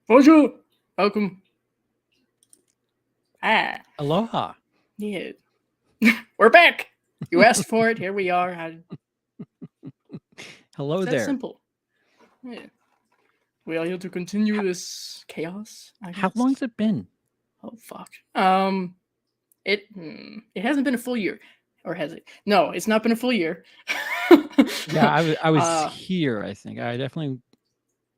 Bonjour. Welcome. Ah, Aloha. yeah. We're back. You asked for it. Here we are. Hello It's that there. simple. Yeah. We are here to continue this chaos, I guess. How long's it been? Oh fuck. It hasn't been a full year, or has it? No, it's not been a full year. Yeah, I was uh, here, I think. I definitely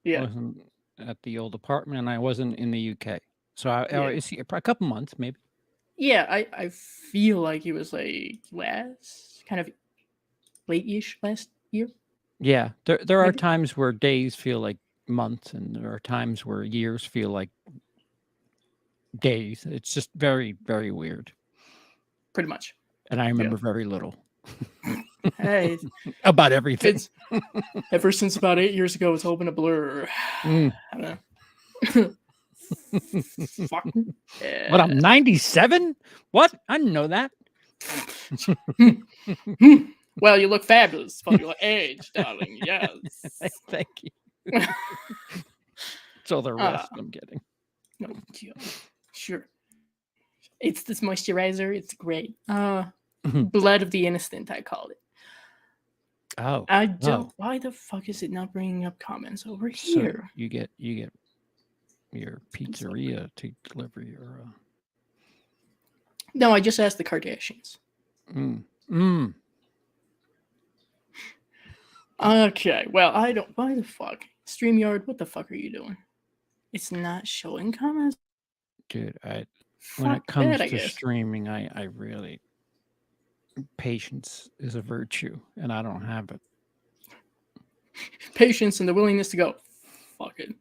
yeah, wasn't at the old apartment, and I wasn't in the UK. So yeah, it's a couple months, maybe. yeah. I feel like it was like last kind of late-ish last year, Yeah, there are maybe. times where days feel like months, and there are times where years feel like days. It's just very, very weird. Pretty much. And I Yeah. remember very little Hey, about everything. it's ever since about 8 years ago. It's all been a blur. Mm. I don't know. Fuck. What, I'm 97? What? I didn't know that. Well, you look fabulous for your age, darling. Yes. Thank you. It's all the rest I'm getting. No, sure. It's this moisturizer. It's great. Blood of the innocent, I call it. Oh, I don't. Why the fuck is it not bringing up comments over here? So you get your pizzeria to deliver your. No, I just asked the Kardashians. Okay, well, I don't. Why the fuck? StreamYard, what the fuck are you doing? It's not showing comments. Dude, when it Fuck comes that, I to guess. streaming, I really patience is a virtue, and I don't have it. Patience and the willingness to go. Fuck it.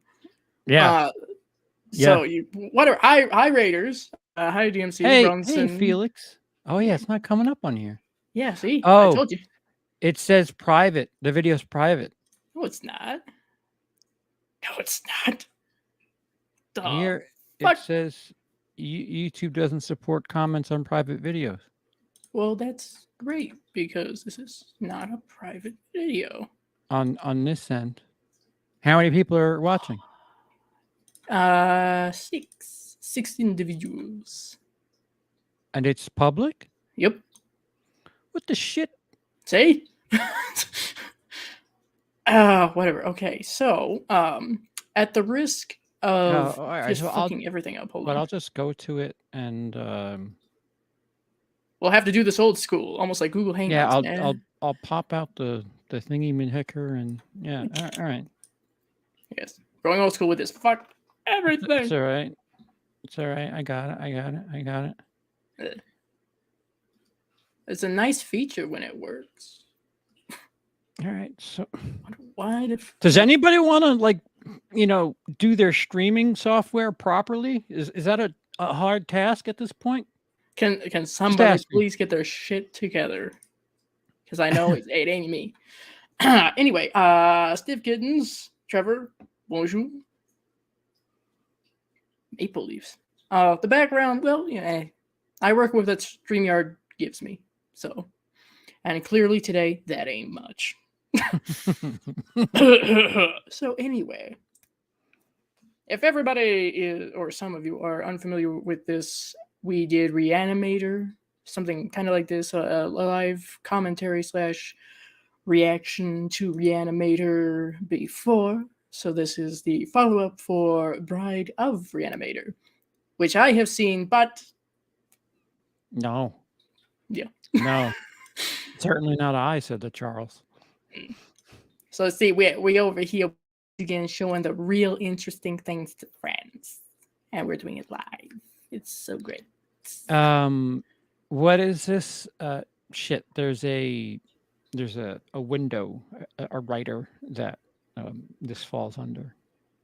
Yeah. So you, what are I Raiders? Hi DMC. Hey, Bronson. hey, Felix. Oh yeah, it's not coming up on here. Yeah, see, Oh, I told you. It says private. The video's private. No, it's not. No, it's not. Here it says YouTube doesn't support comments on private videos. Well, that's great because this is not a private video. On this end, how many people are watching? 6 individuals. And it's public? Yep. What the shit? See? Whatever. Okay, so at the risk of just fucking everything up, hold on. I'll just go to it and we'll have to do this old school, almost like Google Hangouts. Yeah, I'll pop out the thingy mahicker and yeah. All right. Yes, going old school with this. Fuck everything. It's all right. It's all right. I got it. It's a nice feature when it works. All right. So why does anybody want to do their streaming software properly? Is that a hard task at this point? Can somebody please get their shit together? Because I know it ain't me. Anyway, Steve Kittens, Trevor, bonjour. Maple Leafs. The background, well, I work with what StreamYard gives me. So, and clearly today, that ain't much. So anyway, if everybody is, or some of you are unfamiliar with this, we did Re-Animator, something kind of like this, a live commentary / reaction to Re-Animator before. So this is the follow-up for Bride of Re-Animator, which I have seen, but no. Yeah. No. Certainly not I, said the Charles. So let's see, we over here again showing the real interesting things to friends. And we're doing it live. It's so great. What is this? Shit, there's a window, a writer that this falls under.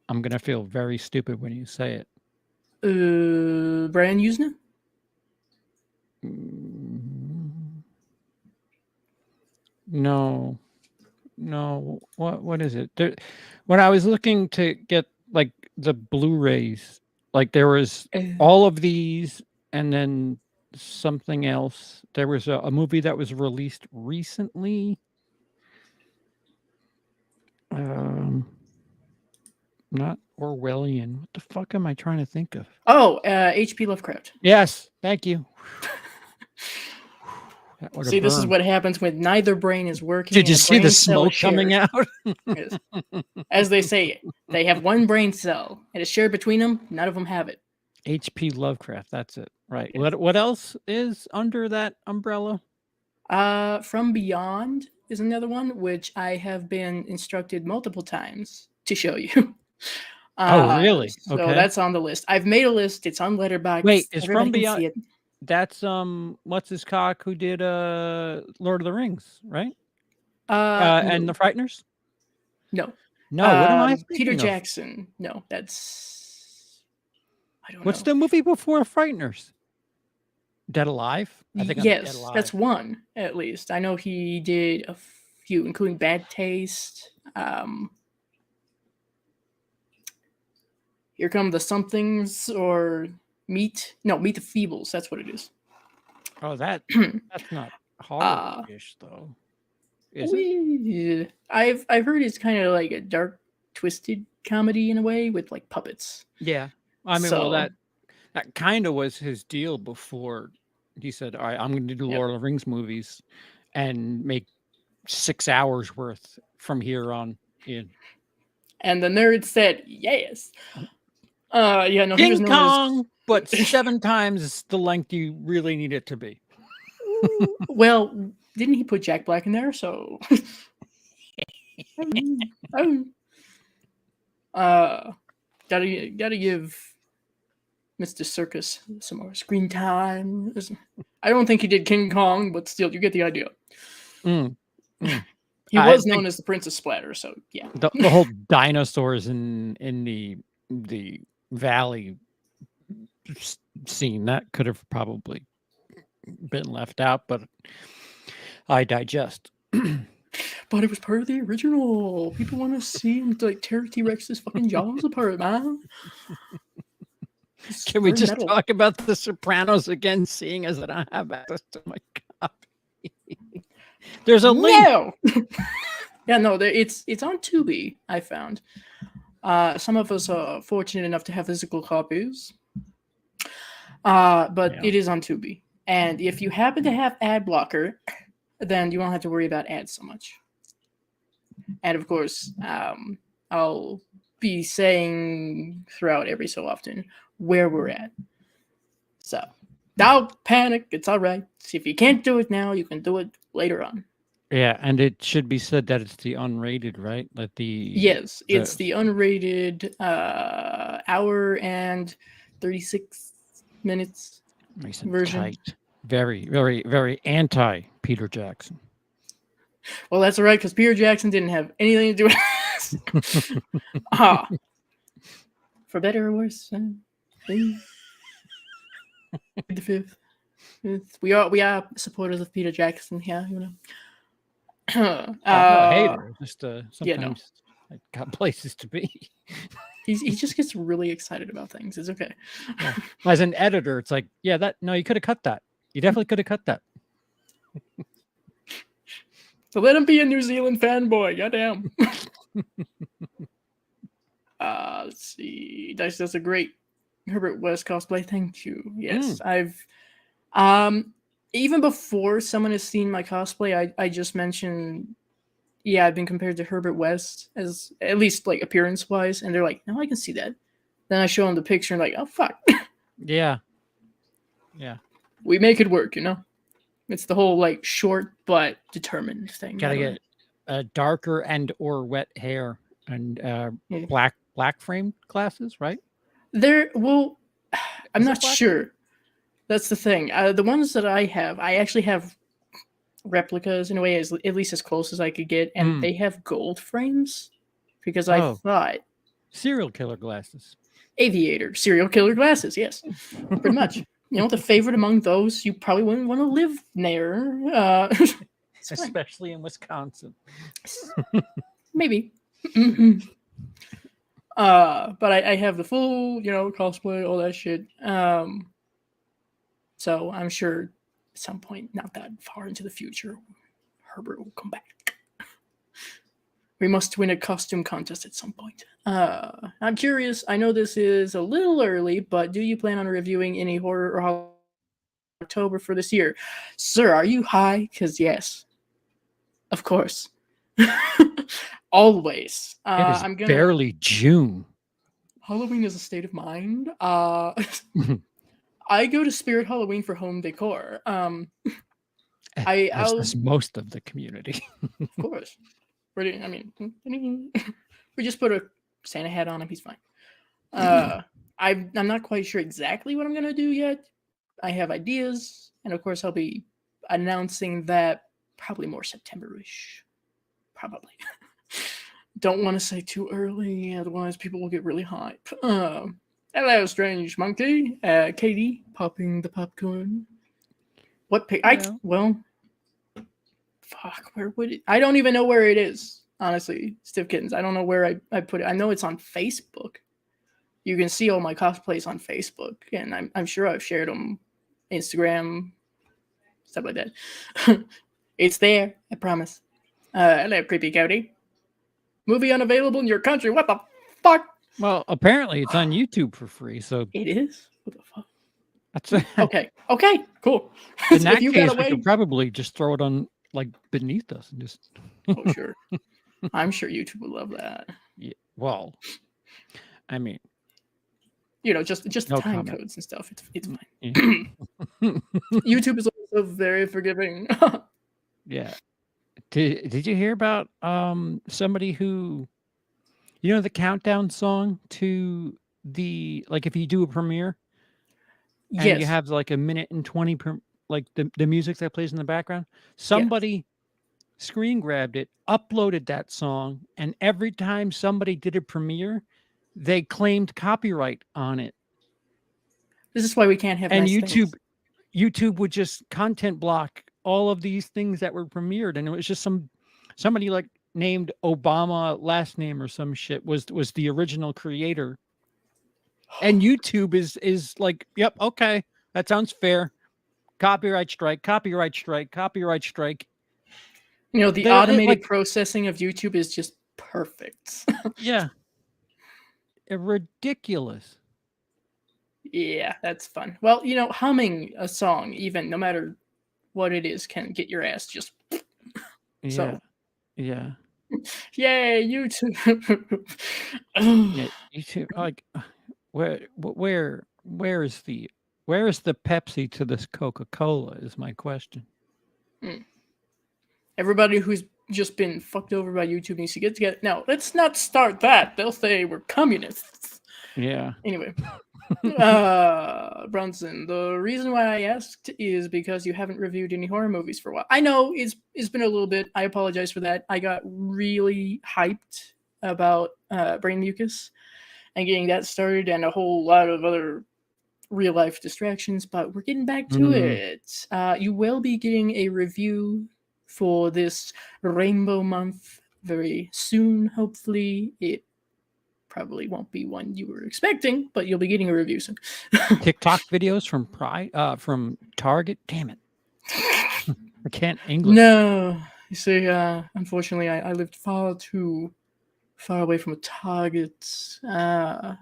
I'm gonna feel very stupid when you say it. Brian Usna? No. What is it? When I was looking to get like the Blu-rays, like there was all of these, and then something else. There was a movie that was released recently. Not Orwellian. What the fuck am I trying to think of? Oh, H.P. Lovecraft. Yes, thank you. That would See, have this is burned. what happens when neither brain is working. Did you and a see the brain cell smoke is coming shared. out? Yes. As they say, they have one brain cell, and it's shared between them. None of them have it. H.P. Lovecraft. That's it. Right. Yes. What else is under that umbrella? From Beyond is another one, which I have been instructed multiple times to show you. Oh, really? So Okay. that's on the list. I've made a list. It's on Letterboxd. Wait, is Everybody From can Beyond? see it. That's what's his cock who did Lord of the Rings, right? And No, the Frighteners? no. No, what am I Peter thinking of? Jackson. No, that's I don't What's know. the movie before Frighteners? Dead Alive? I think I'm Dead Yes, that's Alive. one at least. I know he did a few, including Bad Taste. Here Come the Somethings or Meet. No, Meet the Feebles. That's what it is. Oh, that's not uh, horror-ish though. Is it? I've heard it's kind of like a dark, twisted comedy in a way with like puppets. Yeah. I mean, well, So that kind of was his deal before he said, "All right, I'm going to do yep. Lord of the Rings movies and make 6 hours worth from here on in." And the nerd said yes. Yeah, no, he was King known as Kong, but 7 times the length you really need it to be. well, didn't he put Jack Black in there? So gotta give Mr. Circus some more screen time. I don't think he did King Kong, but still, you get the idea. Mm, mm. He I was think known as the Prince of Splatter, so yeah. the whole dinosaurs in the valley scene that could have probably been left out, but I digest. But it was part of the original. People want to see him like tear T-Rex's fucking jaws apart, man. Can we just metal. talk about The Sopranos again, seeing as that I have access to my copy? There's a link. No. Yeah, no, it's on Tubi. I found. Some of us are fortunate enough to have physical copies. But Yeah. it is on Tubi. And if you happen to have ad blocker, then you won't have to worry about ads so much. And of course, I'll be saying throughout every so often where we're at. So don't panic. It's all right. If you can't do it now, you can do it later on. Yeah, and it should be said that it's the unrated, right? Like Yes, it's the unrated hour and 36 minutes nice and version. tight. Very, very, very anti Peter Jackson. Well, that's all right, because Peter Jackson didn't have anything to do with this. For better or worse, the fifth. We are supporters of Peter Jackson here, you know. I'm not a hater. Just sometimes yeah, no. I got places to be. He just gets really excited about things. It's okay. Yeah. As an editor, it's like, yeah, you could have cut that. You definitely could have cut that. So let him be a New Zealand fanboy. Goddamn. Let's see. Dice does a great Herbert West cosplay. Thank you. Yes, I've even before someone has seen my cosplay, I just mentioned, yeah, I've been compared to Herbert West as at least like appearance wise, and they're like, no, I can see that. Then I show them the picture and like, oh fuck. Yeah. We make it work, you know. It's the whole like short but determined thing. Gotta get darker and or wet hair and black framed glasses, right? I'm not sure. That's the thing. The ones that I have, I actually have replicas in a way, at least as close as I could get, and they have gold frames because I thought serial killer glasses. Aviator, serial killer glasses. Yes, pretty much. You know, the favorite among those, you probably wouldn't want to live near. Especially in Wisconsin. Maybe. But I have the full, cosplay, all that shit. So I'm sure at some point, not that far into the future, Herbert will come back. We must win a costume contest at some point. I'm curious. I know this is a little early, but do you plan on reviewing any horror or October for this year? Sir, are you high? Because yes, of course. Always. It is I'm gonna. barely June. Halloween is a state of mind. I go to Spirit Halloween for home decor. As does most of the community. Of course. I mean, we just put a Santa hat on him. He's fine. I'm not quite sure exactly what I'm gonna do yet. I have ideas, and of course, I'll be announcing that probably more September-ish. Probably. Don't want to say too early, otherwise people will get really hype. Hello, strange monkey. Katie, popping the popcorn. What page? Well, fuck, where would it? I don't even know where it is, honestly, Stiff Kittens. I don't know where I put it. I know it's on Facebook. You can see all my cosplays on Facebook, and I'm sure I've shared them, Instagram, stuff like that. It's there, I promise. Hello, creepy Cody. Movie unavailable in your country. What the fuck? Well, apparently it's on YouTube for free, so it is. What the fuck? That's okay. Okay, cool. In that case, we could probably just throw it on like beneath us and just. Oh, sure. I'm sure YouTube would love that. Yeah. Well, I mean, just no time comment. codes and stuff. It's fine. Yeah. YouTube is also very forgiving. Yeah. Did you hear about somebody who, the countdown song to the, like, if you do a premiere and you have like a minute and 20 like the music that plays in the background, somebody screen grabbed it, uploaded that song, and every time somebody did a premiere, they claimed copyright on it. This is why we can't have. And nice YouTube would just content block all of these things that were premiered, and it was just somebody like named Obama last name or some shit was the original creator. And YouTube is like, yep, okay, that sounds fair. Copyright strike, copyright strike, copyright strike. The automated processing of YouTube is just perfect. Yeah. Ridiculous. Yeah, that's fun. Well, humming a song, even no matter what it is, can get your ass just. Yeah. So. Yeah. Yay, YouTube. Yeah, YouTube. Like, where is the Pepsi to this Coca-Cola is my question. Everybody who's just been fucked over by YouTube needs to get together. No, let's not start that. They'll say we're communists. Yeah. Anyway. Brunson, the reason why I asked is because you haven't reviewed any horror movies for a while. I know it's been a little bit. I apologize for that. I got really hyped about Brain Mucus and getting that started and a whole lot of other real life distractions, but we're getting back to it. You will be getting a review for this Rainbow Month very soon, hopefully. It probably won't be one you were expecting, but you'll be getting a review soon. TikTok videos from Target. Damn it. I can't English. No. You see, unfortunately, I lived far too far away from a Target. But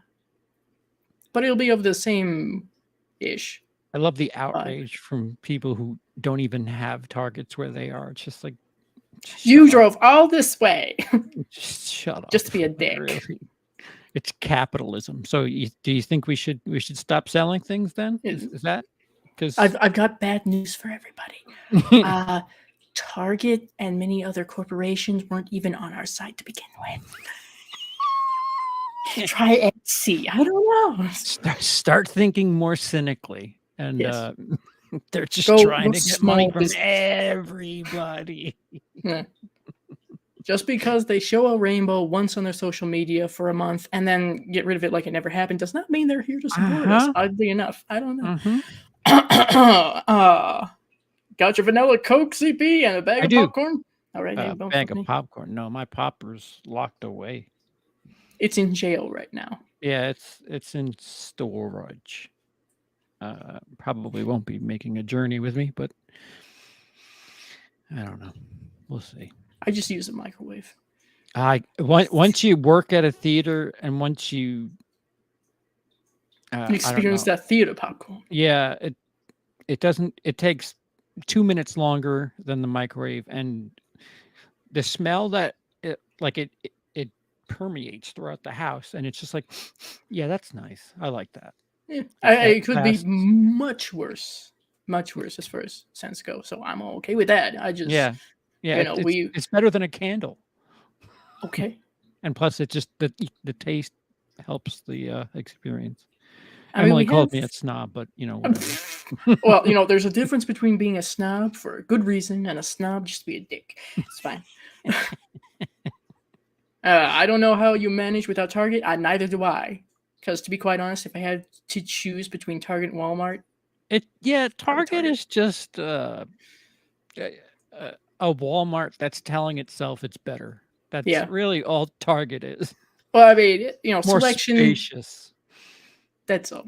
it'll be of the same-ish. I love the outrage from people who don't even have Targets where they are. It's just like, you drove all this way. Just shut up. Just to be a dick. Really. It's capitalism. So do you think we should stop selling things then? Is that because I've got bad news for everybody. Target and many other corporations weren't even on our side to begin with. Try Etsy. I don't know. Start thinking more cynically, and they're just trying to get money from everybody. Yeah. Just because they show a rainbow once on their social media for a month and then get rid of it like it never happened does not mean they're here to support us. Oddly enough, I don't know. Got your vanilla Coke, CP, and a bag of popcorn? All right, a bag of popcorn. No, my popper's locked away. It's in jail right now. Yeah, it's in storage. Probably won't be making a journey with me, but I don't know. We'll see. I just use a microwave. Once you work at a theater and once you, I don't Experience know. that theater popcorn. Yeah, it doesn't. It takes 2 minutes longer than the microwave, and the smell that it permeates throughout the house, and it's just like, yeah, that's nice. I like that. Yeah. That It could be lasts. much worse as far as scents go. So I'm okay with that. I just, Yeah, yeah. we It's better than a candle, okay. and plus, it just the taste helps the experience. I mean, Emily we have. called me a snob, but whatever. Well, there's a difference between being a snob for a good reason and a snob just to be a dick. It's fine. I don't know how you manage without Target. Neither do I. Because to be quite honest, if I had to choose between Target and Walmart, probably Target Target. is just a Walmart that's telling itself it's better. That's Yeah. really all Target is. Well, I mean, More selection. spacious. That's all.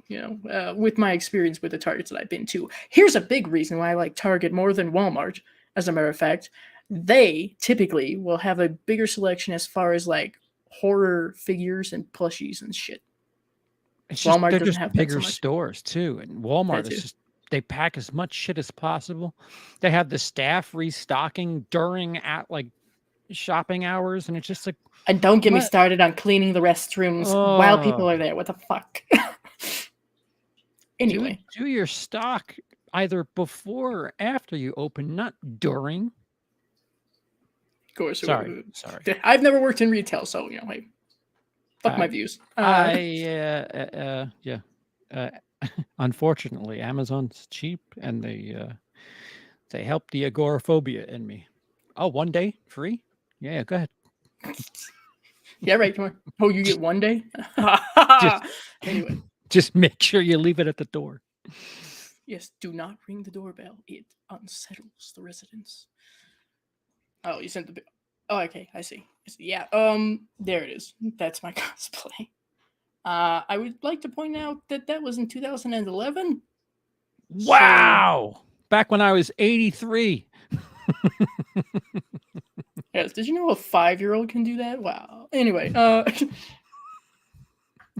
With my experience with the Targets that I've been to, here's a big reason why I like Target more than Walmart. As a matter of fact, they typically will have a bigger selection as far as like horror figures and plushies and shit. It's just Walmart they're doesn't just have that so bigger much. stores too, and Walmart That is too. just they pack as much shit as possible. They have the staff restocking during at like shopping hours, and it's just like, And don't get me what? started on cleaning the restrooms while people Oh, are there. What the fuck? Anyway, do your stock either before or after you open, not during. of course, Sorry. I've never worked in retail, so hey, fuck my views. Yeah. Unfortunately, Amazon's cheap, and they help the agoraphobia in me. Oh, 1 day free? Yeah, go ahead. Yeah, right. Come on. Oh, you get 1 day. Just Anyway, just make sure you leave it at the door. yes. Do not ring the doorbell. It unsettles the residents. Oh, you sent the. Oh, okay. I see. Yeah. There it is. That's my cosplay. I would like to point out that was in 2011. Wow! Back when I was 83. Yes. Did you know a 5-year-old can do that? Wow. Anyway,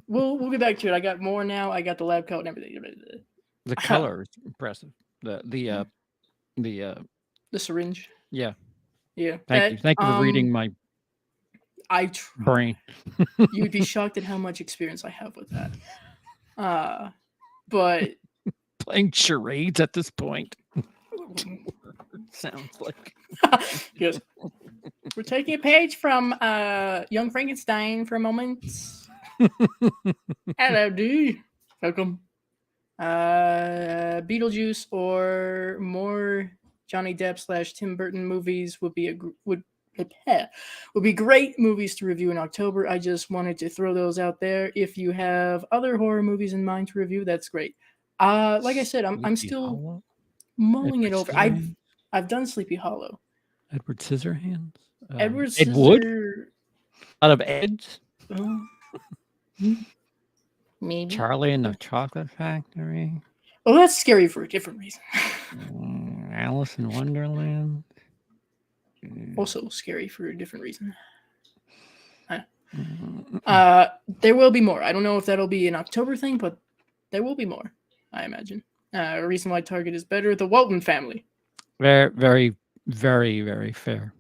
we'll get back to it. I got more now. I got the lab coat and everything. The color is impressive. The syringe. yeah. Yeah. Thank you. Thank you for reading my I try. brain. You'd be shocked at how much experience I have with that. But Playing charades at this point. Sounds like. yes. We're taking a page from Young Frankenstein for a moment. Hello, dude. Welcome. Beetlejuice or more Johnny Depp / Tim Burton movies would be would be great movies to review in October. I just wanted to throw those out there. If you have other horror movies in mind to review, that's great. Like I said, I'm still Hollow? mulling Edward it over. Scissorhands? I've done Sleepy Hollow. Edward Scissorhands? Edward Ed Wood? Scissor. Out of Ed's? Maybe. Charlie and the Chocolate Factory? Oh, that's scary for a different reason. Alice in Wonderland? Also scary for a different reason. There will be more. I don't know if that'll be an October thing, but there will be more, I imagine. A reason why Target is better, the Walton family. Very, very, very, very fair.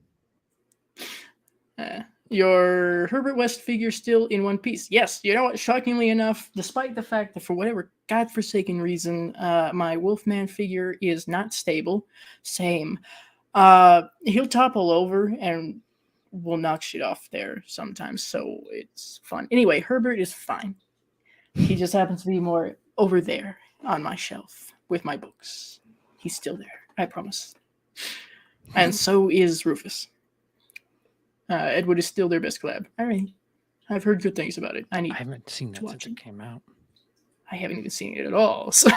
Your Herbert West figure still in one piece. Yes, you know what? Shockingly enough, despite the fact that for whatever godforsaken reason, my Wolfman figure is not stable. Same. He'll topple over and we'll knock shit off there sometimes, so it's fun. Anyway, Herbert is fine. He just happens to be more over there on my shelf with my books. He's still there, I promise. And so is Rufus. Edward is still their best collab. All right. I've heard good things about it. I haven't seen that since it came out. I haven't even seen it at all. So.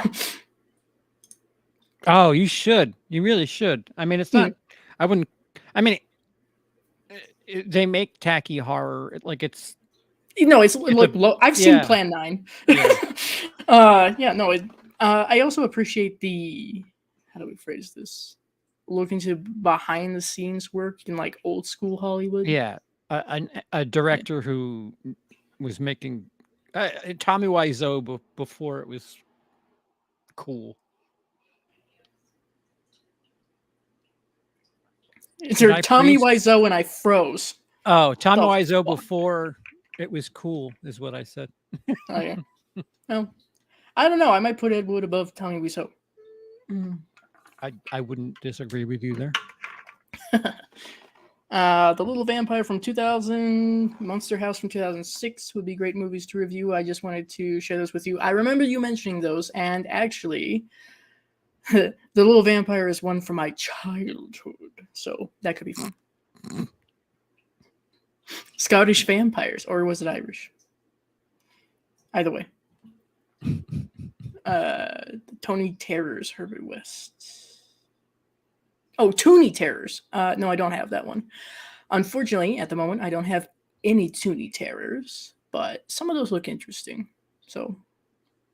Oh, you should. You really should. I mean, it's not. I wouldn't. I mean, they make tacky horror like it's. It's like low. I've seen Plan 9. Yeah. I also appreciate the. How do we phrase this? Look into behind the scenes work in like old school Hollywood. Yeah. a director who was making Tommy Wiseau before it was cool. It's Did your I Tommy freeze? Wiseau and I froze. Oh, Tommy The Wiseau fuck? before it was cool is what I said. Oh yeah. Well, I don't know. I might put Ed Wood above Tommy Wiseau. Mm. I wouldn't disagree with you there. The Little Vampire from 2000, Monster House from 2006 would be great movies to review. I just wanted to share those with you. I remember you mentioning those, and actually, The Little Vampire is one from my childhood, so that could be fun. Scottish vampires, or was it Irish? Either way. Tony Terrors, Herbert West. Oh, Toonie Terrors. No, I don't have that one. Unfortunately, at the moment, I don't have any Toonie Terrors, but some of those look interesting. So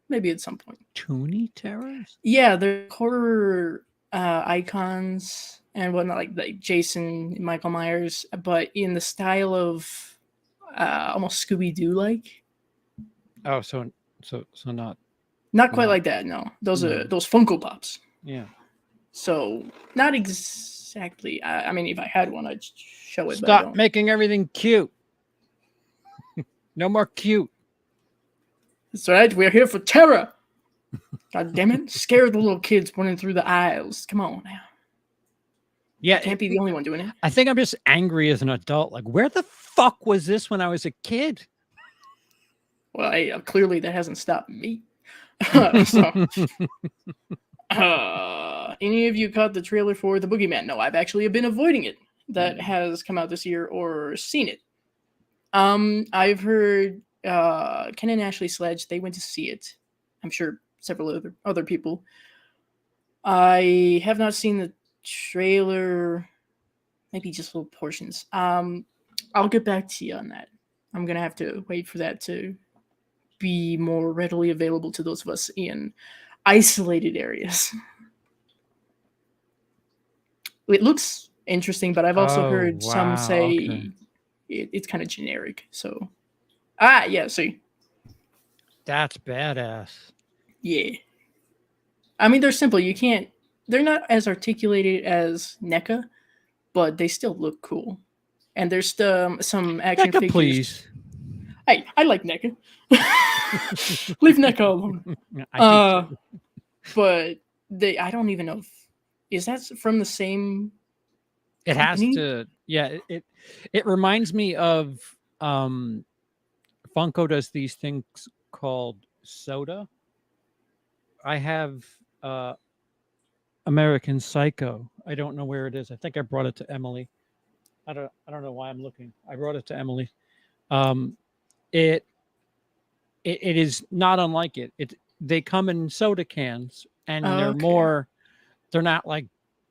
maybe at some point. Toonie Terrors? Yeah, they're horror icons and whatnot, like Jason, Michael Myers, but in the style of almost Scooby Doo like. Oh, so not Not quite like that. No, those are those Funko Pops. Yeah. So not exactly. I mean, if I had one, I'd show it. Stop but I don't. making everything cute. No more cute. That's right. We're here for terror. God damn it! Scare the little kids running through the aisles. Come on now. Yeah, I can't be the only one doing it. I think I'm just angry as an adult. Like, where the fuck was this when I was a kid? Well, clearly that hasn't stopped me. Any of you caught the trailer for The Boogeyman? No, I've actually been avoiding it. That has come out this year or seen it. I've heard Ken and Ashley Sledge, they went to see it. I'm sure several other people. I have not seen the trailer, maybe just little portions. I'll get back to you on that. I'm gonna have to wait for that to be more readily available to those of us in isolated areas. It looks interesting, but I've also heard some say it's kind of generic. So, yeah, see. That's badass. Yeah. I mean, they're simple. They're not as articulated as NECA, but they still look cool. And there's some action NECA, figures. Please. Hey, I like NECA. Leave NECA alone. But I don't even know is that from the same It company? has to. Yeah, it reminds me of Funko does these things called soda. I have American Psycho. I don't know where it is. I think I brought it to Emily. I don't know why I'm looking. I brought it to Emily. It is not unlike it. They come in soda cans and they're not like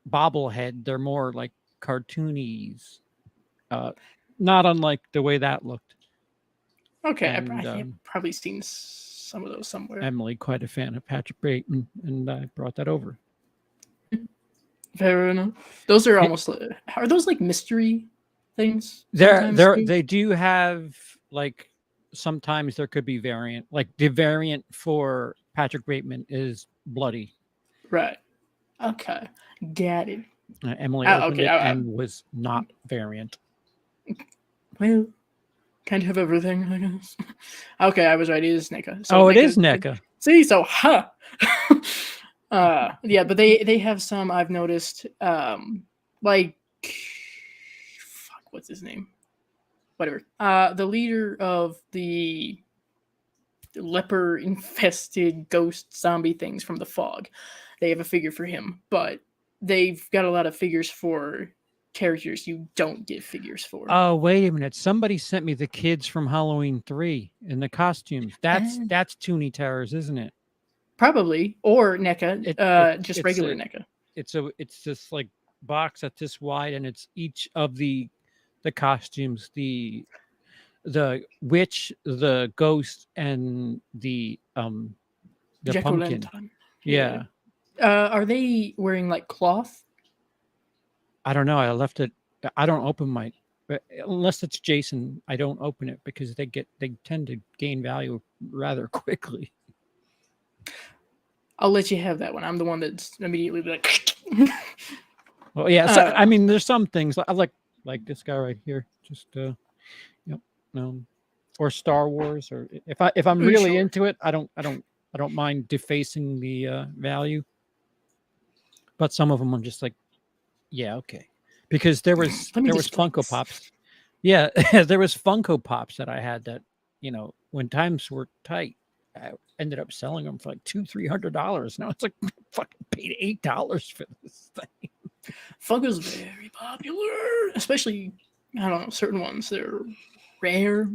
bobblehead. They're more like cartoonies. Not unlike the way that looked. Okay, I've probably seen some of those somewhere. Emily, quite a fan of Patrick Bateman, and I brought that over. Fair enough. Those are almost are those like mystery things? They do have like sometimes there could be variant. Like the variant for Patrick Bateman is bloody. Right. Okay. Got it. Emily opened it and was not variant. Well, can't have everything, I guess. Okay, I was right. It is NECA. So it is NECA. See, so yeah, but they have some I've noticed. Like, fuck, what's his name? Whatever. The leader of the leper-infested ghost zombie things from The Fog. They have a figure for him, but they've got a lot of figures for characters you don't get figures for. Oh, wait a minute. Somebody sent me the kids from Halloween 3 in the costumes. That's Toonie Terrors, isn't it? Probably. Or NECA. Just regular NECA. It's this like box that's this wide, and it's each of the costumes, the witch, the ghost, and the pumpkin. Yeah. Are they wearing like cloth? I don't know. I left it. I don't open my unless it's Jason, I don't open it because they tend to gain value rather quickly. I'll let you have that one. I'm the one that's immediately like. Well, yeah. So, I mean, there's some things I like this guy right here. Just yep. Or Star Wars, or if I'm really Sure. into it, I don't mind defacing the value. But some of them I'm just like, yeah, okay, because there was display Funko this. Pops. Yeah, there was Funko Pops that I had that, when times were tight, I ended up selling them for like $200-$300. Now it's like fucking paid $8 for this thing. Funko's very popular, especially I don't know certain ones. They're rare.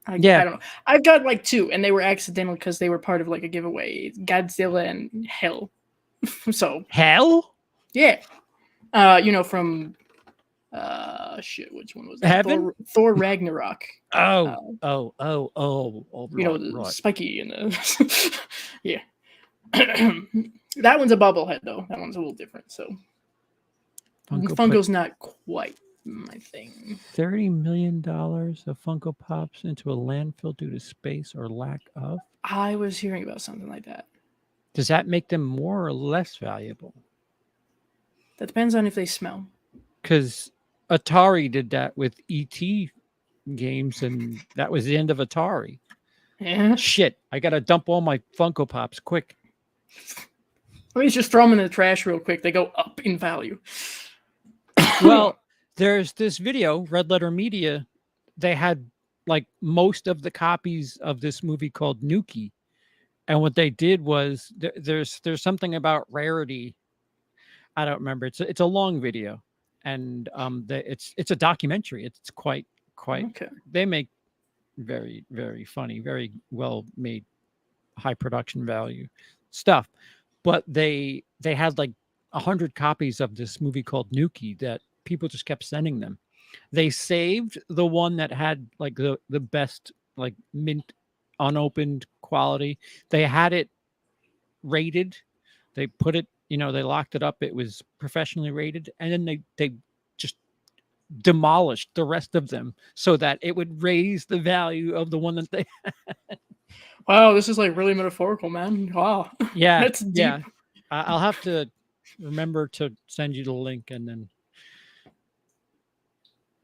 I don't know. I've got like 2, and they were accidental because they were part of like a giveaway. Godzilla and Hell. So Hell? Yeah. From shit, which one was that? Heaven? Thor Ragnarok. Oh, right. Spiky and the yeah. That one's a bobblehead though. That one's a little different. So Funko's not quite my thing. $30 million of Funko Pops into a landfill due to space or lack of? I was hearing about something like that. Does that make them more or less valuable? That depends on if they smell. Because Atari did that with E.T. games, and that was the end of Atari. Yeah. Shit, I got to dump all my Funko Pops quick. Let me just throw them in the trash real quick. They go up in value. Well, there's this video, Red Letter Media. They had like most of the copies of this movie called Nuki. And what they did was there's something about rarity. I don't remember. It's a long video, and it's a documentary. It's quite okay. They make very, very funny, very well made, high production value stuff. But they had like 100 copies of this movie called Nuki that people just kept sending them. They saved the one that had like the best like mint unopened quality. They had it rated. They put it, they locked it up. It was professionally rated, and then they just demolished the rest of them so that it would raise the value of the one that they had. Wow, this is like really metaphorical, man. Wow. Yeah. That's deep. Yeah. I'll have to remember to send you the link, and then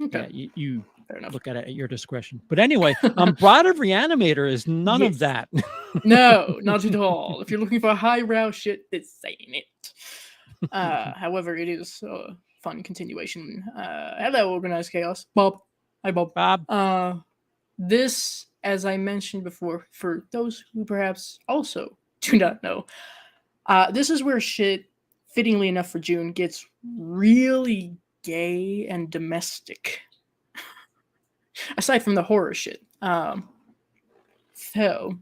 okay. Yeah, you look at it at your discretion. But anyway, Bride of Re-Animator is none of that. No, not at all. If you're looking for highbrow shit, this ain't it. However, it is a fun continuation. Hello, Organized Chaos. Bob. Hi, Bob. Bob. This, as I mentioned before, for those who perhaps also do not know, this is where shit, fittingly enough for June, gets really gay and domestic. Aside from the horror shit. So,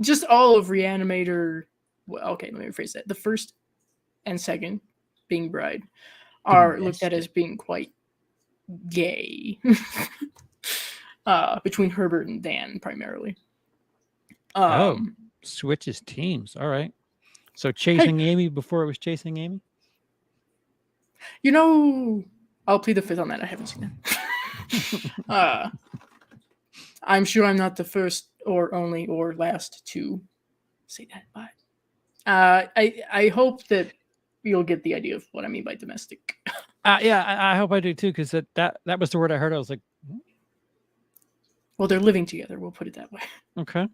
just all of Re-Animator. Well, okay, let me rephrase that. The first and second, being Bride, are looked at as being quite gay. Between Herbert and Dan, primarily. Switches teams. All right. So Chasing Amy before it was Chasing Amy? I'll plead the fifth on that. I haven't seen that. I'm sure I'm not the first or only or last to say that, but I hope that you'll get the idea of what I mean by domestic. Yeah, I hope I do too, because that was the word I heard. I was like, well, they're living together. We'll put it that way. Okay.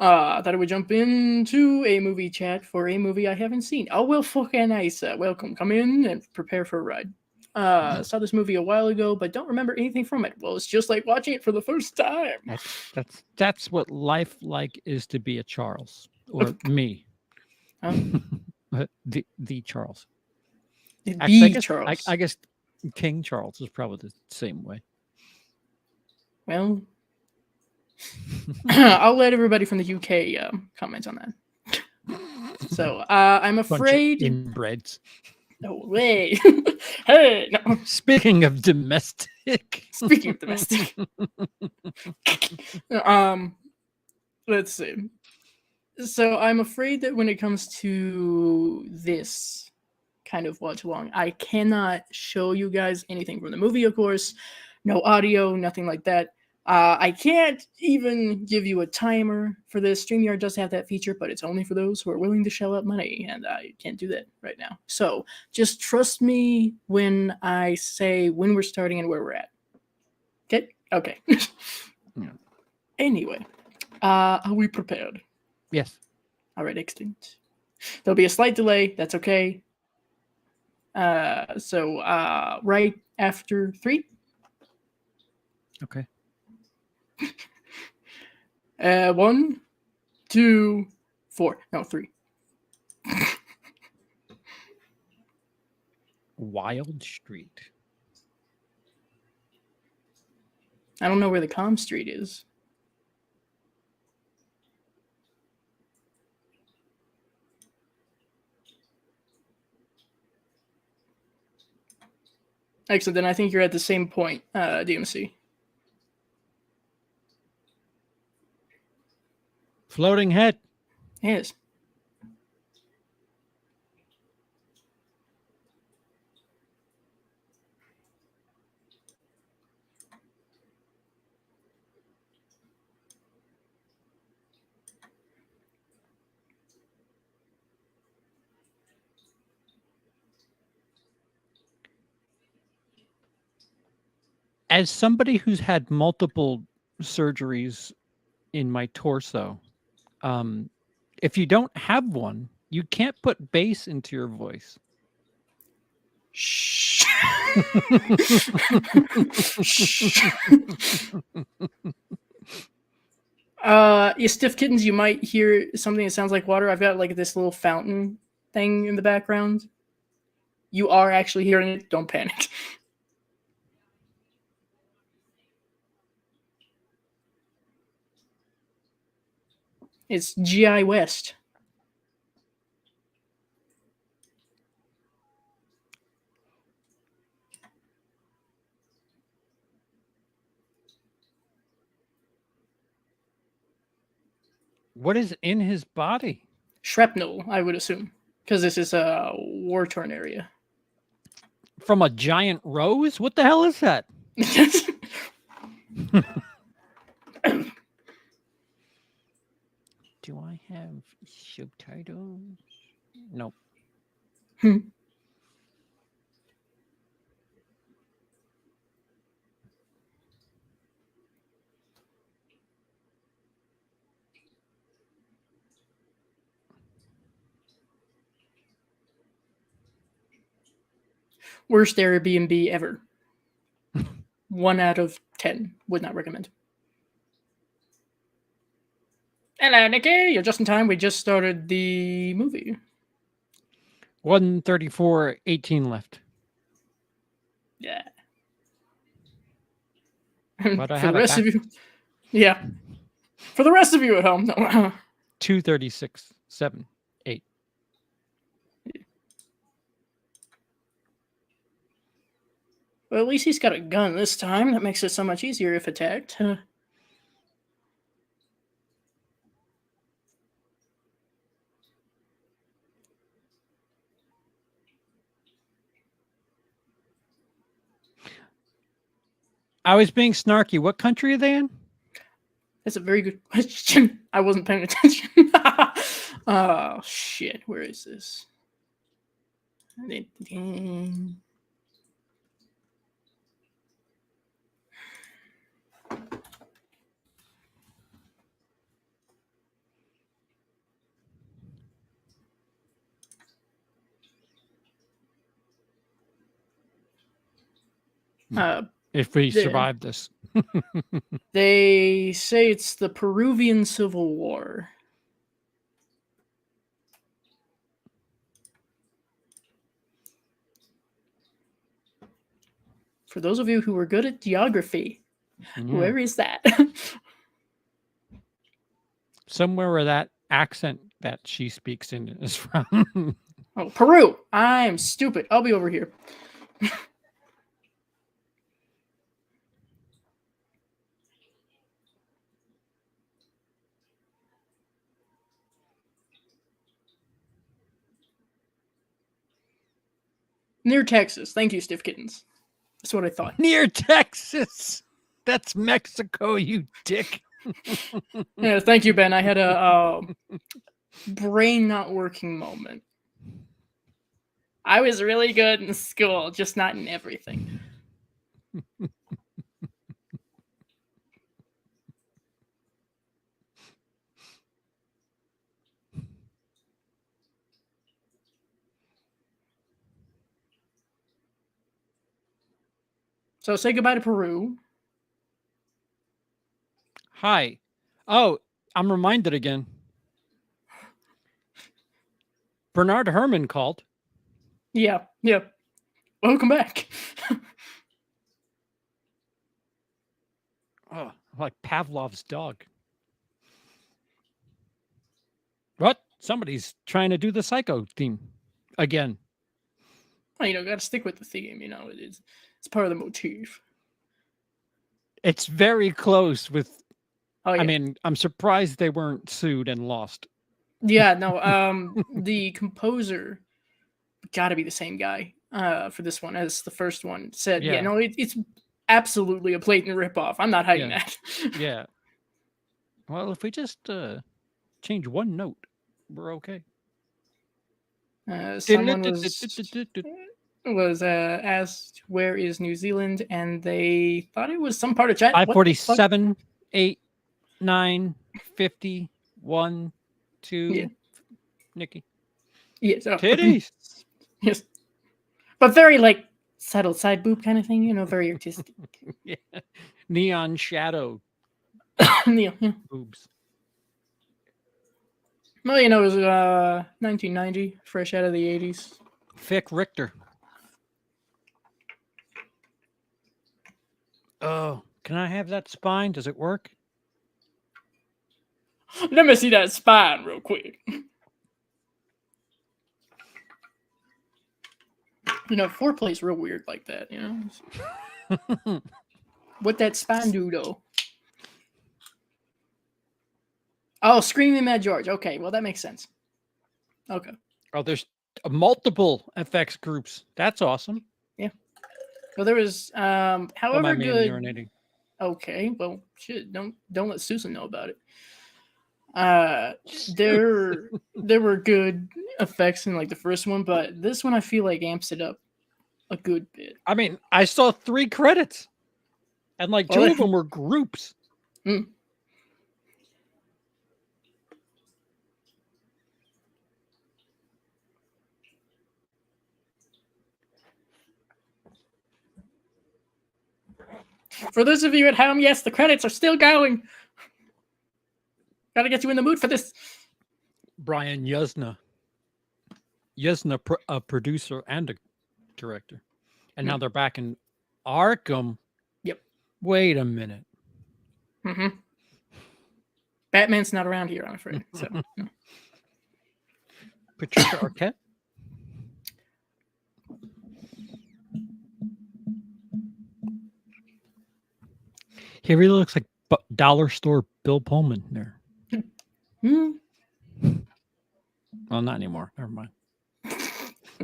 Thought I would jump into a movie chat for a movie I haven't seen. Oh, well, fucking nice. Welcome. Come in and prepare for a ride. Saw this movie a while ago, but don't remember anything from it. Well, it's just like watching it for the first time. That's what life like is to be a Charles or me. The Charles. Charles. I guess King Charles is probably the same way. Well, I'll let everybody from the UK comment on that. So I'm afraid inbreds. No way. Hey, no. Speaking of domestic. Let's see. So I'm afraid that when it comes to this kind of watch along. I cannot show you guys anything from the movie, of course. No audio, nothing like that. I can't even give you a timer for this. StreamYard does have that feature, but it's only for those who are willing to shell out money, and I can't do that right now. So just trust me when I say when we're starting and where we're at. Okay? Okay. Yeah. Anyway, are we prepared? Yes. All right, excellent. There'll be a slight delay. That's okay. So right after 3. Okay. 1, 2, 4. No, 3. Wild Street. I don't know where the Com Street is. Excellent. Then I think you're at the same point, DMC. Floating Head. Yes. As somebody who's had multiple surgeries in my torso, if you don't have one, you can't put bass into your voice. Shh. You stiff kittens, you might hear something that sounds like water. I've got like this little fountain thing in the background. You are actually hearing it. Don't panic. It's GI West. What is in his body? Shrapnel, I would assume, because this is a war-torn area. From a giant rose? What the hell is that? Do I have subtitles? Nope. Worst Airbnb ever. 1 out of 10. Would not recommend. Hello, Nikki. You're just in time. We just started the movie. 134:18 left. Yeah. But I For had the rest of you, yeah. For the rest of you at home, no. 236.7. 8. Well, at least he's got a gun this time. That makes it so much easier if attacked. I was being snarky. What country are they in? That's a very good question. I wasn't paying attention. Oh, shit. Where is this? If we survive this. They say it's the Peruvian Civil War. For those of you who were good at geography, whoever is that? Somewhere where that accent that she speaks in is from. Oh, Peru. I'm stupid. I'll be over here. Near Texas. Thank you, Stiff Kittens. That's what I thought. Near Texas. That's Mexico, you dick. Yeah, thank you, Ben. I had a brain not working moment. I was really good in school, just not in everything. So say goodbye to Peru. Hi. Oh, I'm reminded again. Bernard Herrmann called. Yeah. Welcome back. Oh, like Pavlov's dog. What? Somebody's trying to do the Psycho theme again. Well, got to stick with the theme. It's part of the motif. It's very close with. Oh, yeah. I mean, I'm surprised they weren't sued and lost. Yeah, no. The composer got to be the same guy for this one as the first one. Said, yeah, no, it's absolutely a blatant ripoff. I'm not hiding that. Yeah. Well, if we just change one note, we're okay. Someone was asked where is New Zealand, and they thought it was some part of China. 547, 8, 9, 50, 1, 2. Nikki. Yes. Titties. Yes. But very subtle side boob kind of thing, very artistic. Yeah. Neon shadow. Yeah. Boobs. Well, it was 1990, fresh out of the 80s. Fick Richter. Oh, can I have that spine? Does it work? Let me see that spine real quick. Foreplay's real weird like that, What that spine do, though? Oh, Screaming Mad George. Okay, well, that makes sense. Okay. Oh, there's multiple FX groups. That's awesome. Yeah. Well, there was, however good. Urinating. Okay, well, shit. Don't let Susan know about it. There were good effects in the first one, but this one I feel like amps it up a good bit. I mean, I saw 3 credits, and 2 of them were groups. For those of you at home, yes, the credits are still going. Gotta get you in the mood for this. Brian Yuzna, a producer and a director. And now they're back in Arkham. Yep. Wait a minute. Mm-hmm. Batman's not around here, I'm afraid. So. Patricia Arquette? He really looks like dollar store Bill Pullman there. Well, not anymore. Never mind.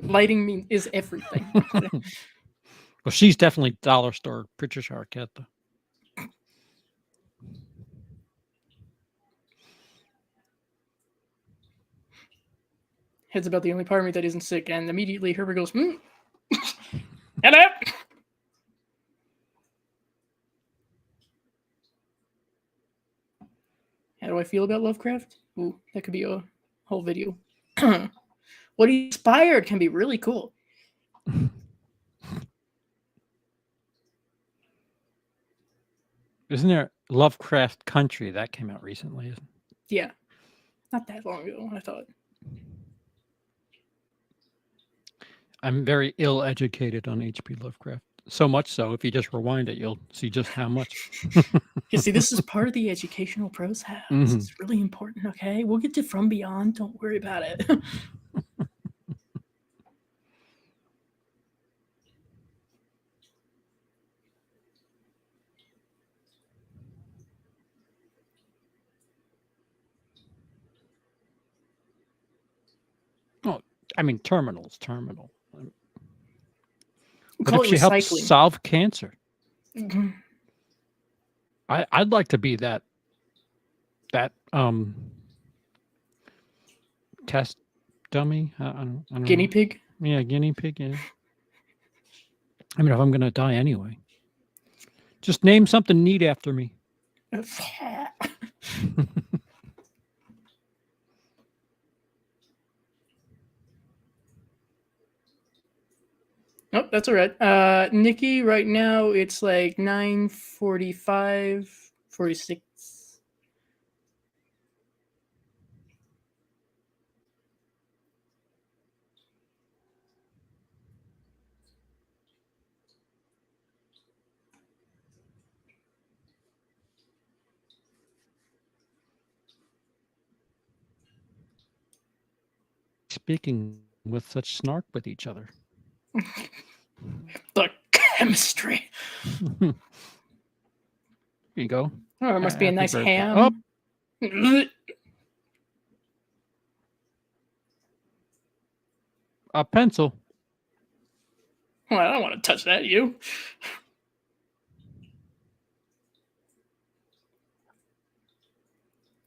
Lighting is everything. Well, she's definitely dollar store Patricia Arquette, though. Head's about the only part of me that isn't sick, and immediately Herbert goes, Hello! How do I feel about Lovecraft? Ooh, that could be a whole video. What he inspired can be really cool. Isn't there Lovecraft Country? That came out recently, isn't it? Yeah. Not that long ago, I thought. I'm very ill-educated on H.P. Lovecraft. So much so, if you just rewind it, you'll see just how much. You see, this is part of the educational process. Mm-hmm. It's really important, okay? We'll get to From Beyond. Don't worry about it. Oh, I mean, Terminal's Terminal. What Call if it she helps recycling. solve cancer? Mhm. I'd like to be that test dummy. I don't Guinea know. pig. Yeah, guinea pig. Yeah. I mean, if I'm gonna die anyway, just name something neat after me. Oh, that's all right. Nikki, right now it's like 9:45, 46. Speaking with such snark with each other. The chemistry. Here you go. Oh, it must be a Happy nice birthday. ham. Oh, a pencil. Well, I don't want to touch that, you.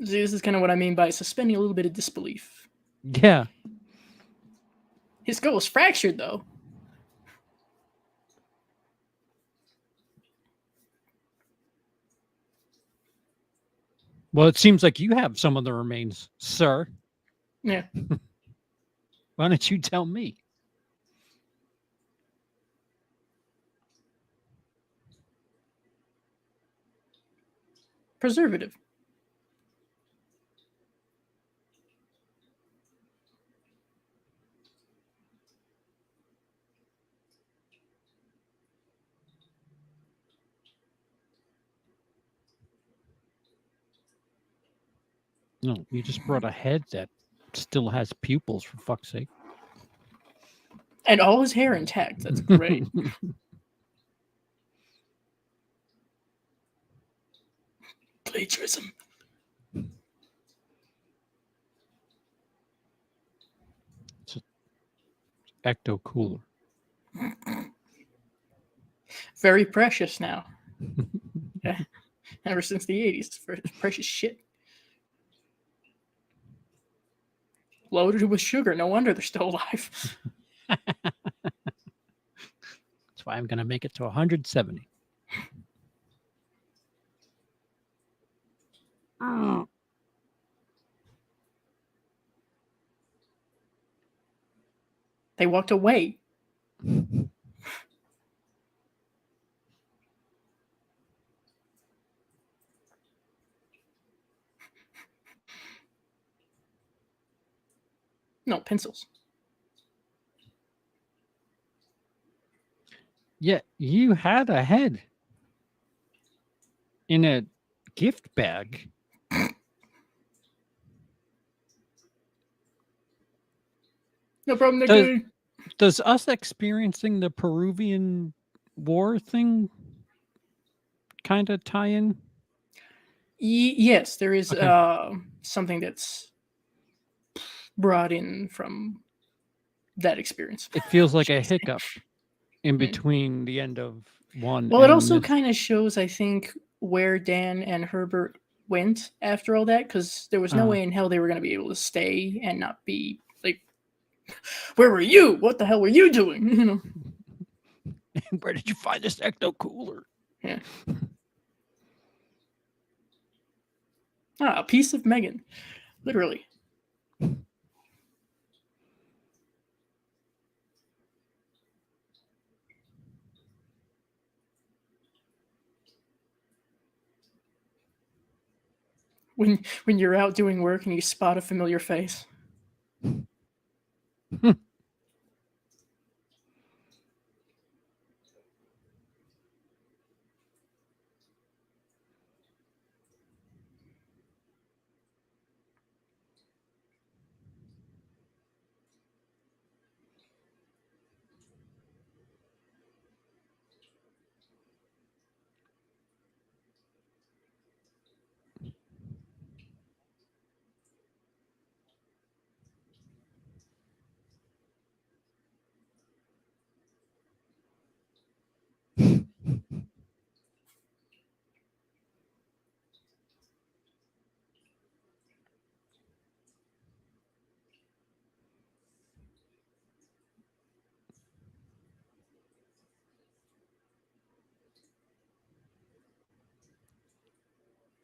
See, this is kind of what I mean by suspending a little bit of disbelief. Yeah. His skull was fractured, though. Well, it seems like you have some of the remains, sir. Yeah. Why don't you tell me? Preservative. No, you just brought a head that still has pupils, for fuck's sake. And all his hair intact. That's great. Plagiarism. It's ecto cooler. Very precious now. Yeah. Ever since the 80s. It's precious shit. Loaded with sugar. No wonder they're still alive. That's why I'm going to make it to 170. They walked away. No, pencils. Yeah, you had a head in a gift bag. No problem, Nikki. Does us experiencing the Peruvian War thing kind of tie in? Yes, there is Okay. something that's brought in from that experience. It feels like should a I say. hiccup in Yeah. between the end of one Well, it and also this. kind of shows, I think, where Dan and Herbert went after all that, because there was no way in hell they were going to be able to stay and not be like, where were you? What the hell were you doing? You know? Where did you find this ecto cooler? Yeah. A piece of Megan, literally. When you're out doing work and you spot a familiar face.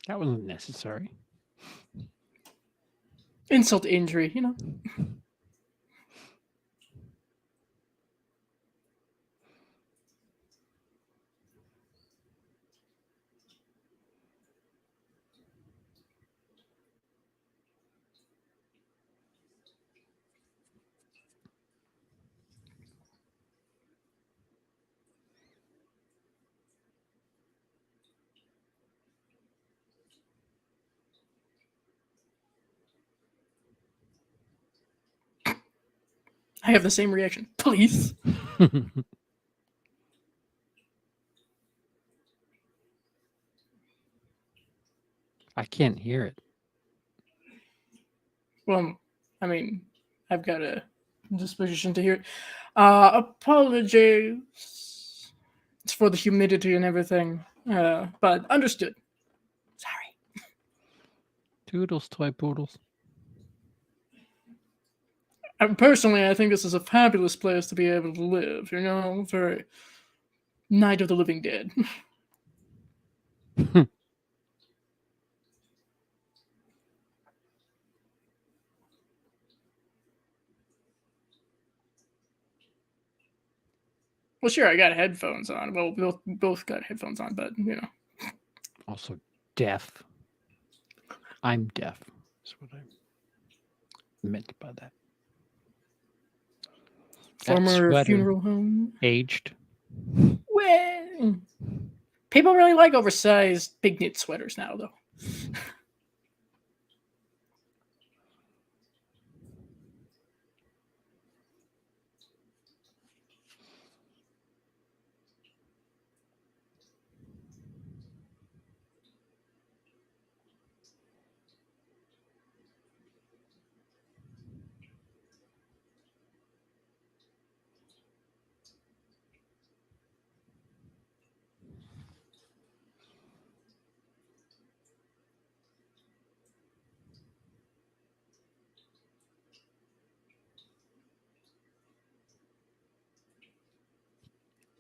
That wasn't necessary. Insult to injury, you know. I have the same reaction. Please. I can't hear it. Well, I mean, I've got a disposition to hear it. Apologies. It's for the humidity and everything. But understood. Sorry. Toodles, toy poodles. Personally, I think this is a fabulous place to be able to live, you know, for Night of the Living Dead. Well, sure, I got headphones on. Well, we both got headphones on, but, you know. Also deaf. I'm deaf. That's what I meant by that. Former sweater. funeral home. Aged. Well, people really like oversized big knit sweaters now, though.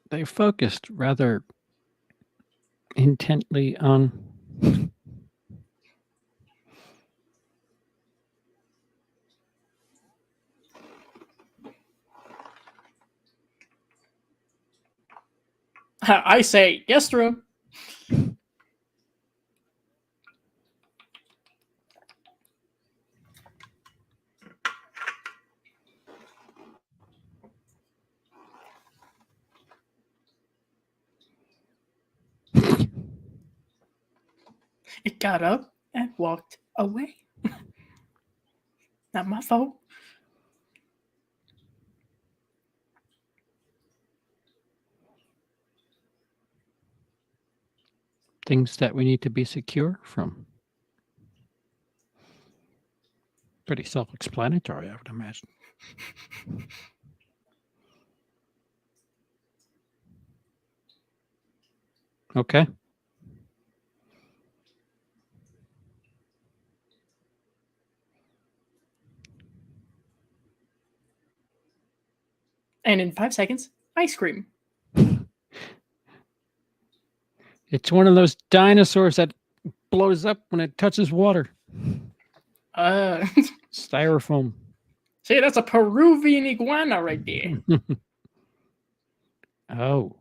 They focused rather intently on I say, yes, through. It got up and walked away. Not my fault. things that we need to be secure from. Pretty self-explanatory, I would imagine. Okay. And in 5 seconds, ice cream. It's one of those dinosaurs that blows up when it touches water. Styrofoam. See, that's a Peruvian iguana right there. Oh.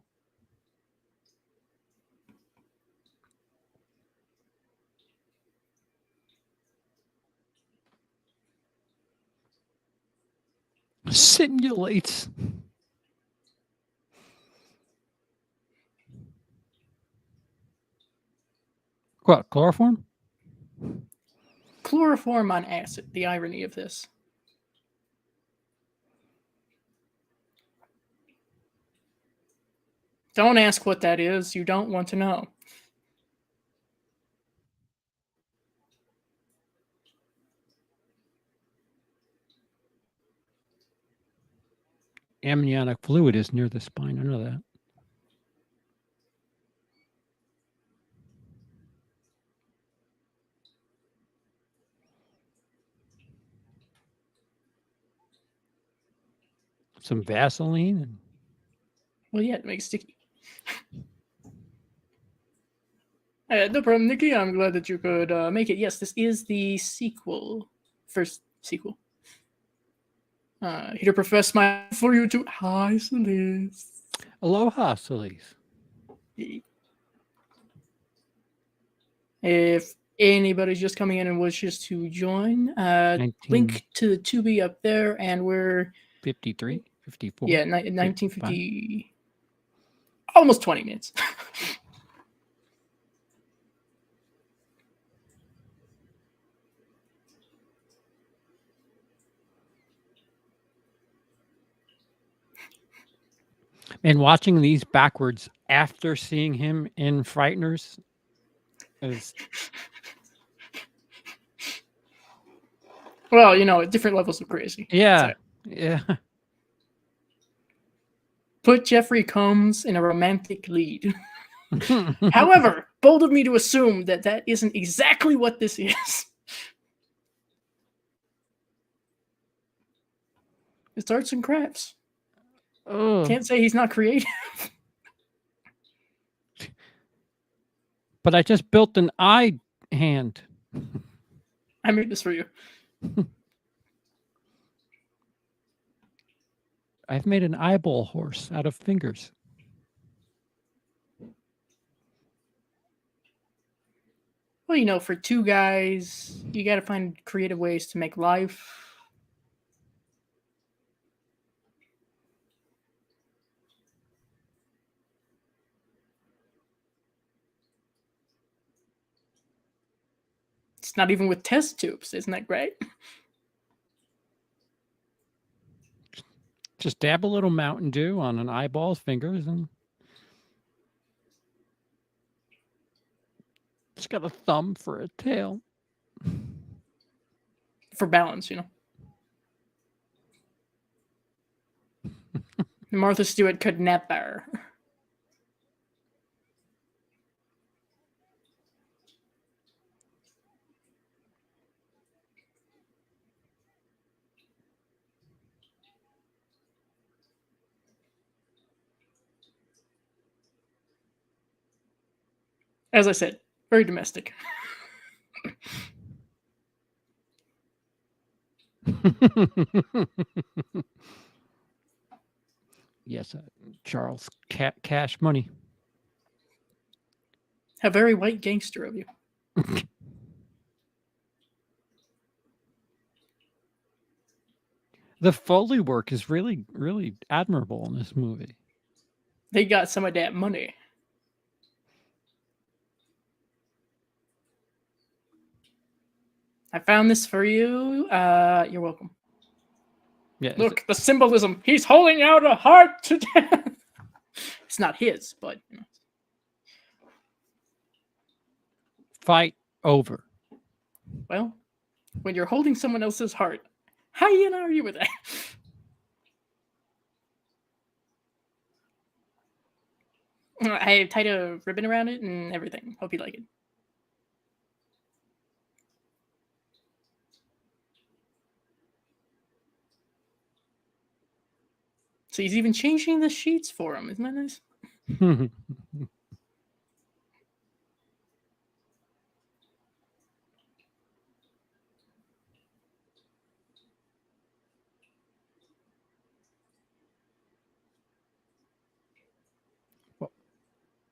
Simulates. What, chloroform? Chloroform on acid, the irony of this. Don't ask what that is. You don't want to know. Amniotic fluid is near the spine. I know that. Some Vaseline. And... Well, yeah, it makes sticky. No problem, Nikki. I'm glad that you could make it. Yes, this is the sequel. First sequel. Here to profess my for you to hi, Celeste. Aloha, Celeste. If anybody's just coming in and wishes to join, link to the Tubi up there, and we're 53, 54. Yeah, 1950. Almost 20 minutes. And watching these backwards after seeing him in Frighteners is... Well, different levels of crazy. Yeah, yeah. Put Jeffrey Combs in a romantic lead. However, bold of me to assume that that isn't exactly what this is. It's arts and crafts. Can't say he's not creative. But I just built an eye hand. I made this for you. I've made an eyeball horse out of fingers. Well, for two guys, you got to find creative ways to make life. It's not even with test tubes. Isn't that great? Just dab a little Mountain Dew on an eyeball's fingers and it's got a thumb for a tail. For balance, Martha Stewart could never. As I said, very domestic. Yes, Charles Cash Money. How very white gangster of you. The Foley work is really, really admirable in this movie. They got some of that money. I found this for you. You're welcome. Yeah, look, the symbolism. He's holding out a heart to death. It's not his, but fight over. Well, when you're holding someone else's heart, how are you gonna argue with that? I tied a ribbon around it and everything. Hope you like it. So he's even changing the sheets for him. Isn't that nice?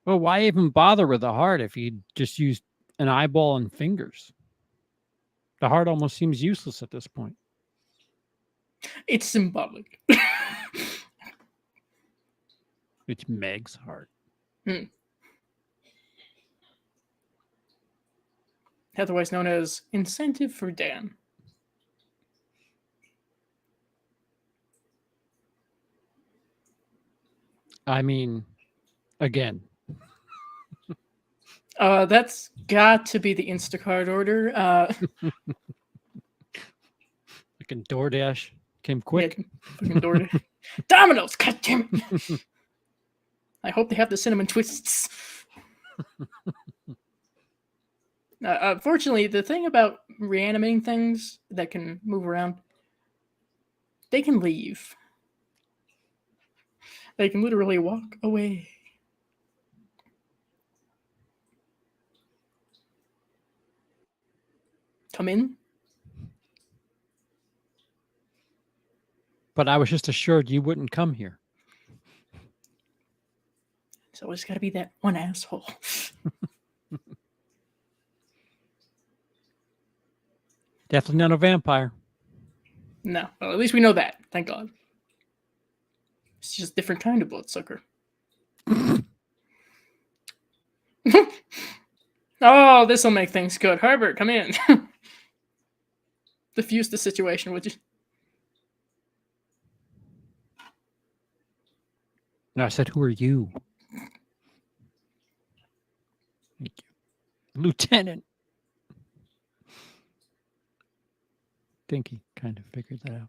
Well, why even bother with the heart if you just used an eyeball and fingers? The heart almost seems useless at this point. It's symbolic. It's Meg's heart. Otherwise known as incentive for Dan. I mean, again. That's got to be the Instacart order. Fucking DoorDash came quick. Yeah, fucking DoorDash. Domino's, god damn it. I hope they have the cinnamon twists. Fortunately, the thing about reanimating things that can move around, they can leave. They can literally walk away. come in. But I was just assured you wouldn't come here. There's always got to be that one asshole. Definitely not a vampire. No, well, at least we know that. Thank God. It's just a different kind of bloodsucker. Oh, this will make things good. Herbert, come in. Diffuse the situation, would you? No, I said, who are you? Thank you. Lieutenant. I think he kind of figured that out.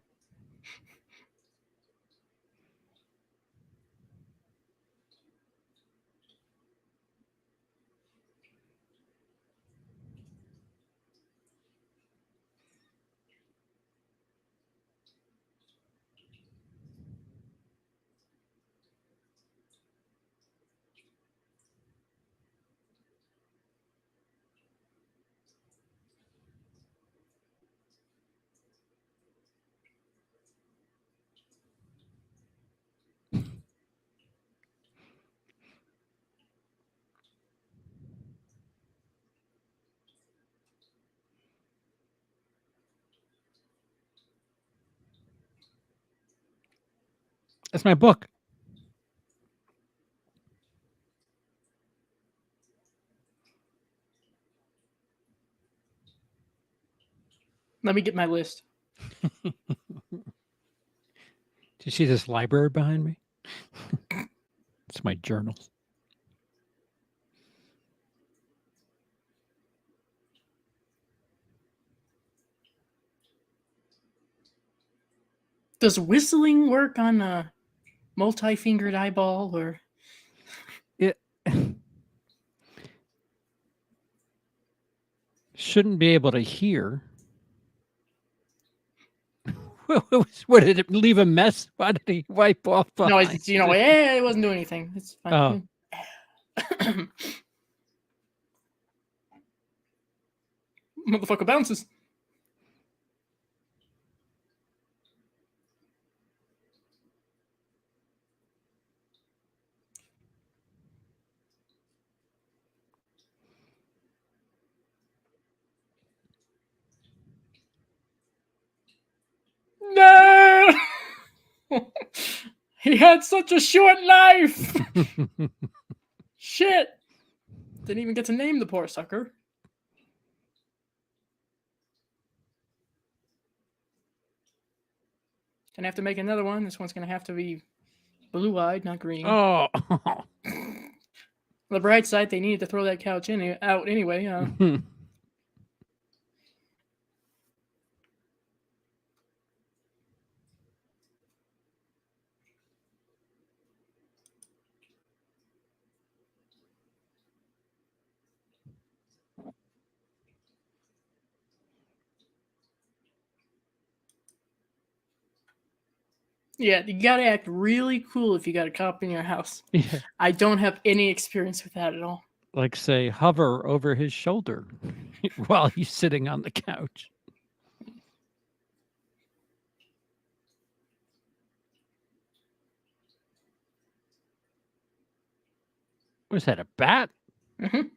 That's my book. Let me get my list. Do you see this library behind me? It's my journals. Does whistling work on a multi-fingered eyeball, or It shouldn't be able to hear. What did it leave a mess? Why did he wipe off? no? It's, you know, it wasn't doing anything. It's fine. Oh. Motherfucker bounces. No! He had such a short life! Shit! Didn't even get to name the poor sucker. Gonna have to make another one. This one's gonna have to be blue-eyed, not green. Oh. On the bright side, they needed to throw that couch out anyway. Yeah, you gotta act really cool if you got a cop in your house. Yeah. I don't have any experience with that at all. Like, say, hover over his shoulder while he's sitting on the couch. Was that a bat? Mm-hmm.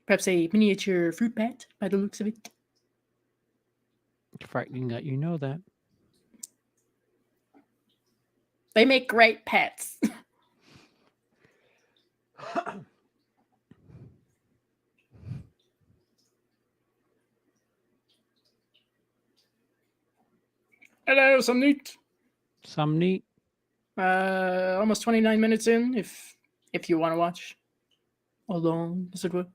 Perhaps a miniature fruit bat, by the looks of it. Frightening that you know that. They make great pets. Hello, some neat. Some neat. Almost 29 minutes in, if you want to watch along, as it were.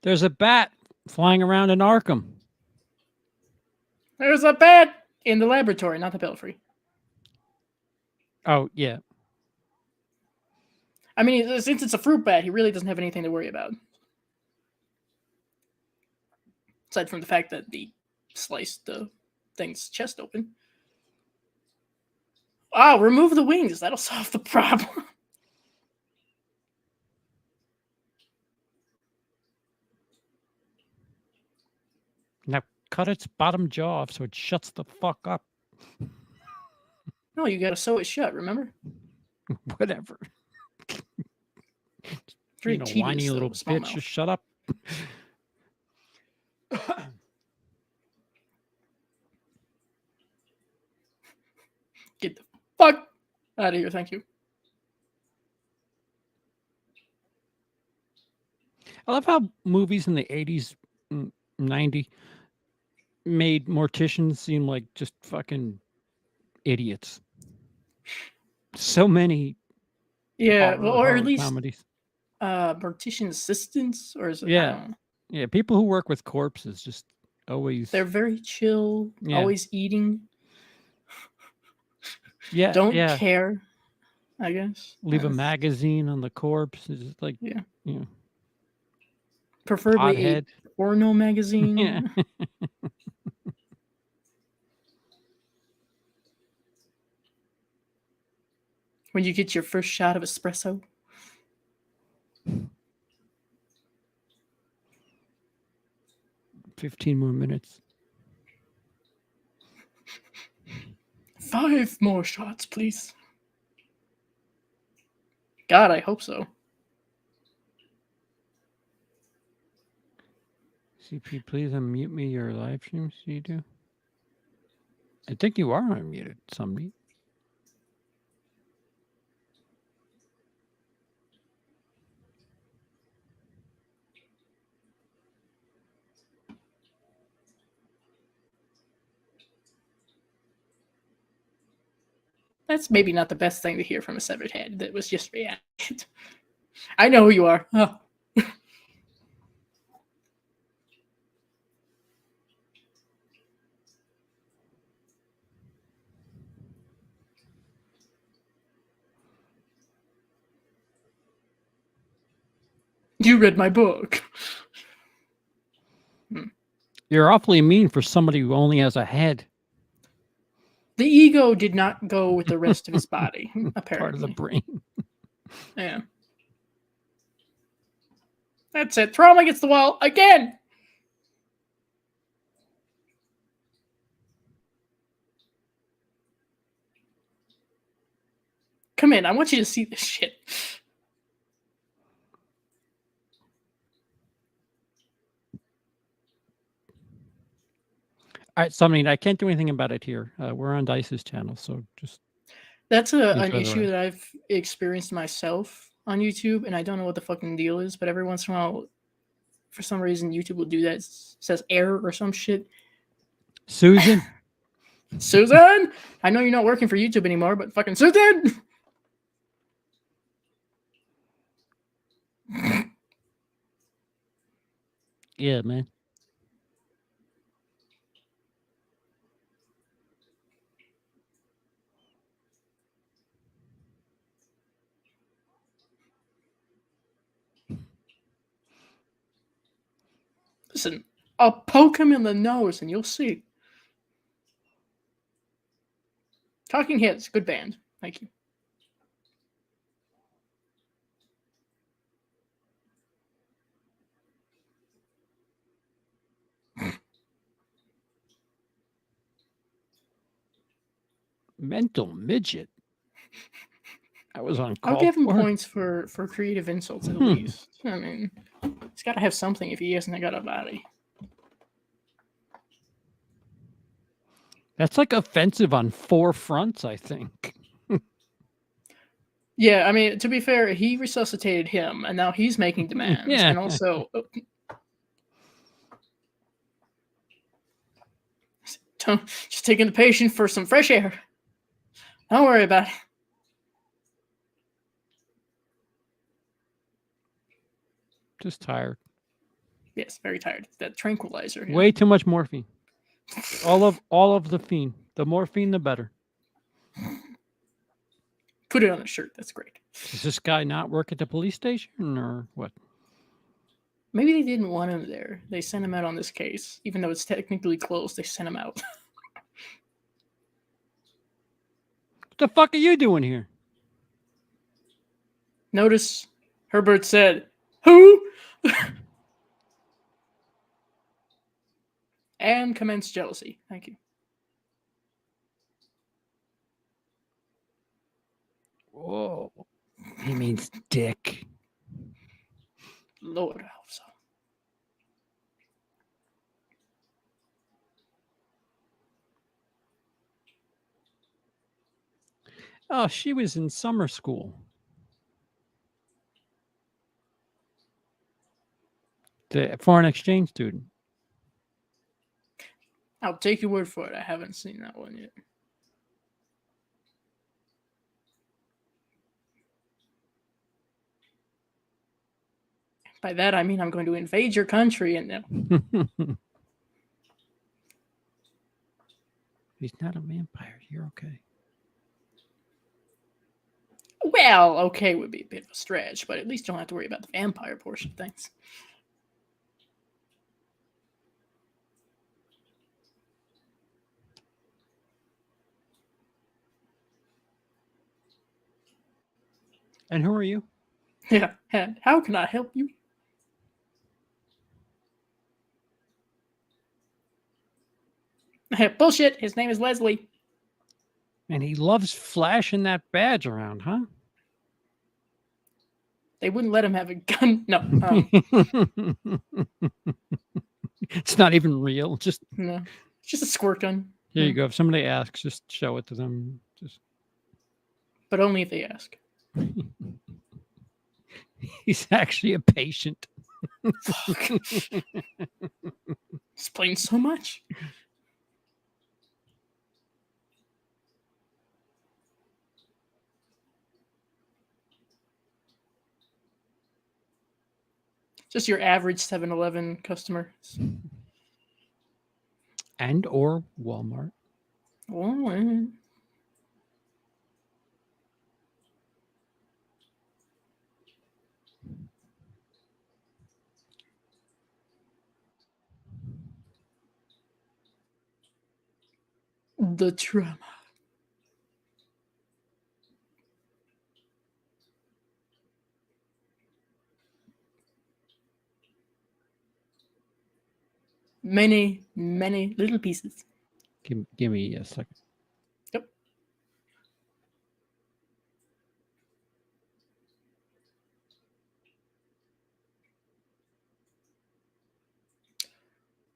There's a bat flying around in Arkham. There's a bat in the laboratory, not the belfry. Oh, yeah. I mean, since it's a fruit bat, he really doesn't have anything to worry about. Aside from the fact that he sliced the thing's chest open. Oh, remove the wings. That'll solve the problem. cut its bottom jaw off so it shuts the fuck up. No, you gotta sew it shut, remember? Whatever. Very Being a tedious, whiny though, little small bitch, mouth. just shut up. Get the fuck out of here, thank you. I love how movies in the 80s, 90 made morticians seem like just fucking idiots. So many Yeah, well, or horror at least comedies. mortician assistants, or is it? I Yeah. don't know. Yeah, people who work with corpses just always They're very chill, Yeah. always eating, Yeah, don't yeah. care, I guess. Leave a magazine on the corpse. It's just like, Yeah. you know, Preferably pothead. a porno magazine. Yeah. When you get your first shot of espresso. 15 more minutes. 5 more shots, please. God, I hope so. CP, please unmute me your live streams. You do? I think you are unmuted, somebody. That's maybe not the best thing to hear from a severed head that was just reacted. I know who you are. Oh. You read my book. You're awfully mean for somebody who only has a head. The ego did not go with the rest of his body, apparently. Part of the brain. Yeah. That's it. Throw him against the wall again. Come in. I want you to see this shit. All right, so I mean, I can't do anything about it here. We're on Dice's channel, so just. That's an enjoy the issue ride. that I've experienced myself on YouTube, and I don't know what the fucking deal is, but every once in a while, for some reason, YouTube will do that. It says error or some shit. Susan? Susan? I know you're not working for YouTube anymore, but fucking Susan! Yeah, man. Listen, I'll poke him in the nose and you'll see. Talking Heads, good band. Thank you. Mental midget. I was on call. I'll give him for. points for creative insults at least. I mean, he's got to have something if he hasn't got a body. That's like offensive on 4 fronts, I think. Yeah, I mean, to be fair, he resuscitated him, and now he's making demands. Yeah. And also, just taking the patient for some fresh air. Don't worry about it. Just tired. Yes, very tired. That tranquilizer. Way too much morphine. all of the fiend. The morphine, the better. Put it on a shirt. That's great. Does this guy not work at the police station or what? Maybe they didn't want him there. They sent him out on this case. Even though it's technically closed, they sent him out. What the fuck are you doing here? Notice Herbert said, "Who?" And commence jealousy. Thank you. Whoa. He means dick. Lord, I hope so. Oh, she was in summer school. The foreign exchange student. I'll take your word for it. I haven't seen that one yet. By that, I mean I'm going to invade your country and He's not a vampire. You're okay. well, okay would be a bit of a stretch, but at least you don't have to worry about the vampire portion of things. And who are you? Yeah, and how can I help you? Bullshit, his name is Leslie. And he loves flashing that badge around, huh? They wouldn't let him have a gun. No, it's not even real. Just no, it's just a squirt gun. here you go. If somebody asks, just show it to them. Just But only if they ask. he's actually a patient. Fuck. Explains so much. Just your average 7-Eleven customer. And or Walmart. Oh, the trauma. Many, many little pieces. Give me a second. Yep.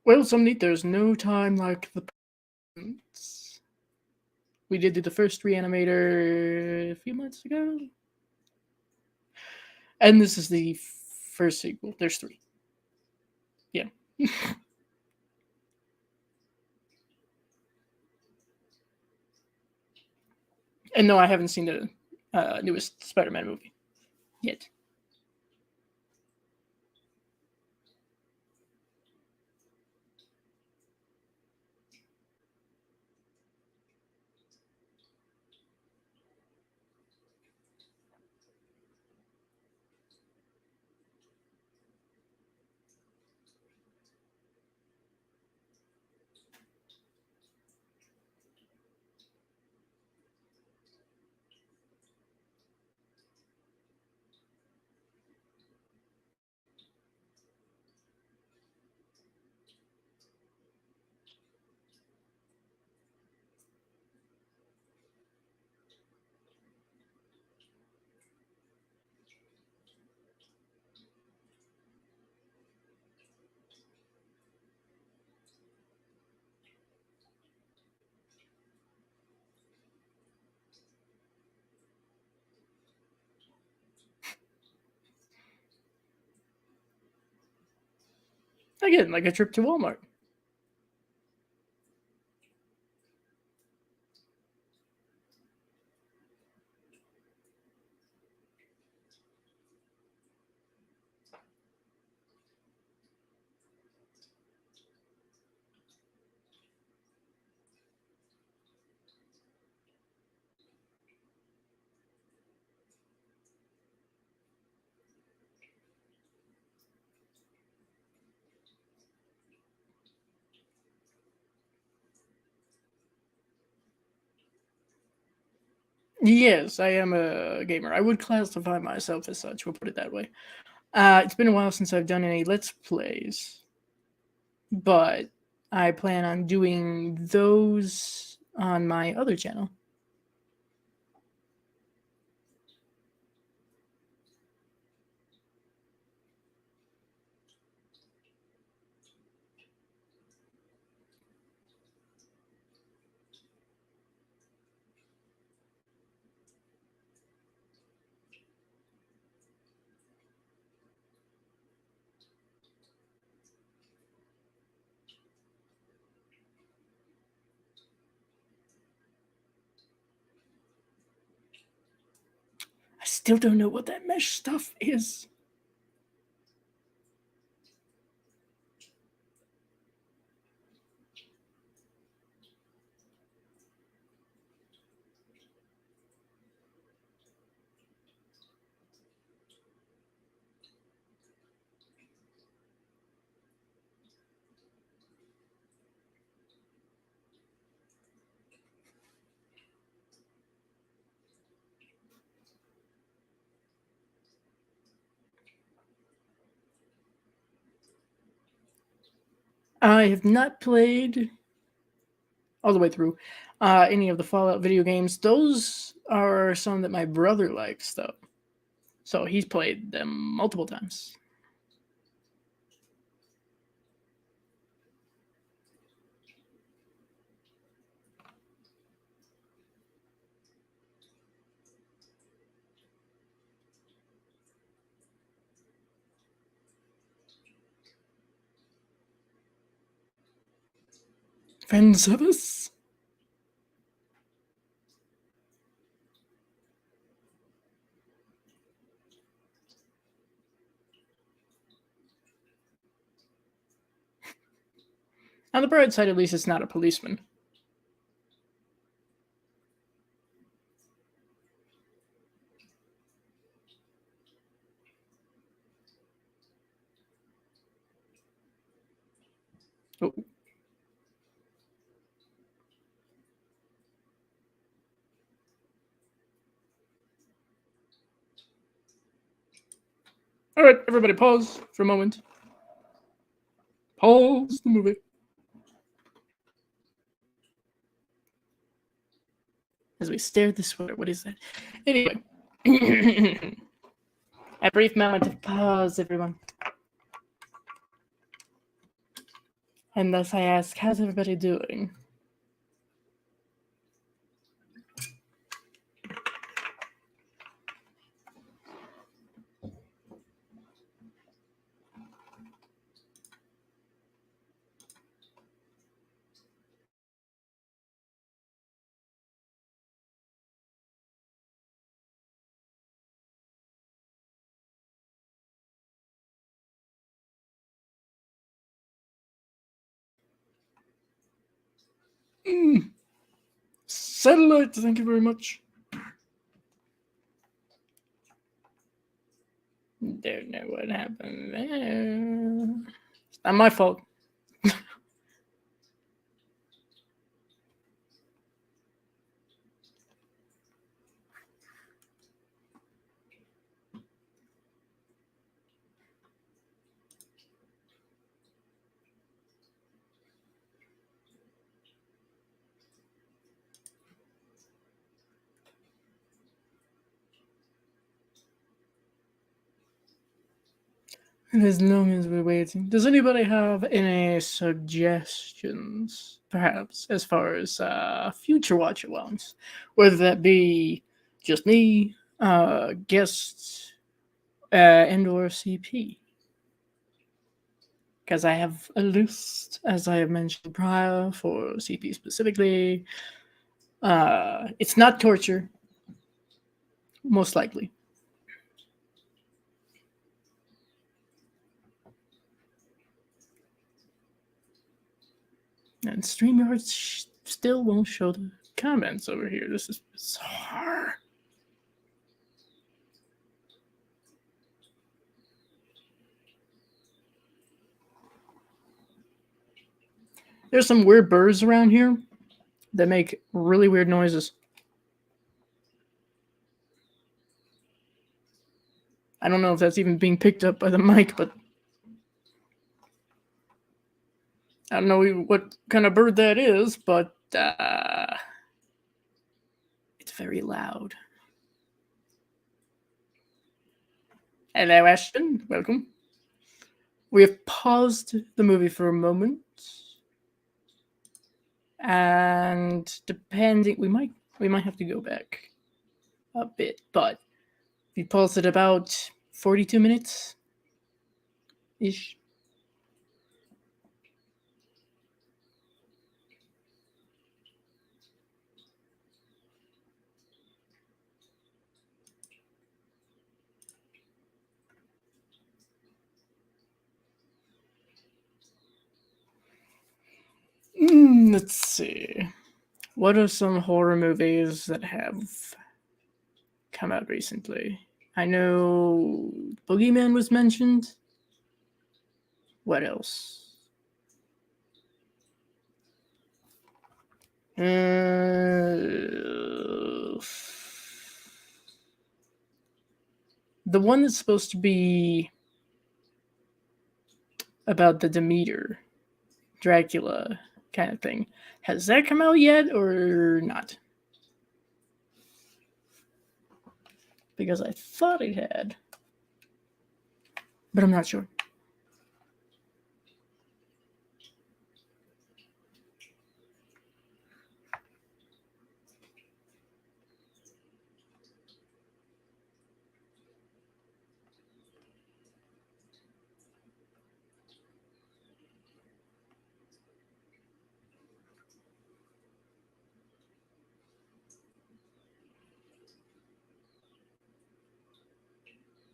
Well, some neat. There's no time like the present. We did do the first Re-Animator a few months ago. And this is the first sequel. There's 3. Yeah. And no, I haven't seen the newest Spider-Man movie yet. Again, like a trip to Walmart. Yes, I am a gamer. I would classify myself as such. We'll put it that way. It's been a while since I've done any Let's Plays, but I plan on doing those on my other channel. I still don't know what that mesh stuff is. I have not played all the way through any of the Fallout video games. Those are some that my brother likes, though. So he's played them multiple times. Fan service? On the bright side, at least it's not a policeman. Oh. All right, everybody pause for a moment. Pause the movie. As we stare at the sweater. What is that? Anyway. A brief moment of pause, everyone. And thus I ask, how's everybody doing? Satellite, thank you very much. Don't know what happened there. It's not my fault. And as long as we're waiting, does anybody have any suggestions, perhaps, as far as future watch alongs? Whether that be just me, guests, and/or CP? Because I have a list, as I have mentioned prior, for CP specifically. It's not torture, most likely. And StreamYard still won't show the comments over here. This is bizarre. There's some weird birds around here that make really weird noises. I don't know if that's even being picked up by the mic, but I don't know what kind of bird that is, but it's very loud. Hello, Ashton. Welcome. We have paused the movie for a moment, and depending, we might have to go back a bit, but we paused at about 42 minutes ish. Let's see. What are some horror movies that have come out recently? I know Boogeyman was mentioned. What else? The one that's supposed to be about the Demeter, Dracula kind of thing. Has that come out yet or not? Because I thought it had, but I'm not sure.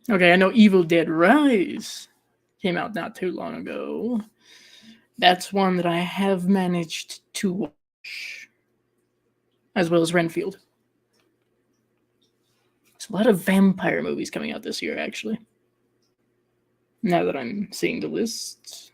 Okay, I know Evil Dead Rise came out not too long ago. That's one that I have managed to watch, as well as Renfield. There's a lot of vampire movies coming out this year, actually. Now that I'm seeing the list.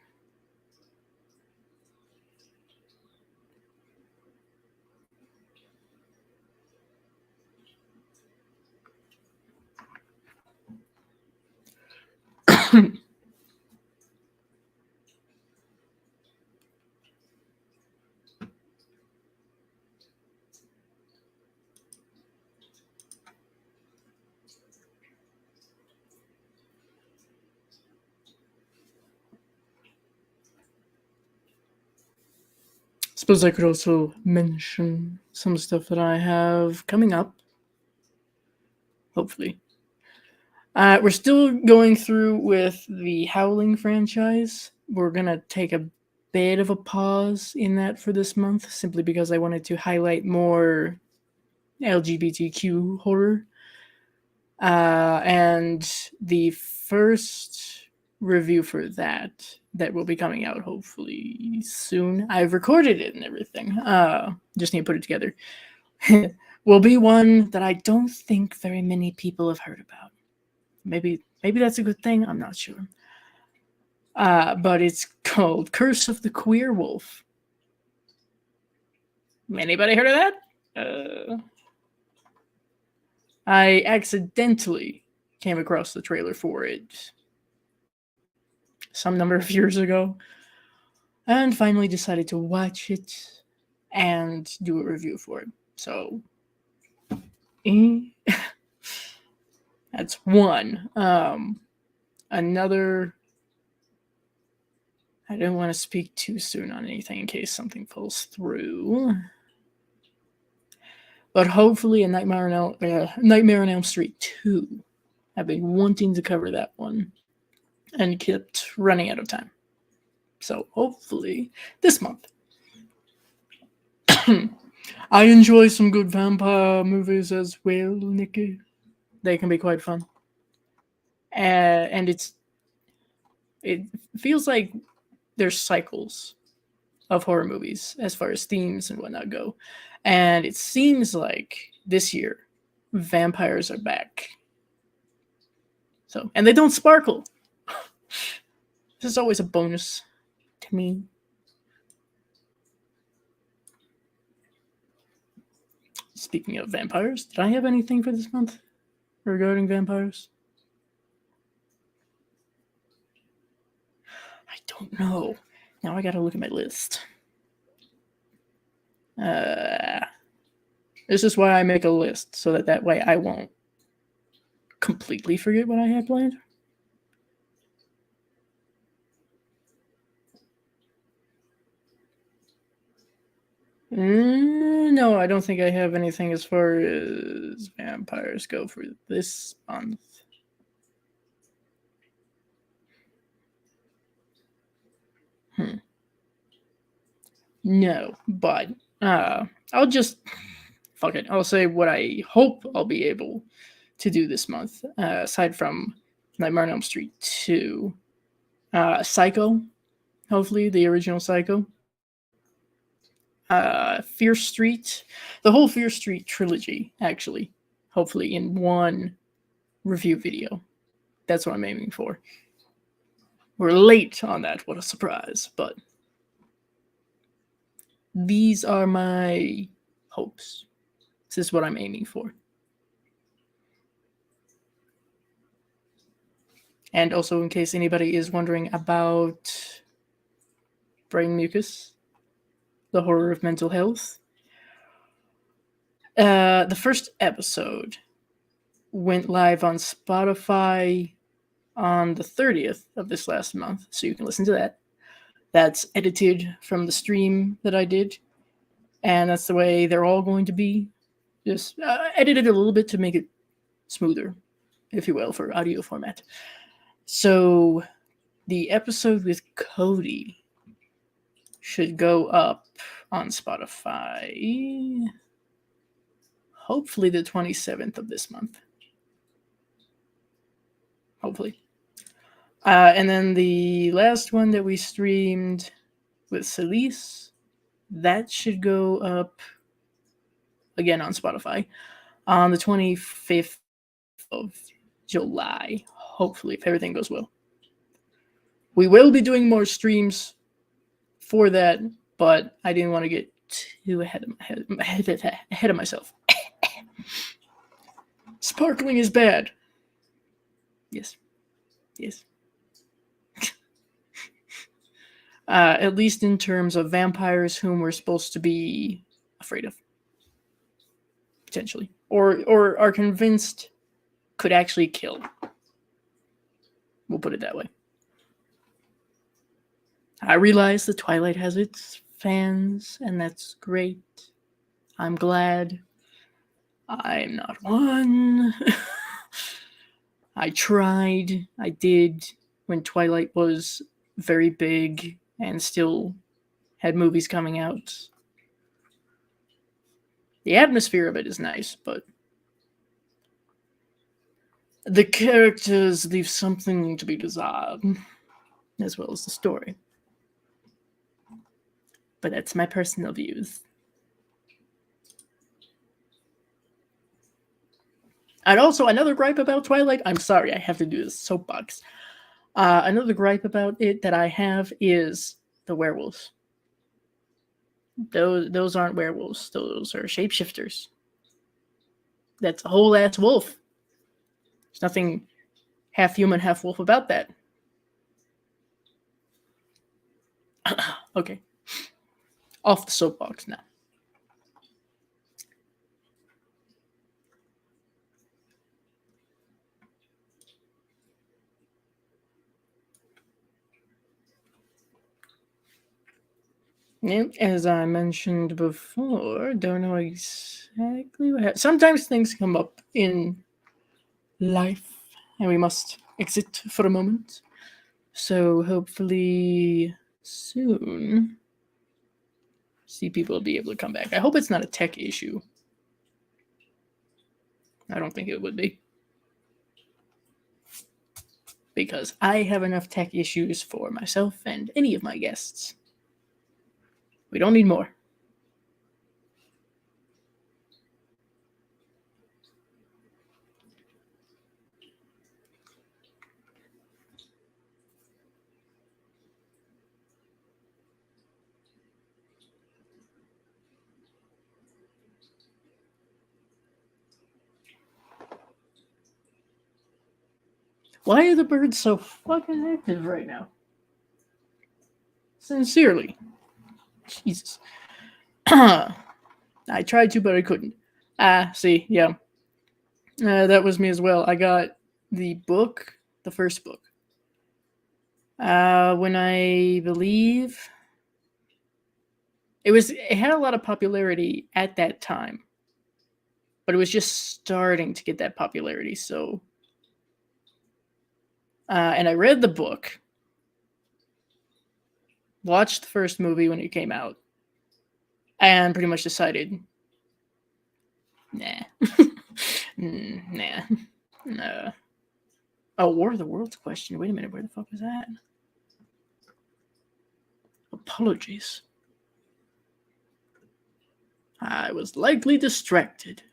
Suppose I could also mention some stuff that I have coming up. Hopefully. We're still going through with the Howling franchise. We're going to take a bit of a pause in that for this month, simply because I wanted to highlight more LGBTQ horror. And the first review for that will be coming out hopefully soon. I've recorded it and everything. Just need to put it together. Will be one that I don't think very many people have heard about. Maybe that's a good thing. I'm not sure. But it's called Curse of the Queer Wolf. Anybody heard of that? I accidentally came across the trailer for it some number of years ago, and finally decided to watch it and do a review for it. So, that's one. Another, I don't want to speak too soon on anything in case something falls through. But hopefully a Nightmare on Elm Street 2. I've been wanting to cover that one and kept running out of time. So hopefully this month. I enjoy some good vampire movies as well, Nikki. They can be quite fun. And it feels like there's cycles of horror movies as far as themes and whatnot go. And it seems like this year, vampires are back. So, and they don't sparkle. This is always a bonus to me. Speaking of vampires, did I have anything for this month regarding vampires? I don't know. Now I gotta look at my list. This is why I make a list, so that way I won't completely forget what I had planned. No, I don't think I have anything as far as vampires go for this month. No, but I'll just fuck it. I'll say what I hope I'll be able to do this month, aside from Nightmare on Elm Street 2. Psycho, hopefully, the original Psycho. Fear Street, the whole Fear Street trilogy, actually, hopefully, in one review video. That's what I'm aiming for. We're late on that, what a surprise, but these are my hopes. This is what I'm aiming for. And also, in case anybody is wondering about brain mucus, the horror of mental health, the first episode went live on Spotify on the 30th of this last month, so you can listen to that. That's edited from the stream that I did, and that's the way they're all going to be. Just edited a little bit to make it smoother, if you will, for audio format. So the episode with Cody should go up on Spotify hopefully the 27th of this month. Hopefully. And then the last one that we streamed with Celise, that should go up again on Spotify on the 25th of July, hopefully, if everything goes well. We will be doing more streams for that, but I didn't want to get too ahead of myself. Sparkling is bad. Yes. At least in terms of vampires whom we're supposed to be afraid of. Potentially. Or are convinced could actually kill. We'll put it that way. I realize that Twilight has its fans, and that's great. I'm glad. I'm not one. I tried. I did when Twilight was very big and still had movies coming out. The atmosphere of it is nice, but the characters leave something to be desired, as well as the story. But that's my personal views. And also, another gripe about Twilight, I'm sorry, I have to do this soapbox. Another gripe about it that I have is the werewolves. Those aren't werewolves. Those are shapeshifters. That's a whole ass wolf. There's nothing half human, half wolf about that. Okay. Off the soapbox now. As I mentioned before, don't know exactly what happened. Sometimes things come up in life and we must exit for a moment. So hopefully soon CP will be able to come back. I hope it's not a tech issue. I don't think it would be. Because I have enough tech issues for myself and any of my guests. We don't need more. Why are the birds so fucking active right now? Sincerely. Jesus. I tried to, but I couldn't. See, yeah. That was me as well. I got the book, the first book, when I believe it had a lot of popularity at that time, but it was just starting to get that popularity. So, and I read the book, watched the first movie when it came out, and pretty much decided, nah, nah, no. Oh, War of the Worlds question. Wait a minute, where the fuck was that? Apologies. I was likely distracted.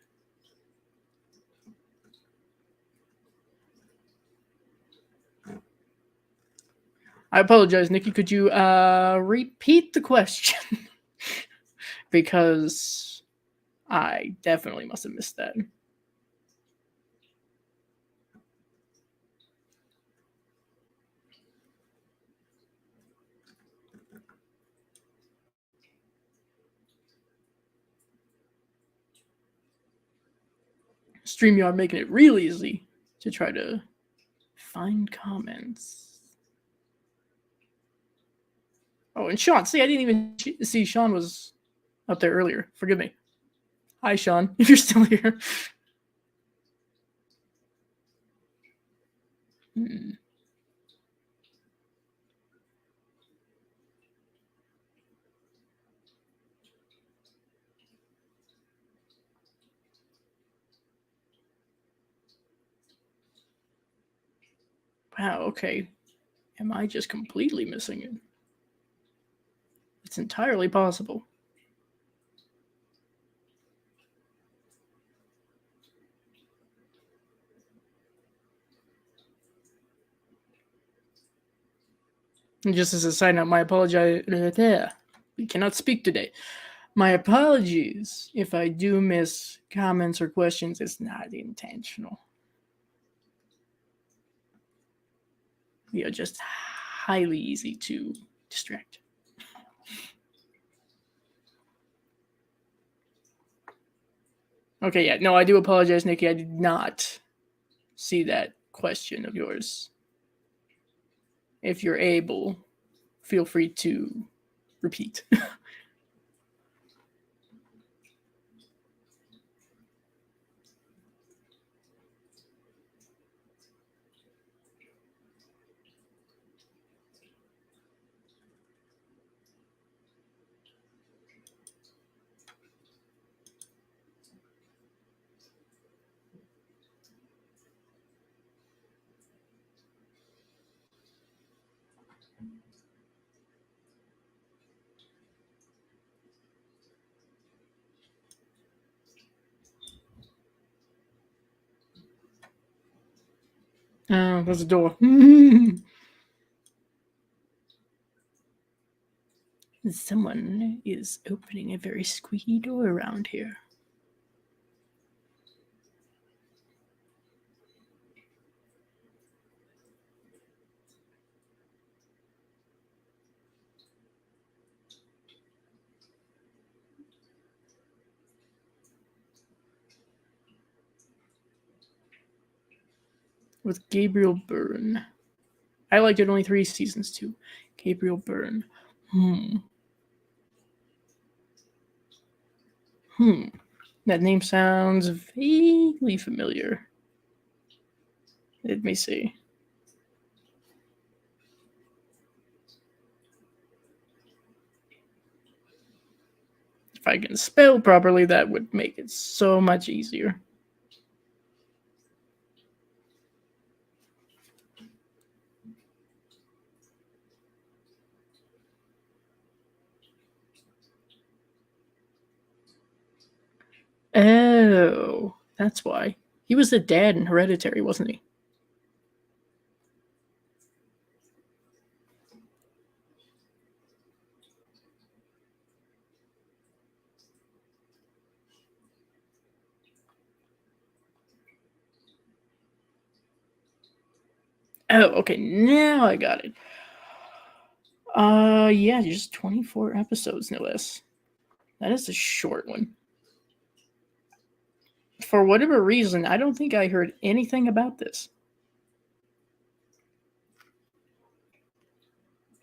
I apologize, Nikki. Could you repeat the question? Because I definitely must have missed that. StreamYard making it real easy to try to find comments. Oh, and Sean. See, I didn't even see Sean was up there earlier. Forgive me. Hi, Sean, if you're still here. Wow, okay. Am I just completely missing it? It's entirely possible. And just as a side note, my apologies. We cannot speak today. My apologies if I do miss comments or questions. It's not intentional. We are just highly easy to distract. Okay, yeah. No, I do apologize, Nikki. I did not see that question of yours. If you're able, feel free to repeat. There's a door. Someone is opening a very squeaky door around here. With Gabriel Byrne. I liked it only 3 seasons too. Gabriel Byrne. That name sounds vaguely familiar. Let me see. If I can spell properly, that would make it so much easier. Oh, that's why. He was the dad in Hereditary, wasn't he? Oh, okay, now I got it. Yeah, just 24 episodes, no less. That is a short one. For whatever reason, I don't think I heard anything about this.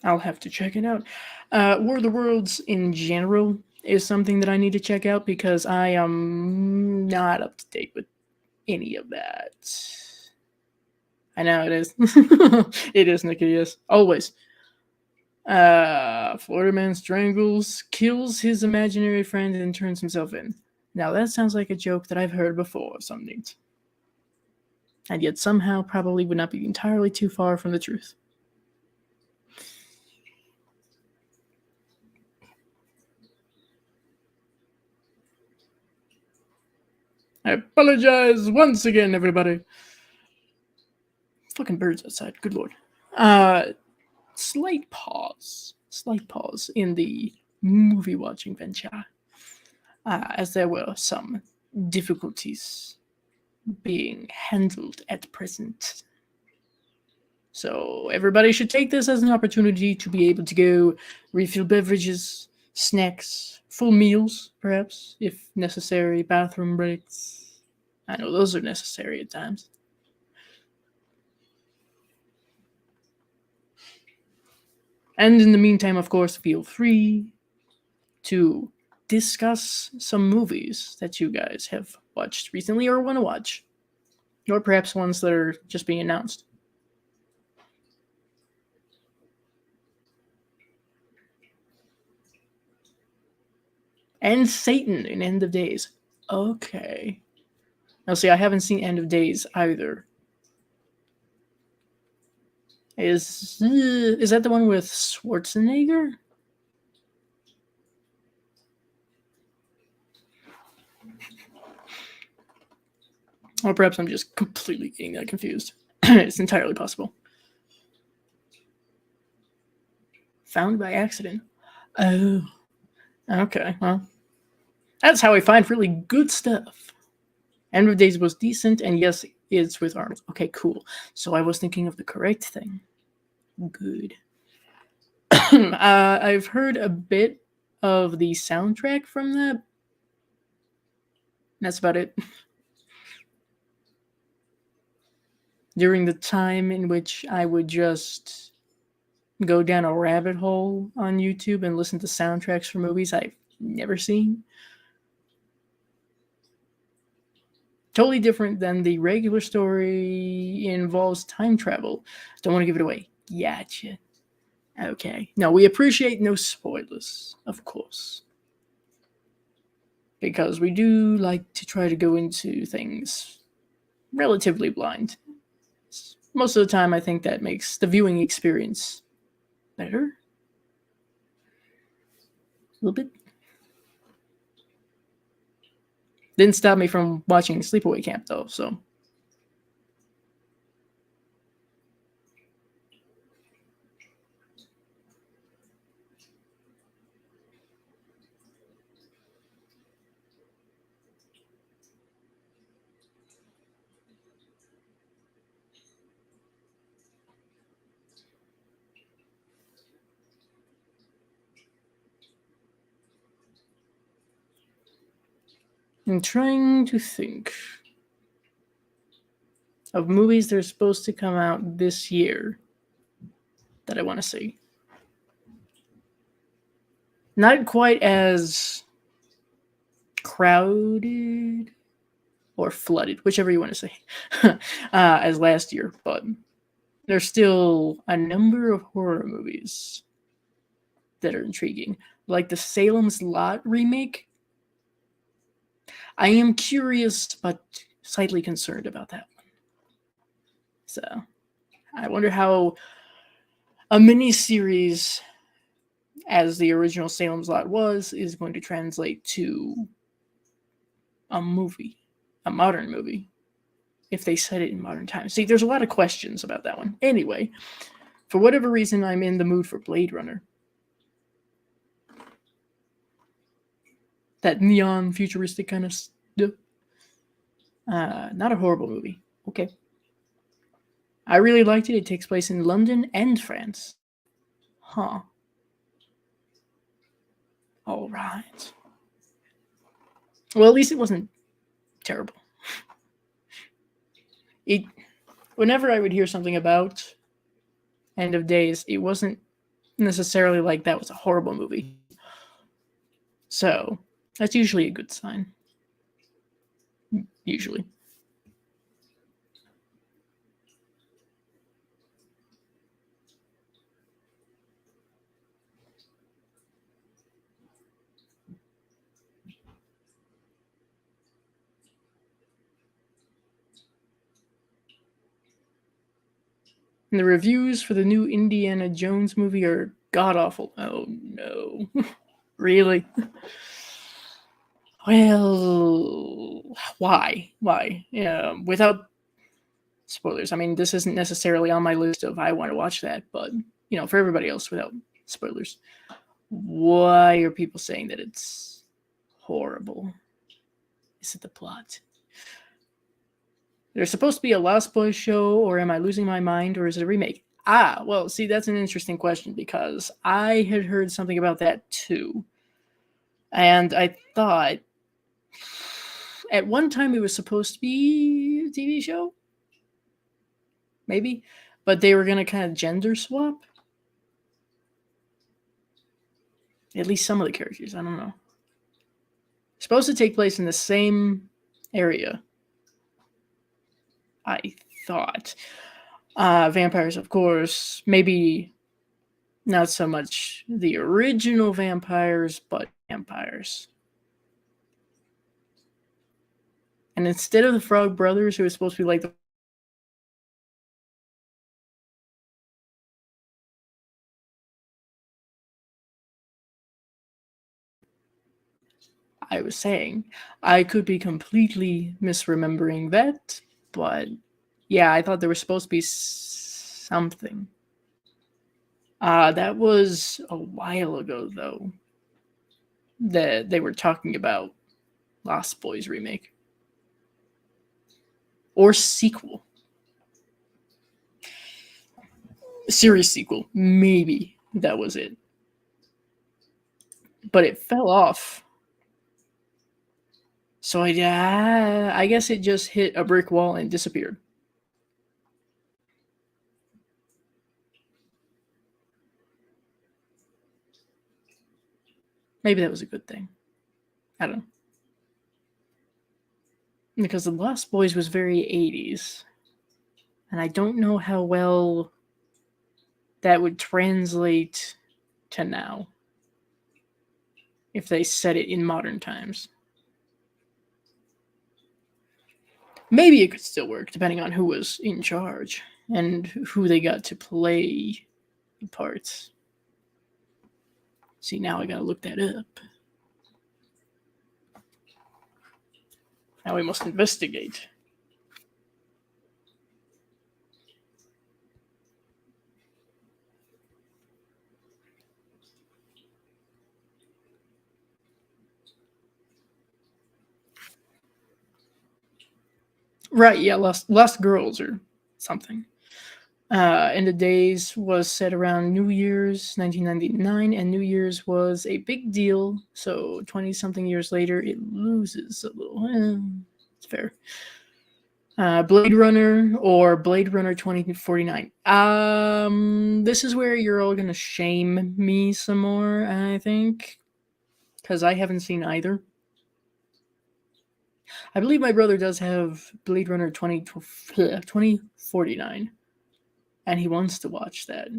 I'll have to check it out. War of the Worlds in general is something that I need to check out because I am not up to date with any of that. I know it is. It is, Nikki, yes. Always. Florida man strangles, kills his imaginary friend, and turns himself in. Now that sounds like a joke that I've heard before of some needs. And yet somehow probably would not be entirely too far from the truth. I apologize once again, everybody. Fucking birds outside, good lord. Slight pause in the movie watching venture, as there were some difficulties being handled at present. So everybody should take this as an opportunity to be able to go refill beverages, snacks, full meals, perhaps, if necessary, bathroom breaks. I know those are necessary at times. And in the meantime, of course, feel free to discuss some movies that you guys have watched recently or want to watch, or perhaps ones that are just being announced. And Satan in End of Days. Okay. Now, see, I haven't seen End of Days either. Is that the one with Schwarzenegger? Or perhaps I'm just completely getting that confused. It's entirely possible. Found by accident. Oh. Okay, well. That's how I find really good stuff. End of Days was decent, and yes, it's with Arnold. Okay, cool. So I was thinking of the correct thing. Good. I've heard a bit of the soundtrack from that. That's about it. During the time in which I would just go down a rabbit hole on YouTube and listen to soundtracks for movies I've never seen. Totally different than the regular story involves time travel. Don't want to give it away. Gotcha. Okay. No, we appreciate no spoilers, of course. Because we do like to try to go into things relatively blind. Most of the time, I think that makes the viewing experience better. A little bit. Didn't stop me from watching Sleepaway Camp, though, so. I'm trying to think of movies that are supposed to come out this year that I want to see. Not quite as crowded or flooded, whichever you want to say, as last year, but there's still a number of horror movies that are intriguing, like the Salem's Lot remake. I am curious, but slightly concerned about that one. So, I wonder how a miniseries, as the original Salem's Lot was, is going to translate to a movie, a modern movie, if they set it in modern times. See, there's a lot of questions about that one. Anyway, for whatever reason, I'm in the mood for Blade Runner. That neon futuristic kind of stuff. Not a horrible movie. Okay. I really liked it. It takes place in London and France. Huh. All right. Well, at least it wasn't terrible. Whenever I would hear something about End of Days, it wasn't necessarily like that was a horrible movie. So that's usually a good sign. Usually. And the reviews for the new Indiana Jones movie are god awful. Oh no. Really? Well, why? Why? Without spoilers. I mean, this isn't necessarily on my list of I want to watch that, but for everybody else, without spoilers, why are people saying that it's horrible? Is it the plot? There's supposed to be a Lost Boys show, or am I losing my mind, or is it a remake? Well, see, that's an interesting question because I had heard something about that too. And I thought at one time it was supposed to be a TV show. Maybe. But they were going to kind of gender swap. At least some of the characters. I don't know. Supposed to take place in the same area. I thought. Vampires, of course. Maybe not so much the original vampires, but vampires. And instead of the Frog Brothers, who was supposed to be like the I was saying, I could be completely misremembering that, but yeah, I thought there was supposed to be something. That was a while ago, though, that they were talking about Lost Boys remake. Or sequel. Series sequel. Maybe that was it. But it fell off. So I guess it just hit a brick wall and disappeared. Maybe that was a good thing. I don't know. Because The Lost Boys was very 80s. And I don't know how well that would translate to now if they set it in modern times. Maybe it could still work, depending on who was in charge and who they got to play the parts. See, now I gotta look that up. Now we must investigate. Right, yeah, Lost Girls or something. End of Days was set around New Year's 1999, and New Year's was a big deal. So 20-something years later, it loses a little. It's fair. Blade Runner or Blade Runner 2049. This is where you're all gonna shame me some more, I think, because I haven't seen either. I believe my brother does have Blade Runner 2049, and he wants to watch that.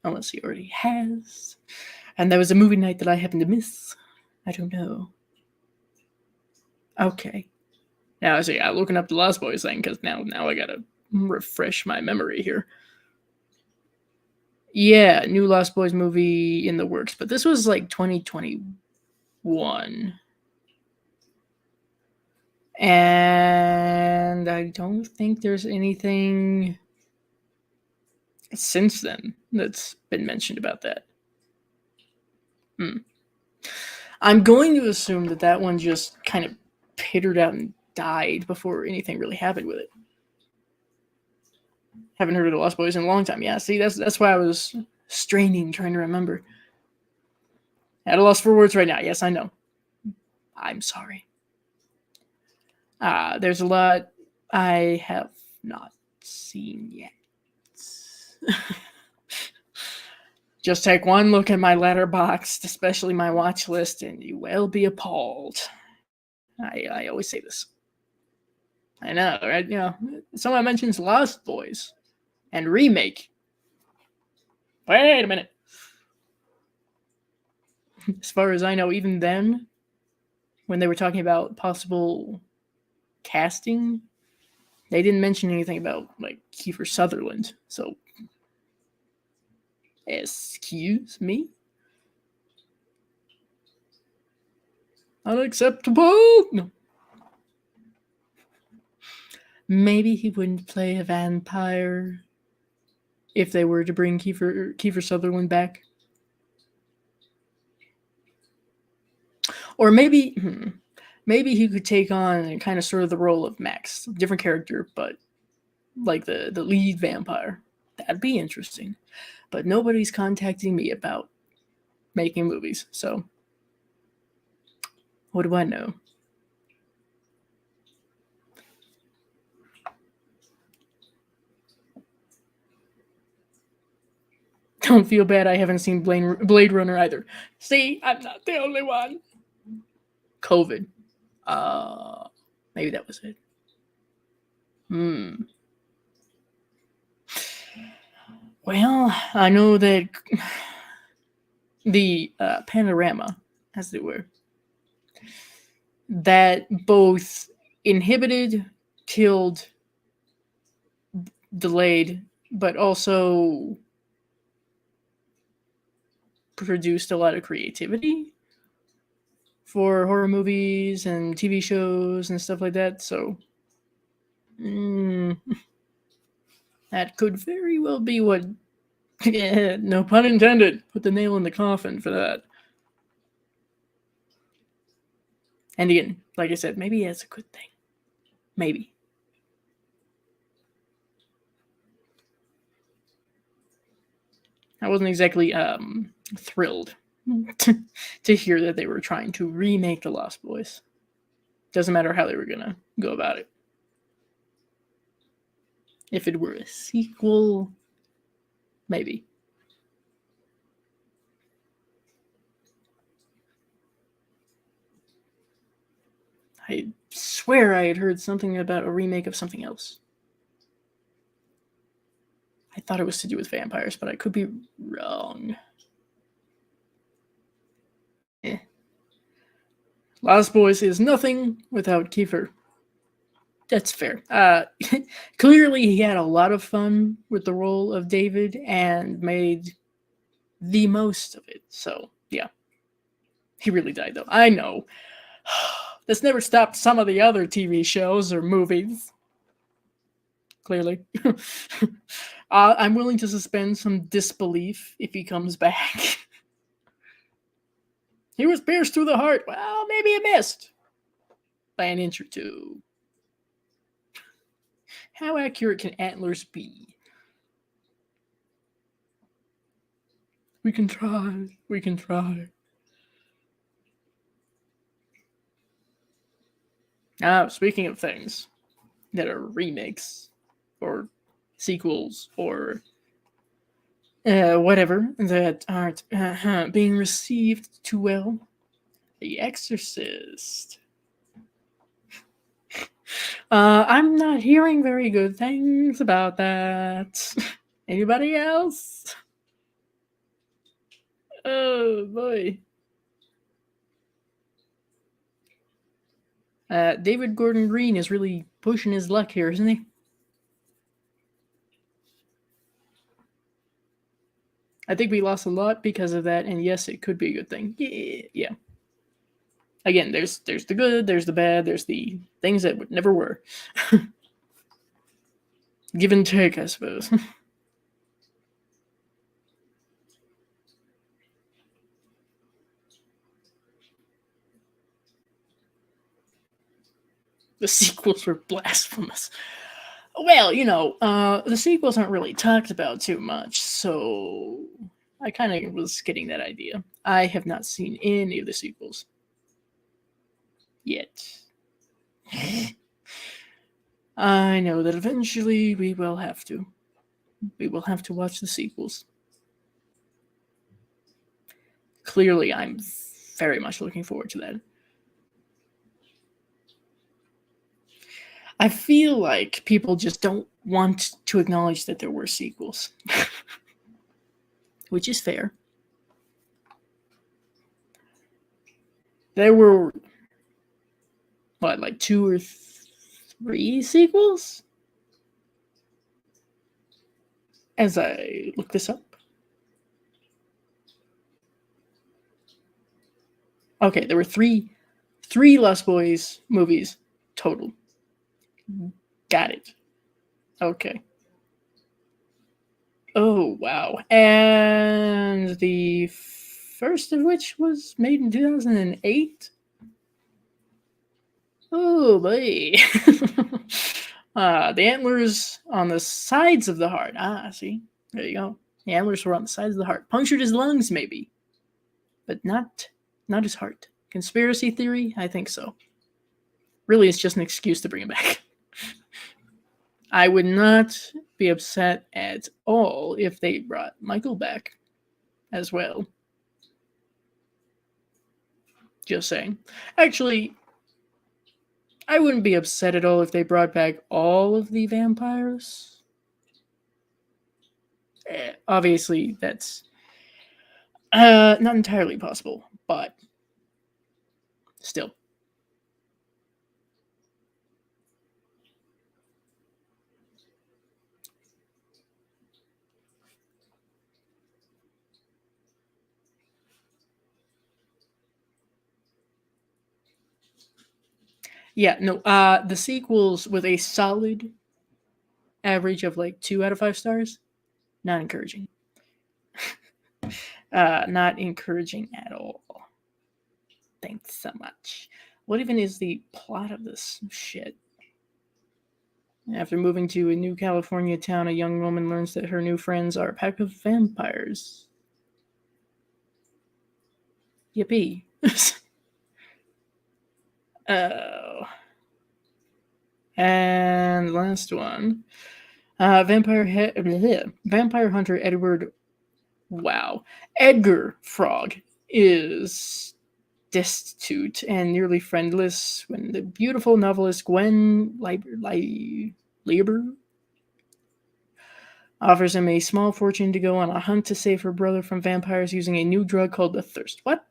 Unless he already has. And that was a movie night that I happened to miss. I don't know. Okay. Now, so yeah, looking up the Lost Boys thing, because now I gotta refresh my memory here. Yeah, new Lost Boys movie in the works, but this was like 2021. And I don't think there's anything since then that's been mentioned about that. I'm going to assume that one just kind of petered out and died before anything really happened with it. Haven't heard of the Lost Boys in a long time. Yeah, see, that's why I was straining trying to remember. At a loss for words right now. Yes, I know. I'm sorry. There's a lot I have not seen yet. Just take one look at my letterboxd, especially my watch list, and you will be appalled. I always say this. I know, right? You know, someone mentions Lost Boys and remake. Wait a minute. As far as I know, even then, when they were talking about possible casting, they didn't mention anything about like Kiefer Sutherland. So, excuse me, unacceptable. No. Maybe he wouldn't play a vampire if they were to bring Kiefer Sutherland back. Or maybe he could take on kind of sort of the role of Max, different character, but like the lead vampire. That'd be interesting. But nobody's contacting me about making movies, so what do I know? Don't feel bad, I haven't seen Blade Runner either. See, I'm not the only one. COVID. Maybe that was it. Well, I know that the panorama, as it were, that both inhibited, killed, delayed, but also produced a lot of creativity for horror movies and TV shows and stuff like that. So that could very well be what, no pun intended, put the nail in the coffin for that. And again, like I said, maybe that's a good thing. Maybe. I wasn't exactly thrilled to hear that they were trying to remake The Lost Boys. Doesn't matter how they were going to go about it. If it were a sequel, maybe. I swear I had heard something about a remake of something else. I thought it was to do with vampires, but I could be wrong. Lost Boys is nothing without Kiefer. That's fair. Clearly, he had a lot of fun with the role of David and made the most of it. So, yeah. He really died, though. I know. This never stopped some of the other TV shows or movies. Clearly. I'm willing to suspend some disbelief if he comes back. He was pierced through the heart. Well, maybe he missed by an inch or two. How accurate can antlers be? We can try. We can try. Now, speaking of things that are remakes or sequels or whatever that aren't being received too well, The Exorcist. I'm not hearing very good things about that. Anybody else? Oh boy. David Gordon Green is really pushing his luck here, isn't he? I think we lost a lot because of that, and yes, it could be a good thing. Yeah. Again, there's the good, there's the bad, there's the things that never were. Give and take, I suppose. The sequels were blasphemous. Well, the sequels aren't really talked about too much, so I kind of was getting that idea. I have not seen any of the sequels yet. I know that eventually we will have to. We will have to watch the sequels. Clearly, I'm very much looking forward to that. I feel like people just don't want to acknowledge that there were sequels, which is fair. There were, what, like 2 or 3 sequels? As I look this up. Okay, there were three Lost Boys movies total. Got it. Okay. Oh, wow. And the first of which was made in 2008? Oh, boy. The antlers on the sides of the heart. Ah, see? There you go. The antlers were on the sides of the heart. Punctured his lungs, maybe. But not his heart. Conspiracy theory? I think so. Really, it's just an excuse to bring him back. I would not be upset at all if they brought Michael back as well. Just saying. Actually, I wouldn't be upset at all if they brought back all of the vampires. Obviously, that's not entirely possible, but still. Yeah, no, the sequels with a solid average of like 2 out of 5 stars, not encouraging. Not encouraging at all. Thanks so much. What even is the plot of this shit? After moving to a new California town, a young woman learns that her new friends are a pack of vampires. Yippee. Oh. And last one. Vampire hunter Edward. Wow. Edgar Frog is destitute and nearly friendless when the beautiful novelist Gwen Lieber offers him a small fortune to go on a hunt to save her brother from vampires using a new drug called the Thirst. What?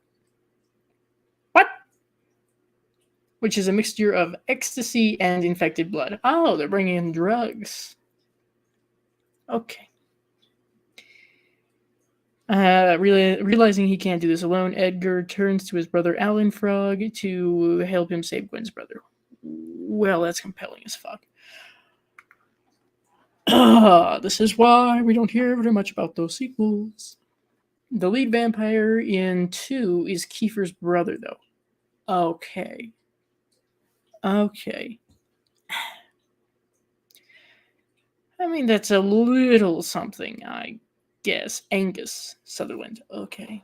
Which is a mixture of ecstasy and infected blood. Oh, they're bringing in drugs. Okay. Realizing he can't do this alone, Edgar turns to his brother Alan Frog to help him save Gwen's brother. Well, that's compelling as fuck. This is why we don't hear very much about those sequels. The lead vampire in 2 is Kiefer's brother, though. Okay. I mean, that's a little something, I guess. Angus Sutherland. Okay.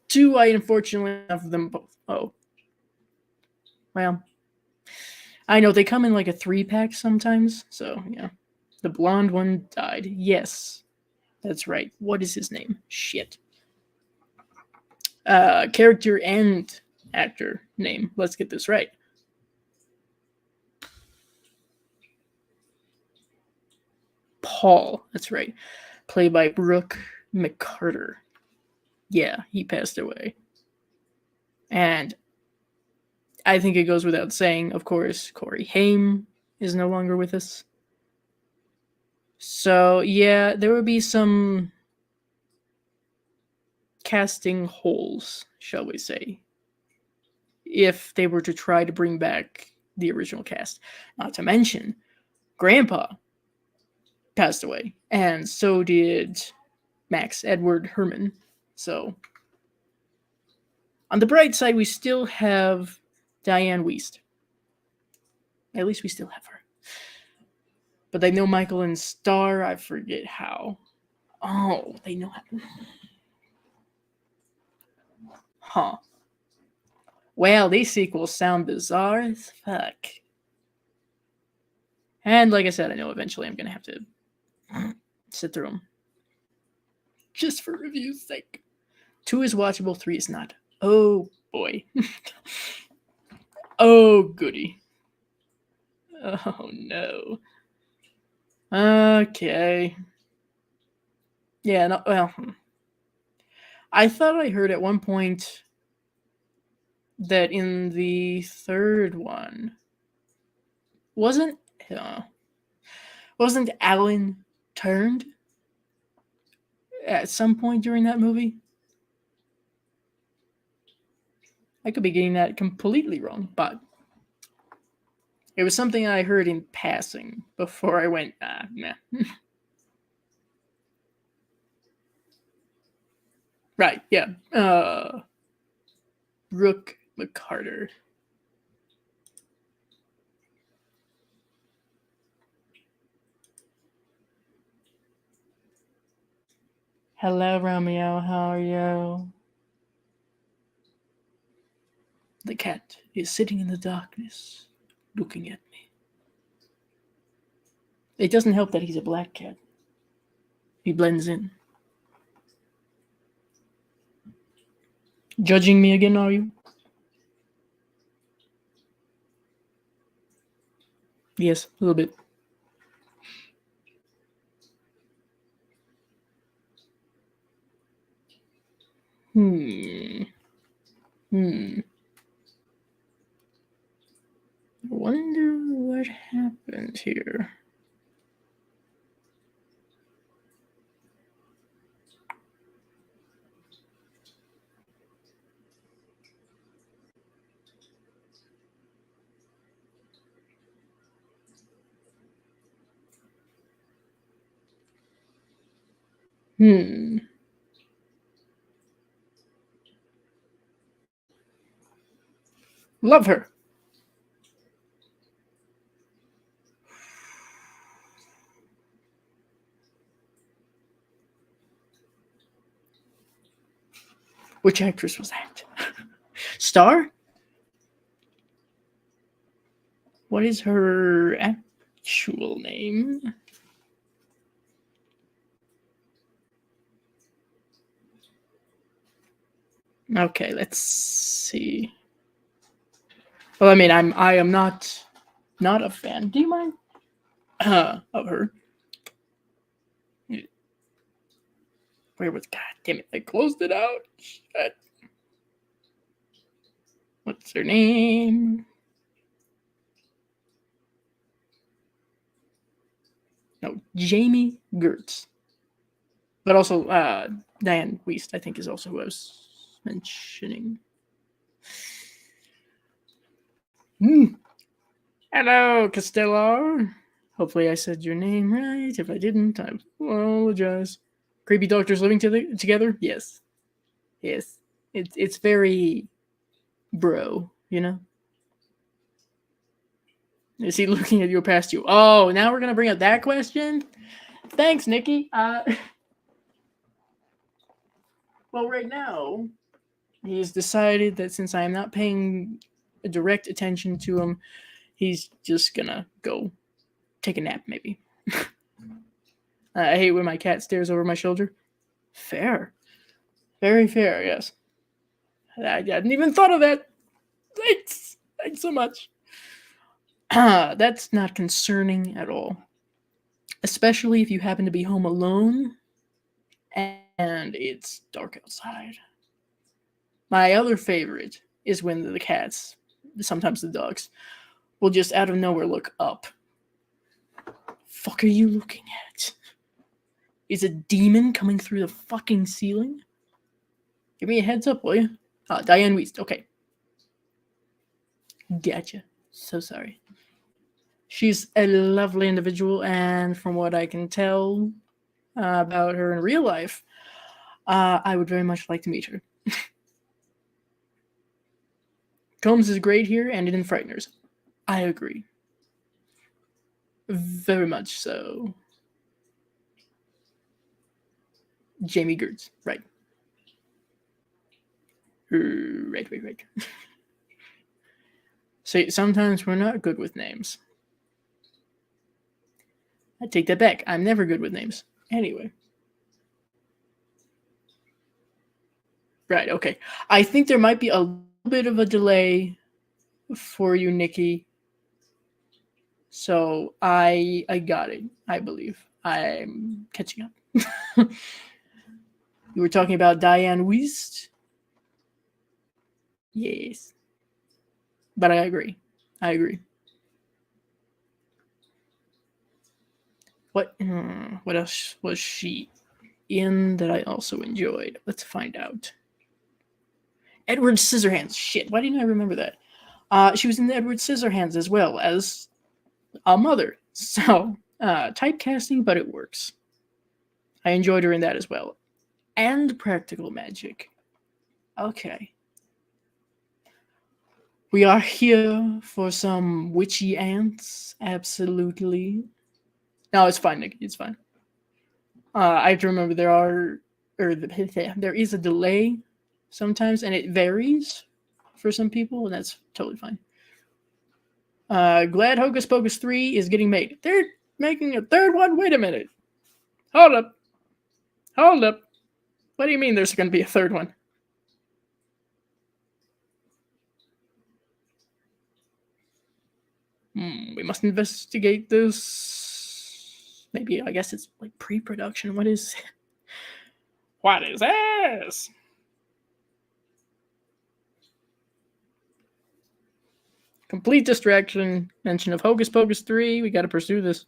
2, I unfortunately have them both. Oh. Well. I know, they come in like a 3-pack sometimes, so, yeah. The blonde one died. Yes. That's right. What is his name? Shit. Character and actor name. Let's get this right. Paul. That's right. Played by Brooke McCarter. Yeah, he passed away. And I think it goes without saying, of course, Corey Haim is no longer with us. So, yeah, there would be some casting holes, shall we say, if they were to try to bring back the original cast. Not to mention, Grandpa passed away, and so did Max Edward Herman. So, on the bright side, we still have Diane Wiest. At least we still have her. But they know Michael and Star, I forget how. Oh, they know how. Huh. Well, these sequels sound bizarre as fuck. And like I said, I know eventually I'm going to have to sit through them. Just for review's sake. 2 is watchable, 3 is not. Oh, boy. Oh, goody. Oh, no. Okay. Yeah, no, well, I thought I heard at one point that in the third one, wasn't Alan turned at some point during that movie? I could be getting that completely wrong, but it was something I heard in passing before I went, nah. Right, yeah. Rook McCarter. Hello, Romeo. How are you? The cat is sitting in the darkness, looking at me. It doesn't help that he's a black cat. He blends in. Judging me again, are you? Yes, a little bit. I wonder what happened here. Love her. Which actress was that? Star? What is her actual name? Okay, let's see. Well, I mean, I am not a fan. Do you mind? Of her. Where was? God damn it! I closed it out. Shit. What's her name? No, Jamie Gertz. But also, Diane Wiest, I think, is also who I was mentioning. Hello, Castellar. Hopefully I said your name right. If I didn't, I apologize. Creepy doctors living together? Yes. Yes. It's very bro, you know? Is he looking at you past you? Oh, now we're going to bring up that question? Thanks, Nikki. Well, right now, he's decided that since I am not paying direct attention to him, he's just gonna go take a nap, maybe. I hate when my cat stares over my shoulder. Fair. Very fair, yes. I hadn't even thought of that. Thanks. Thanks so much. That's not concerning at all. Especially if you happen to be home alone and it's dark outside. My other favorite is when the cats, sometimes the dogs, will just out of nowhere look up. Fuck are you looking at? Is a demon coming through the fucking ceiling? Give me a heads up, will you? Diane Wiest. Okay. Gotcha. So sorry. She's a lovely individual, and from what I can tell about her in real life, I would very much like to meet her. Combs is great here, and in Frighteners. I agree. Very much so. Jamie Gertz, right. Right. See, sometimes we're not good with names. I take that back. I'm never good with names. Anyway. Right, okay. I think there might be a little bit of a delay for you, Nikki. So I got it, I believe. I'm catching up. You were talking about Diane Wiest? Yes. But I agree. What else was she in that I also enjoyed? Let's find out. Edward Scissorhands. Shit, why didn't I remember that? She was in Edward Scissorhands as well as a mother. So, typecasting, but it works. I enjoyed her in that as well. And Practical Magic. Okay. We are here for some witchy ants. Absolutely. No, it's fine, Nick. It's fine. I have to remember there is a delay sometimes, and it varies for some people, and that's totally fine. Glad Hocus Pocus 3 is getting made. They're making a third one? Wait a minute. Hold up. What do you mean there's going to be a third one? We must investigate this. Maybe, I guess it's like pre-production. What is this? Complete distraction. Mention of Hocus Pocus 3. We got to pursue this.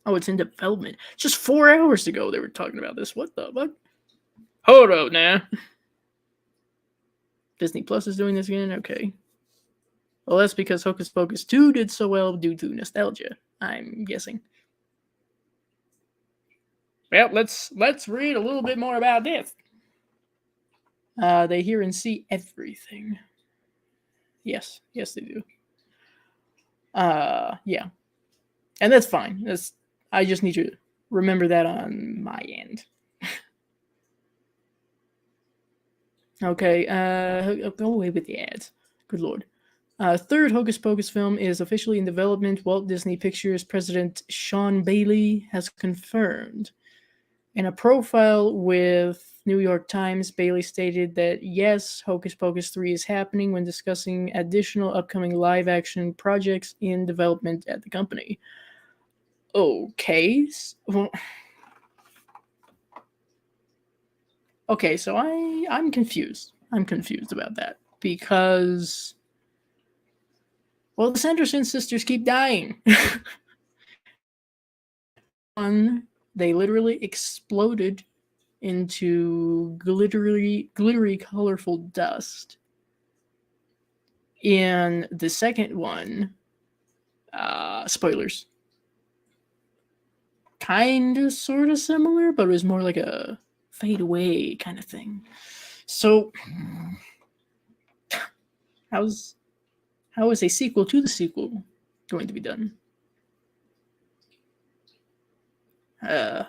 Oh, it's in development. Just 4 hours ago they were talking about this. What the fuck? Hold up now. Disney Plus is doing this again? Okay. Well, that's because Hocus Pocus 2 did so well due to nostalgia, I'm guessing. Well, let's read a little bit more about this. They hear and see everything. Yes, they do. Yeah. And that's fine. I just need to remember that on my end. Okay, go away with the ads. Good lord. Third Hocus Pocus film is officially in development. Walt Disney Pictures president Sean Bailey has confirmed. In a profile with New York Times, Bailey stated that yes, Hocus Pocus 3 is happening when discussing additional upcoming live-action projects in development at the company. Okay. Okay, so I'm confused. I'm confused about that because, well, the Sanderson sisters keep dying. One, they literally exploded into glittery, colorful dust. In the second one, spoilers, kind of, sort of similar, but it was more like a fade away kind of thing. So, how is a sequel to the sequel going to be done? I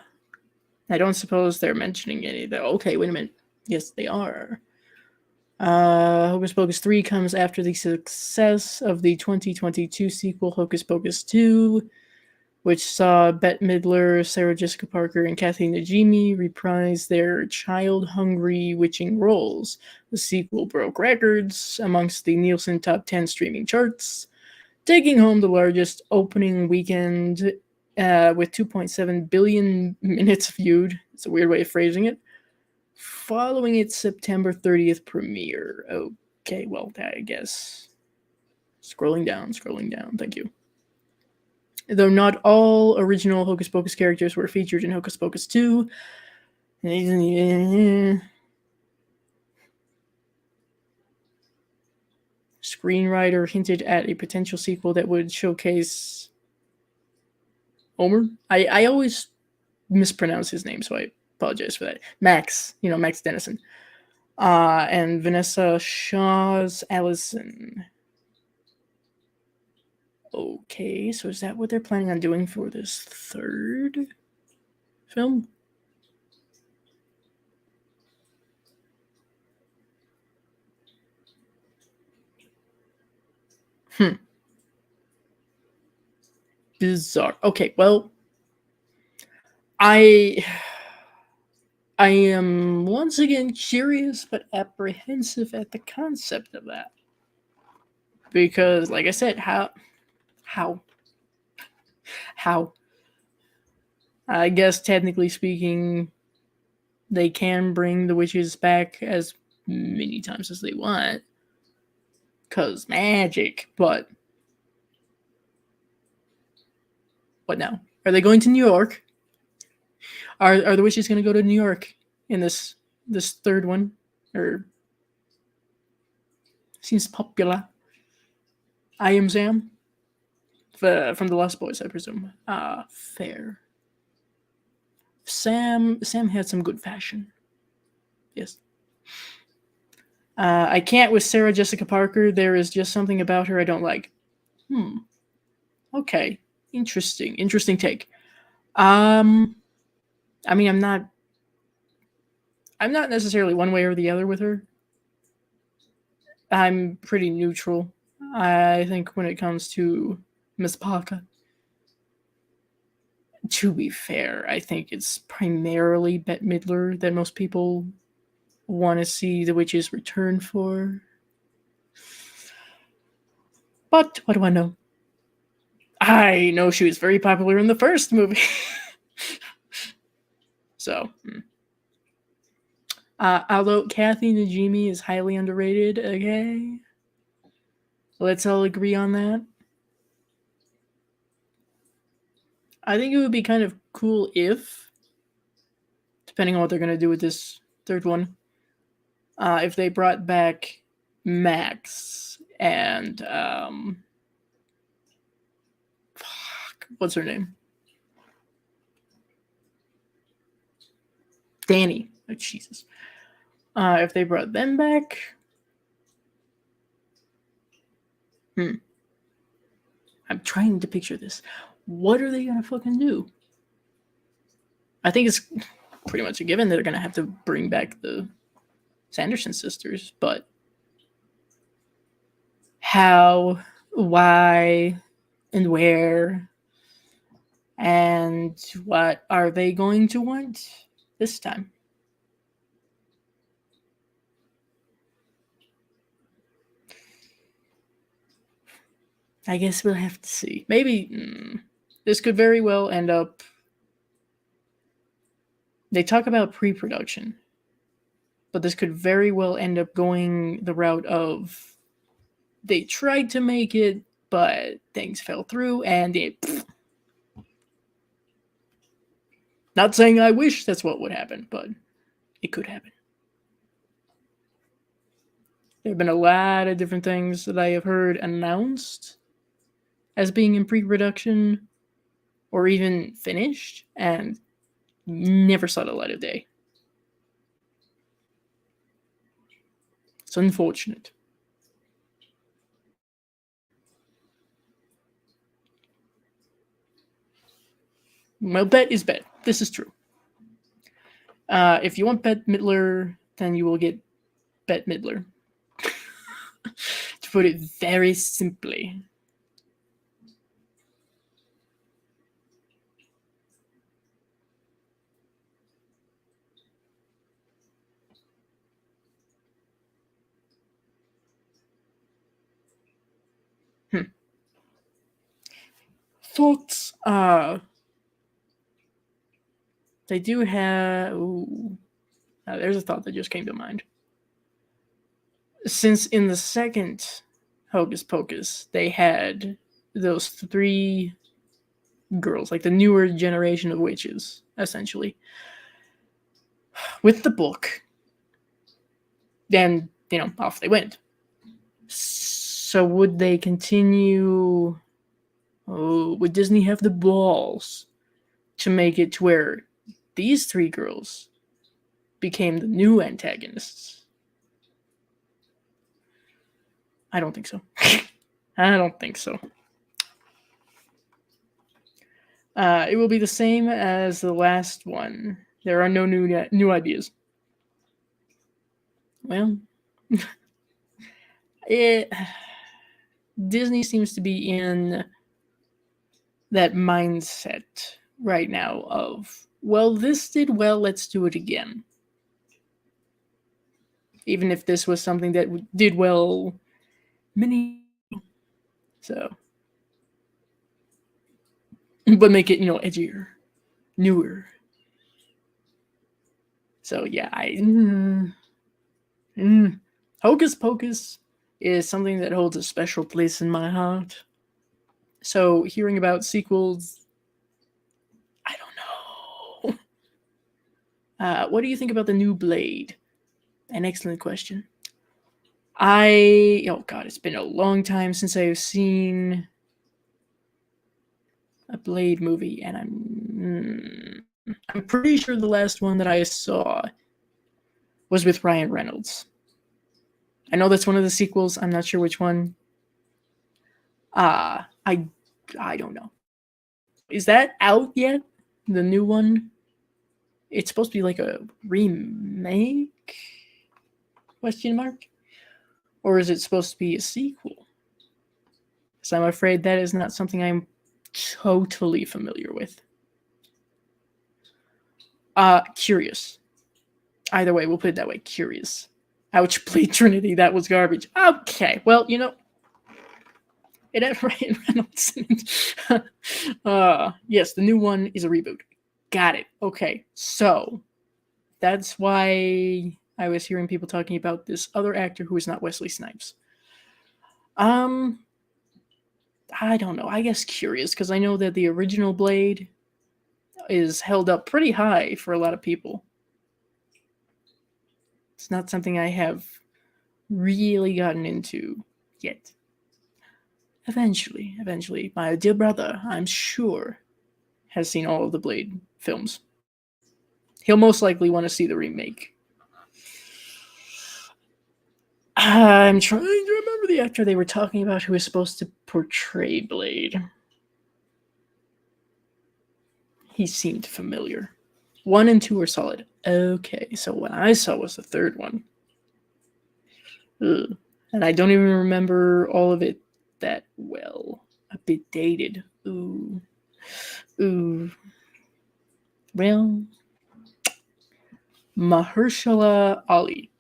don't suppose they're mentioning any of that. Okay, wait a minute. Yes, they are. Hocus Pocus 3 comes after the success of the 2022 sequel, Hocus Pocus 2, which saw Bette Midler, Sarah Jessica Parker, and Kathy Najimy reprise their child-hungry witching roles. The sequel broke records amongst the Nielsen Top 10 streaming charts, taking home the largest opening weekend with 2.7 billion minutes viewed. It's a weird way of phrasing it. Following its September 30th premiere. Okay, well, I guess. Scrolling down. Thank you. Though not all original Hocus Pocus characters were featured in Hocus Pocus 2. Screenwriter hinted at a potential sequel that would showcase Homer. I always mispronounce his name, so I apologize for that. Max, Max Dennison. And Vanessa Shaw's Allison. Okay, so is that what they're planning on doing for this third film? Bizarre. Okay, well, I am once again curious but apprehensive at the concept of that. Because, like I said, how? I guess technically speaking, they can bring the witches back as many times as they want. Because magic, but what now? Are they going to New York? Are the witches going to go to New York in this third one? Or seems popular. I am Sam from the Lost Boys, I presume. Fair. Sam had some good fashion. Yes. I can't with Sarah Jessica Parker. There is just something about her I don't like. Okay. Interesting take. I mean, I'm not necessarily one way or the other with her. I'm pretty neutral. I think when it comes to Miss Parker. To be fair, I think it's primarily Bette Midler that most people want to see the witches return for. But what do I know? I know she was very popular in the first movie. So, although Kathy Najimy is highly underrated, okay? Let's all agree on that. I think it would be kind of cool if, depending on what they're going to do with this third one, if they brought back Max and, what's her name? Danny. Oh, Jesus. If they brought them back, I'm trying to picture this. What are they gonna fucking do? I think it's pretty much a given that they're gonna have to bring back the Sanderson sisters, but how, why, and where, and what are they going to want this time? I guess we'll have to see. Maybe this could very well end up. They talk about pre-production, but this could very well end up going the route of they tried to make it, but things fell through, and it. Not saying I wish that's what would happen, but it could happen. There have been a lot of different things that I have heard announced as being in pre-production or even finished, and never saw the light of day. It's unfortunate. Well, bet is bet. This is true. If you want Bette Midler, then you will get Bette Midler. To put it very simply. Thoughts? They do have. Ooh, there's a thought that just came to mind. Since in the second Hocus Pocus, they had those three girls, like the newer generation of witches, essentially, with the book, then, off they went. So would they continue? Oh, would Disney have the balls to make it to where these three girls became the new antagonists? I don't think so. I don't think so. It will be the same as the last one. There are no new ideas. Well, Disney seems to be in that mindset right now of, well, this did well, let's do it again. Even if this was something that did well many, so, but make it, edgier, newer. So yeah, Hocus Pocus is something that holds a special place in my heart. So hearing about sequels, I don't know. What do you think about the new Blade? An excellent question. Oh god, it's been a long time since I've seen a Blade movie, and I'm pretty sure the last one that I saw was with Ryan Reynolds. I know that's one of the sequels. I'm not sure which one. I don't know. Is that out yet? The new one? It's supposed to be like a remake? Question mark? Or is it supposed to be a sequel? Because I'm afraid that is not something I'm totally familiar with. Curious. Either way, we'll put it that way. Curious. Ouch, Blade Trinity, that was garbage. Okay, well, it had Ryan Reynolds in it. Yes, the new one is a reboot. Got it. Okay, so that's why I was hearing people talking about this other actor who is not Wesley Snipes. I don't know. I guess curious, because I know that the original Blade is held up pretty high for a lot of people. It's not something I have really gotten into yet. Eventually, my dear brother, I'm sure, has seen all of the Blade films. He'll most likely want to see the remake. I'm trying to remember the actor they were talking about who was supposed to portray Blade. He seemed familiar. 1 and 2 are solid. Okay, so what I saw was the third one. Ugh. And I don't even remember all of it that well. A bit dated. Ooh. Well, Mahershala Ali.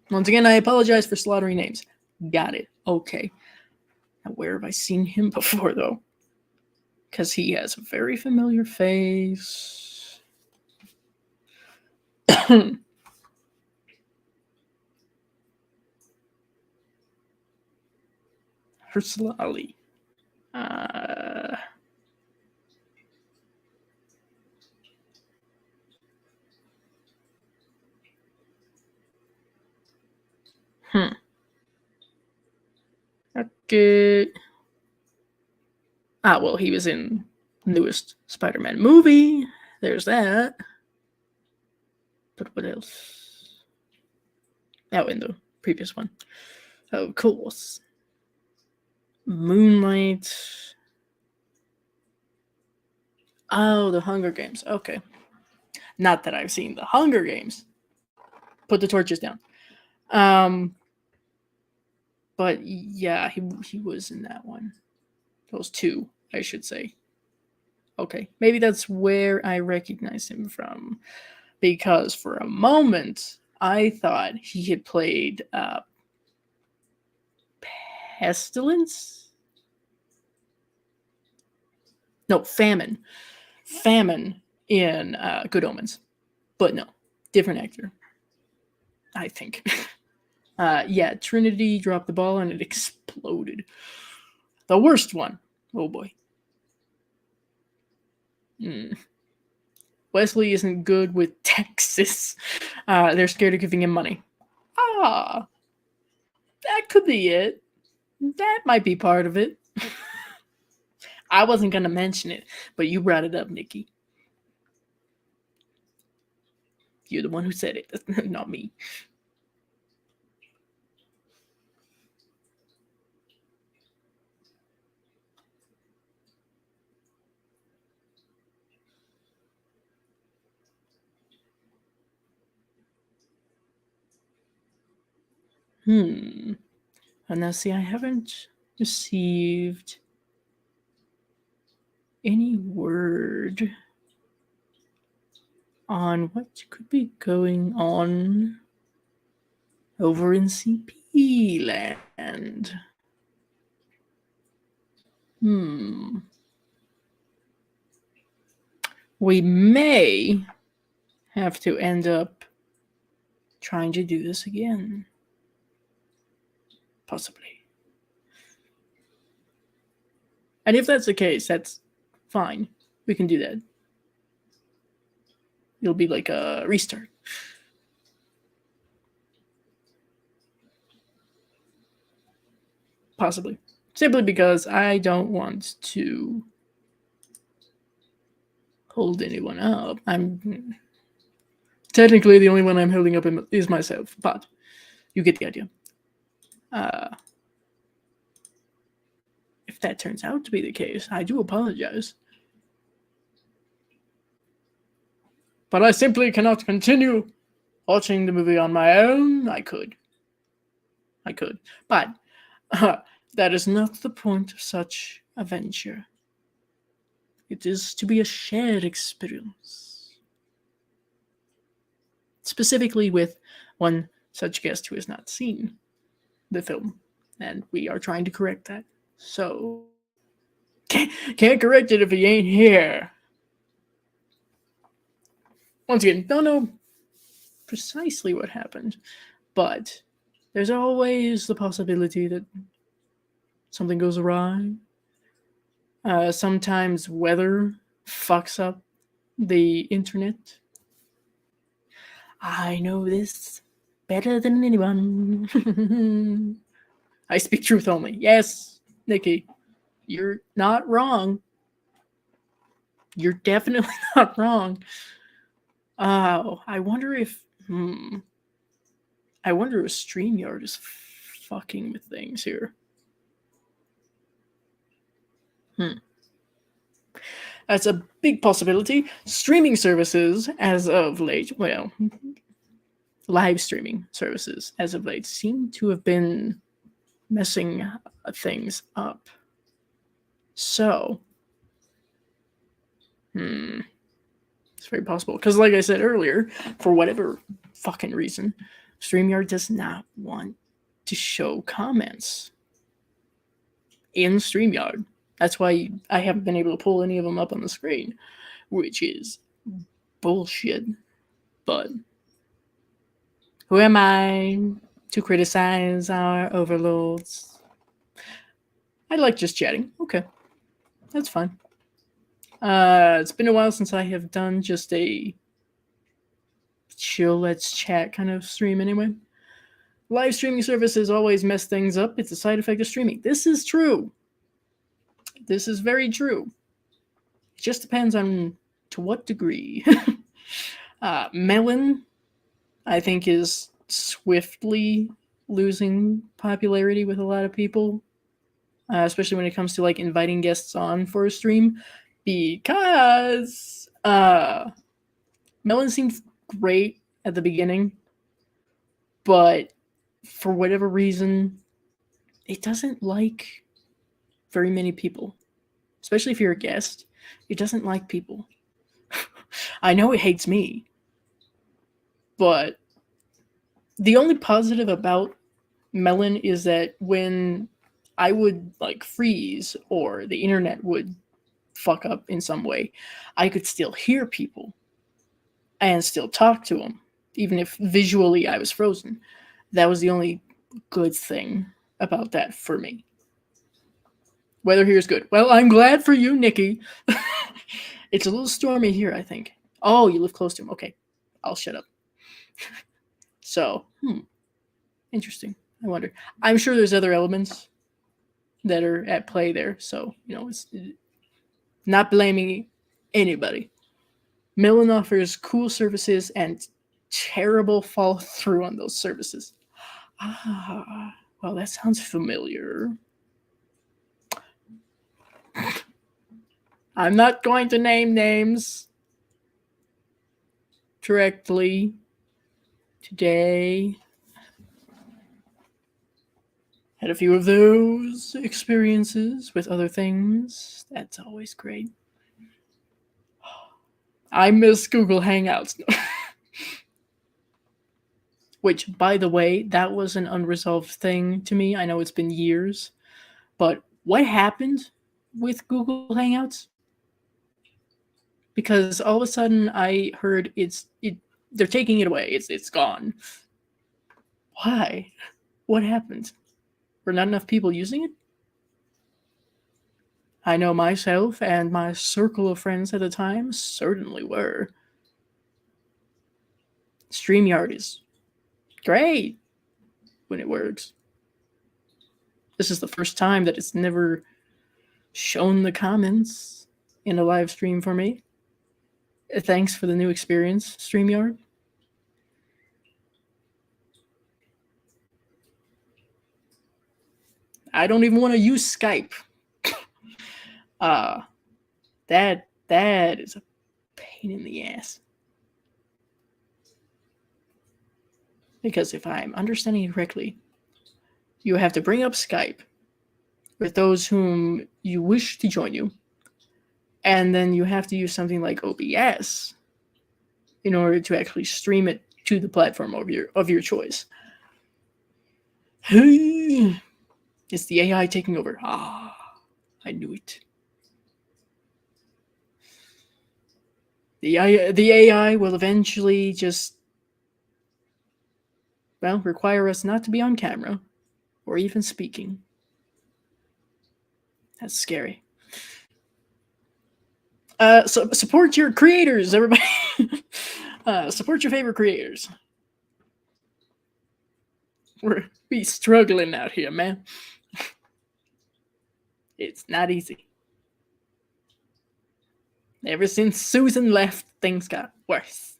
Once again, I apologize for slaughtering names. Got it. Okay. Now, where have I seen him before, though? Because he has a very familiar face. Mahershala Ali. Okay. Well, he was in the newest Spider-Man movie. There's that. But what else? Oh, in the previous one. Of course. Moonlight. Oh, the Hunger Games. Okay. Not that I've seen the Hunger Games. Put the torches down. But yeah, he was in that one. Those two, I should say. Okay, maybe that's where I recognize him from. Because for a moment, I thought he had played Pestilence? No, Famine. Famine in Good Omens. But no, different actor. I think. Yeah, Trinity dropped the ball and it exploded. The worst one. Oh boy. Wesley isn't good with Texas. They're scared of giving him money. That could be it. That might be part of it. I wasn't going to mention it, but you brought it up, Nikki. You're the one who said it, not me. And now, see, I haven't received any word on what could be going on over in CP land. We may have to end up trying to do this again. Possibly. And if that's the case, that's fine. We can do that. It'll be like a restart. Possibly. Simply because I don't want to hold anyone up. I'm technically the only one I'm holding up is myself, but you get the idea. If that turns out to be the case, I do apologize. But I simply cannot continue watching the movie on my own. I could. But that is not the point of such a venture. It is to be a shared experience. Specifically with one such guest who has not seen the film. And we are trying to correct that. So, can't correct it if he ain't here. Once again, don't know precisely what happened, but there's always the possibility that something goes awry. Sometimes weather fucks up the internet. I know this better than anyone. I speak truth only. Yes, Nikki, you're not wrong. You're definitely not wrong. Oh, I wonder if StreamYard is fucking with things here. That's a big possibility. Streaming services as of late, well, live streaming services as of late seem to have been messing things up. So, it's very possible. Because like I said earlier, for whatever fucking reason, StreamYard does not want to show comments in StreamYard. That's why I haven't been able to pull any of them up on the screen, which is bullshit. But who am I to criticize our overlords? I like just chatting. Okay, that's fine. It's been a while since I have done just a chill, let's chat kind of stream anyway. Live streaming services always mess things up. It's a side effect of streaming. This is true. This is very true. It just depends on to what degree. Melon, I think, is swiftly losing popularity with a lot of people, especially when it comes to like inviting guests on for a stream, because Melon seemed great at the beginning, but for whatever reason, it doesn't like very many people, especially if you're a guest. It doesn't like people. I know it hates me, but the only positive about Melon is that when I would like freeze or the internet would fuck up in some way, I could still hear people and still talk to them, even if visually I was frozen. That was the only good thing about that for me. Weather here is good. Well, I'm glad for you, Nikki. It's a little stormy here, I think. Oh, you live close to him. Okay, I'll shut up. So, interesting. I wonder. I'm sure there's other elements that are at play there. So, it's not blaming anybody. Millen offers cool services and terrible follow through on those services. Well, that sounds familiar. I'm not going to name names directly today. Had a few of those experiences with other things. That's always great. I miss Google Hangouts. Which, by the way, that was an unresolved thing to me. I know it's been years, but what happened with Google Hangouts? Because all of a sudden I heard they're taking it away. It's gone. Why? What happened? Were not enough people using it? I know myself and my circle of friends at the time certainly were. StreamYard is great when it works. This is the first time that it's never shown the comments in a live stream for me. Thanks for the new experience, StreamYard. I don't even want to use Skype. That is a pain in the ass. Because if I'm understanding it correctly, you have to bring up Skype with those whom you wish to join you, and then you have to use something like OBS in order to actually stream it to the platform of your choice. It's the AI taking over. I knew it. The AI will eventually just, well, require us not to be on camera or even speaking. That's scary. So support your creators, everybody. Support your favorite creators. We struggling out here, man. It's not easy. Ever since Susan left, things got worse.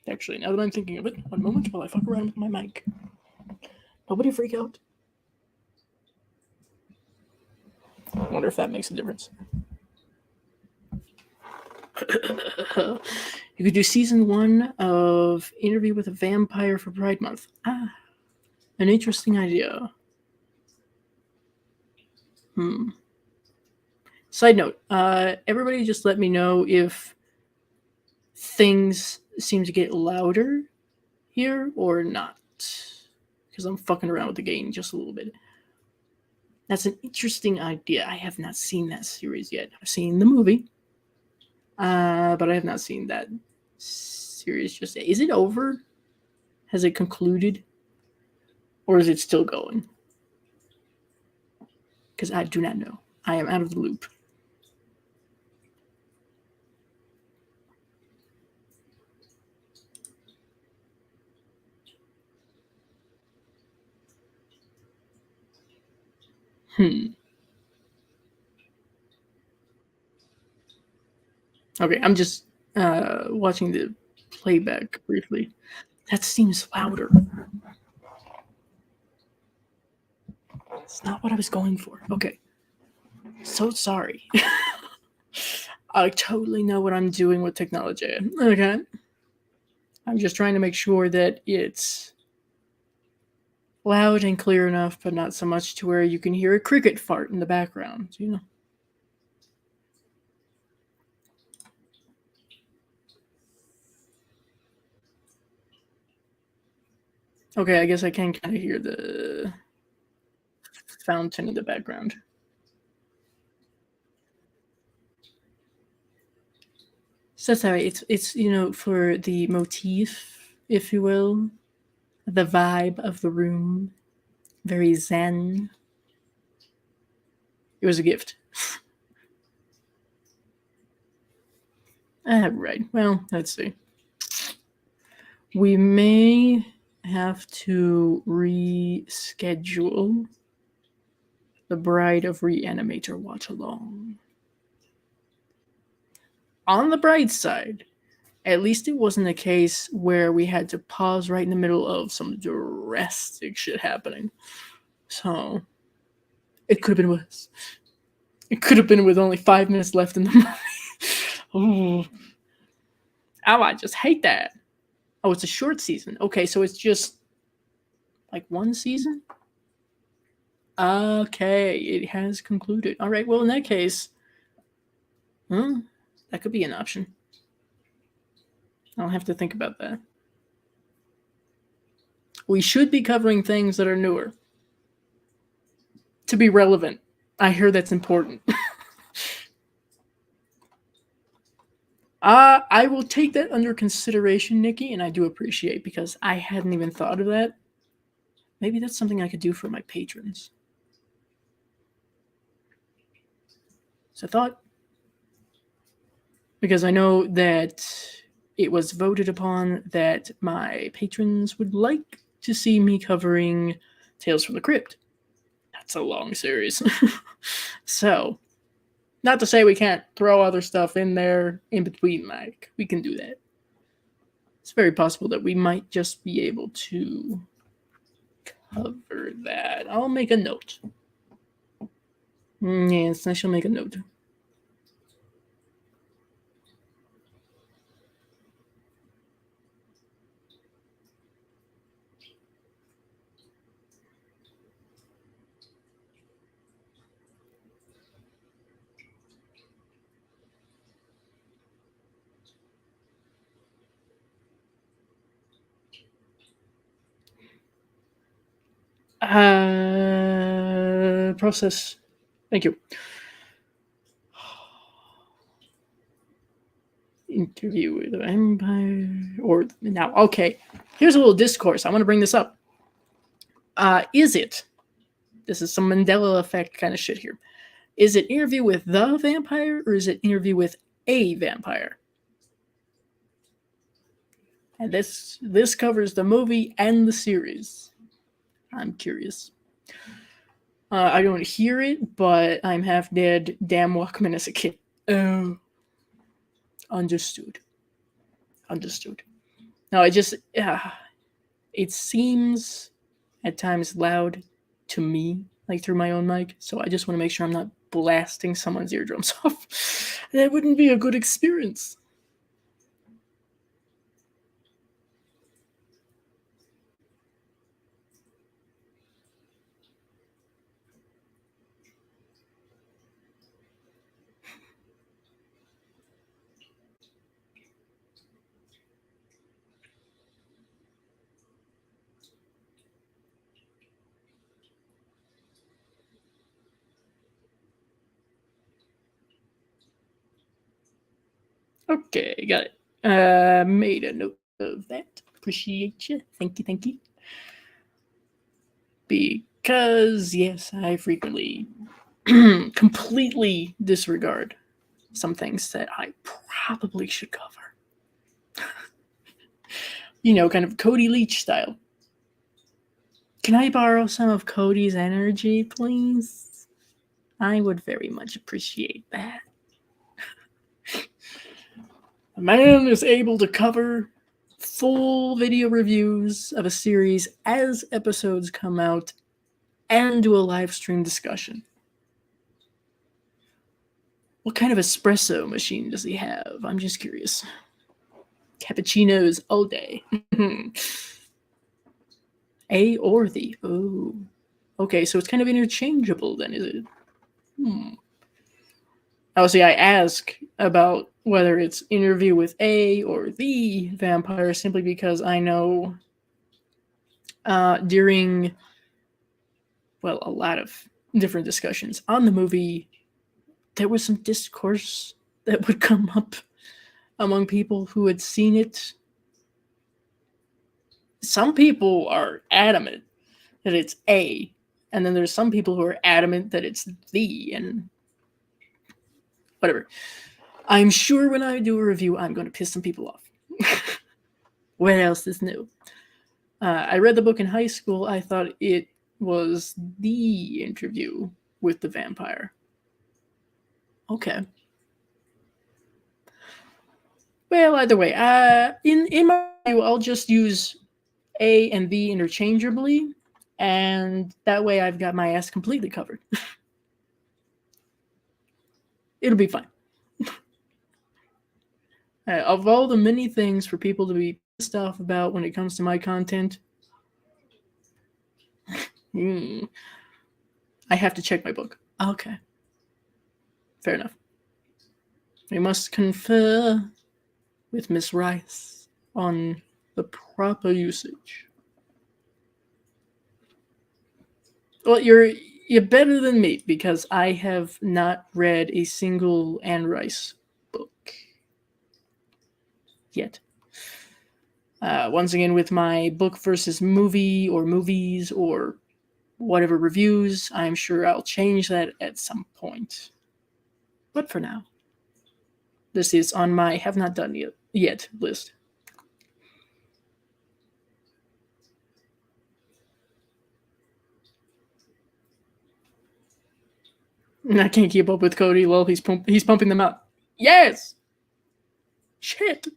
Actually, now that I'm thinking of it, one moment while I fuck around with my mic. Nobody freak out. I wonder if that makes a difference. You could do season 1 of Interview with a Vampire for Pride Month. An interesting idea. Side note, everybody just let me know if things seem to get louder here or not. Because I'm fucking around with the gain just a little bit. That's an interesting idea. I have not seen that series yet. I've seen the movie. But I have not seen that series just yet. Is it over? Has it concluded? Or is it still going? Because I do not know. I am out of the loop. Okay, I'm just watching the playback briefly. That seems louder. It's not what I was going for. Okay. So sorry. I totally know what I'm doing with technology. Okay. I'm just trying to make sure that it's loud and clear enough, but not so much to where you can hear a cricket fart in the background, you know. Okay, I guess I can kind of hear the fountain in the background. So sorry, it's you know, for the motif, if you will, the vibe of the room, very zen. It was a gift. Right. Well, let's see. We may have to reschedule the Bride of Re-Animator watch along. On the bright side, at least it wasn't a case where we had to pause right in the middle of some drastic shit happening. So, It could have been worse. It could have been with only 5 minutes left in the movie. Ooh. Oh, I just hate that. Oh, it's a short season. Okay, so it's just like one season? Okay, it has concluded. All right, well, in that case, that could be an option. I'll have to think about that. We should be covering things that are newer to be relevant. I hear that's important. I will take that under consideration, Nikki, and I do appreciate, because I hadn't even thought of that. Maybe that's something I could do for my patrons. So I thought, because I know that it was voted upon that my patrons would like to see me covering Tales from the Crypt. That's a long series. So, not to say we can't throw other stuff in there in between, like, we can do that. It's very possible that we might just be able to cover that. I'll make a note. Yes, I shall make a note. Process. Thank you. Interview with the vampire, or now, okay. Here's a little discourse. I want to bring this up. Is it? This is some Mandela effect kind of shit here. Is it interview with the vampire, or is it interview with a vampire? And this covers the movie and the series. I'm curious. I don't hear it, but I'm half dead. Damn Walkman as a kid. Oh. Understood. No, it seems at times loud to me, like through my own mic, so I just want to make sure I'm not blasting someone's eardrums off. That wouldn't be a good experience. Okay, got it. Made a note of that. Appreciate you. Thank you. Because, yes, I frequently completely disregard some things that I probably should cover. Kind of Cody Leach style. Can I borrow some of Cody's energy, please? I would very much appreciate that. A man is able to cover full video reviews of a series as episodes come out and do a live stream discussion. What kind of espresso machine does he have? I'm just curious. Cappuccinos all day. A or the. Oh. Okay, so it's kind of interchangeable then, is it? Obviously, I ask about whether it's interview with a or the vampire simply because I know during, well, a lot of different discussions on the movie, there was some discourse that would come up among people who had seen it. Some people are adamant that it's a, and then there's some people who are adamant that it's the, and whatever. I'm sure when I do a review, I'm going to piss some people off. What else is new? I read the book in high school. I thought it was the interview with the vampire. Okay. Well, either way, in my review, I'll just use a and the interchangeably, and that way I've got my ass completely covered. It'll be fine. Of all the many things for people to be pissed off about when it comes to my content, I have to check my book. Okay. Fair enough. We must confer with Miss Rice on the proper usage. Well, you're better than me because I have not read a single Anne Rice book yet. Once again, with my book versus movie or movies or whatever reviews, I'm sure I'll change that at some point. But for now, this is on my have not done yet list. And I can't keep up with Cody. Well, he's pumping them out. Yes! Shit!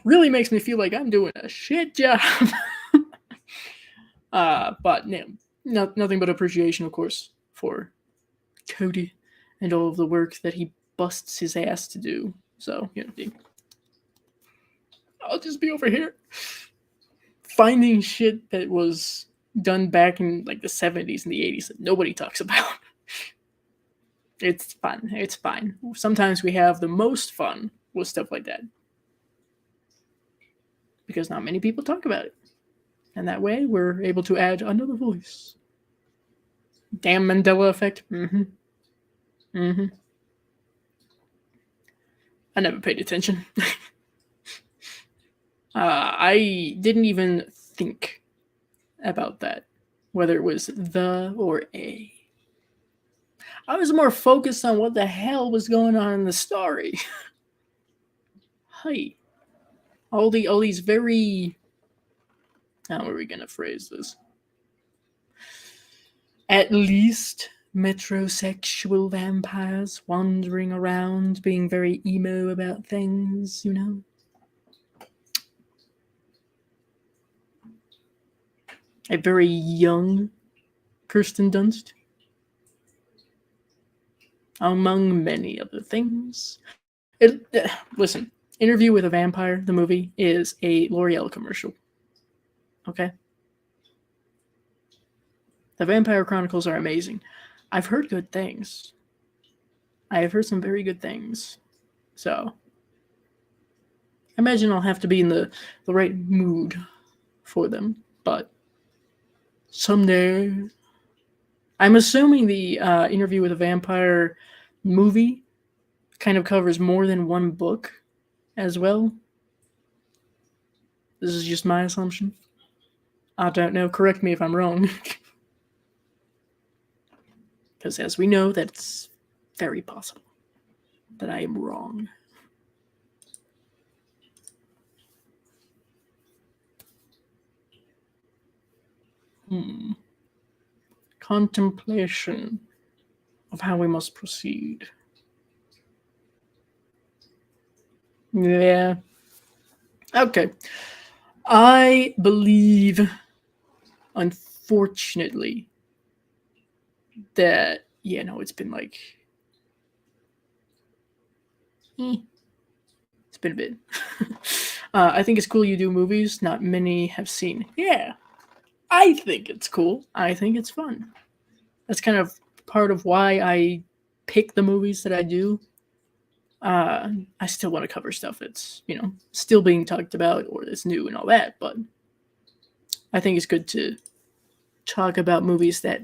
Really makes me feel like I'm doing a shit job. But nothing but appreciation, of course, for Cody and all of the work that he busts his ass to do. So, I'll just be over here finding shit that was done back in like the 70s and the 80s that nobody talks about. It's fun. It's fine. Sometimes we have the most fun with stuff like that because not many people talk about it. And that way we're able to add another voice. Damn Mandela effect. I never paid attention. I didn't even think about that, whether it was the or a. I was more focused on what the hell was going on in the story. Hey, all these very, how are we gonna phrase this? At least metrosexual vampires wandering around, being very emo about things, A very young Kirsten Dunst, among many other things. Listen, Interview with a Vampire, the movie, is a L'Oreal commercial. Okay? The Vampire Chronicles are amazing. I've heard good things. I have heard some very good things. So, I imagine I'll have to be in the right mood for them. But someday, I'm assuming the Interview with a Vampire movie kind of covers more than one book as well. This is just my assumption. I don't know. Correct me if I'm wrong. Because as we know, that's very possible that I am wrong. Contemplation of how we must proceed. Yeah. Okay. I believe, unfortunately, that, it's been like, it's been a bit. I think it's cool you do movies not many have seen. Yeah. I think it's cool. I think it's fun. That's kind of part of why I pick the movies that I do. I still want to cover stuff that's, still being talked about or that's new and all that, but I think it's good to talk about movies that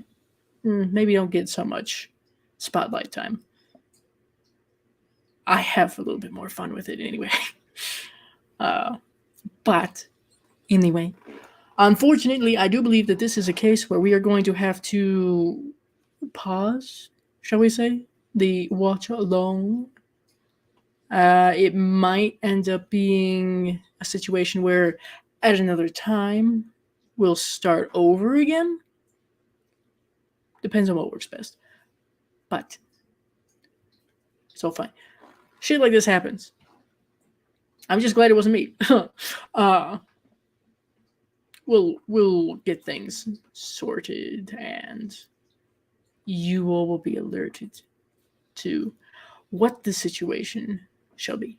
maybe don't get so much spotlight time. I have a little bit more fun with it anyway. But anyway, unfortunately, I do believe that this is a case where we are going to have to pause, shall we say, the watch along. It might end up being a situation where at another time we'll start over again. Depends on what works best. But so fine. Shit like this happens. I'm just glad it wasn't me. We'll get things sorted and you all will be alerted to what the situation shall be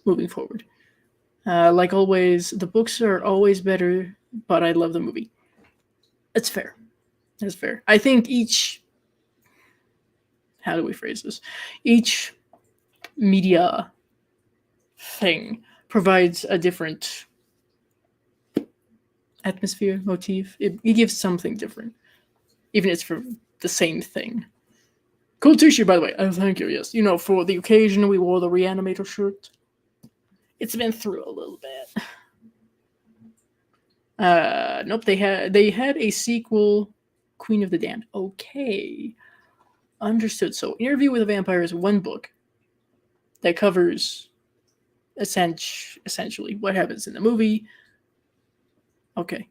moving forward. Like always, the books are always better, but I love the movie. It's fair. That's fair. I think how do we phrase this? Each media thing provides a different atmosphere, motif. It gives something different, even if it's for the same thing. Cool t-shirt, by the way. Oh, thank you. Yes, for the occasion, we wore the Re-Animator shirt. It's been through a little bit. Nope. They had a sequel, Queen of the Damned. Okay, understood. So, Interview with a Vampire is one book that covers essentially what happens in the movie. Okay,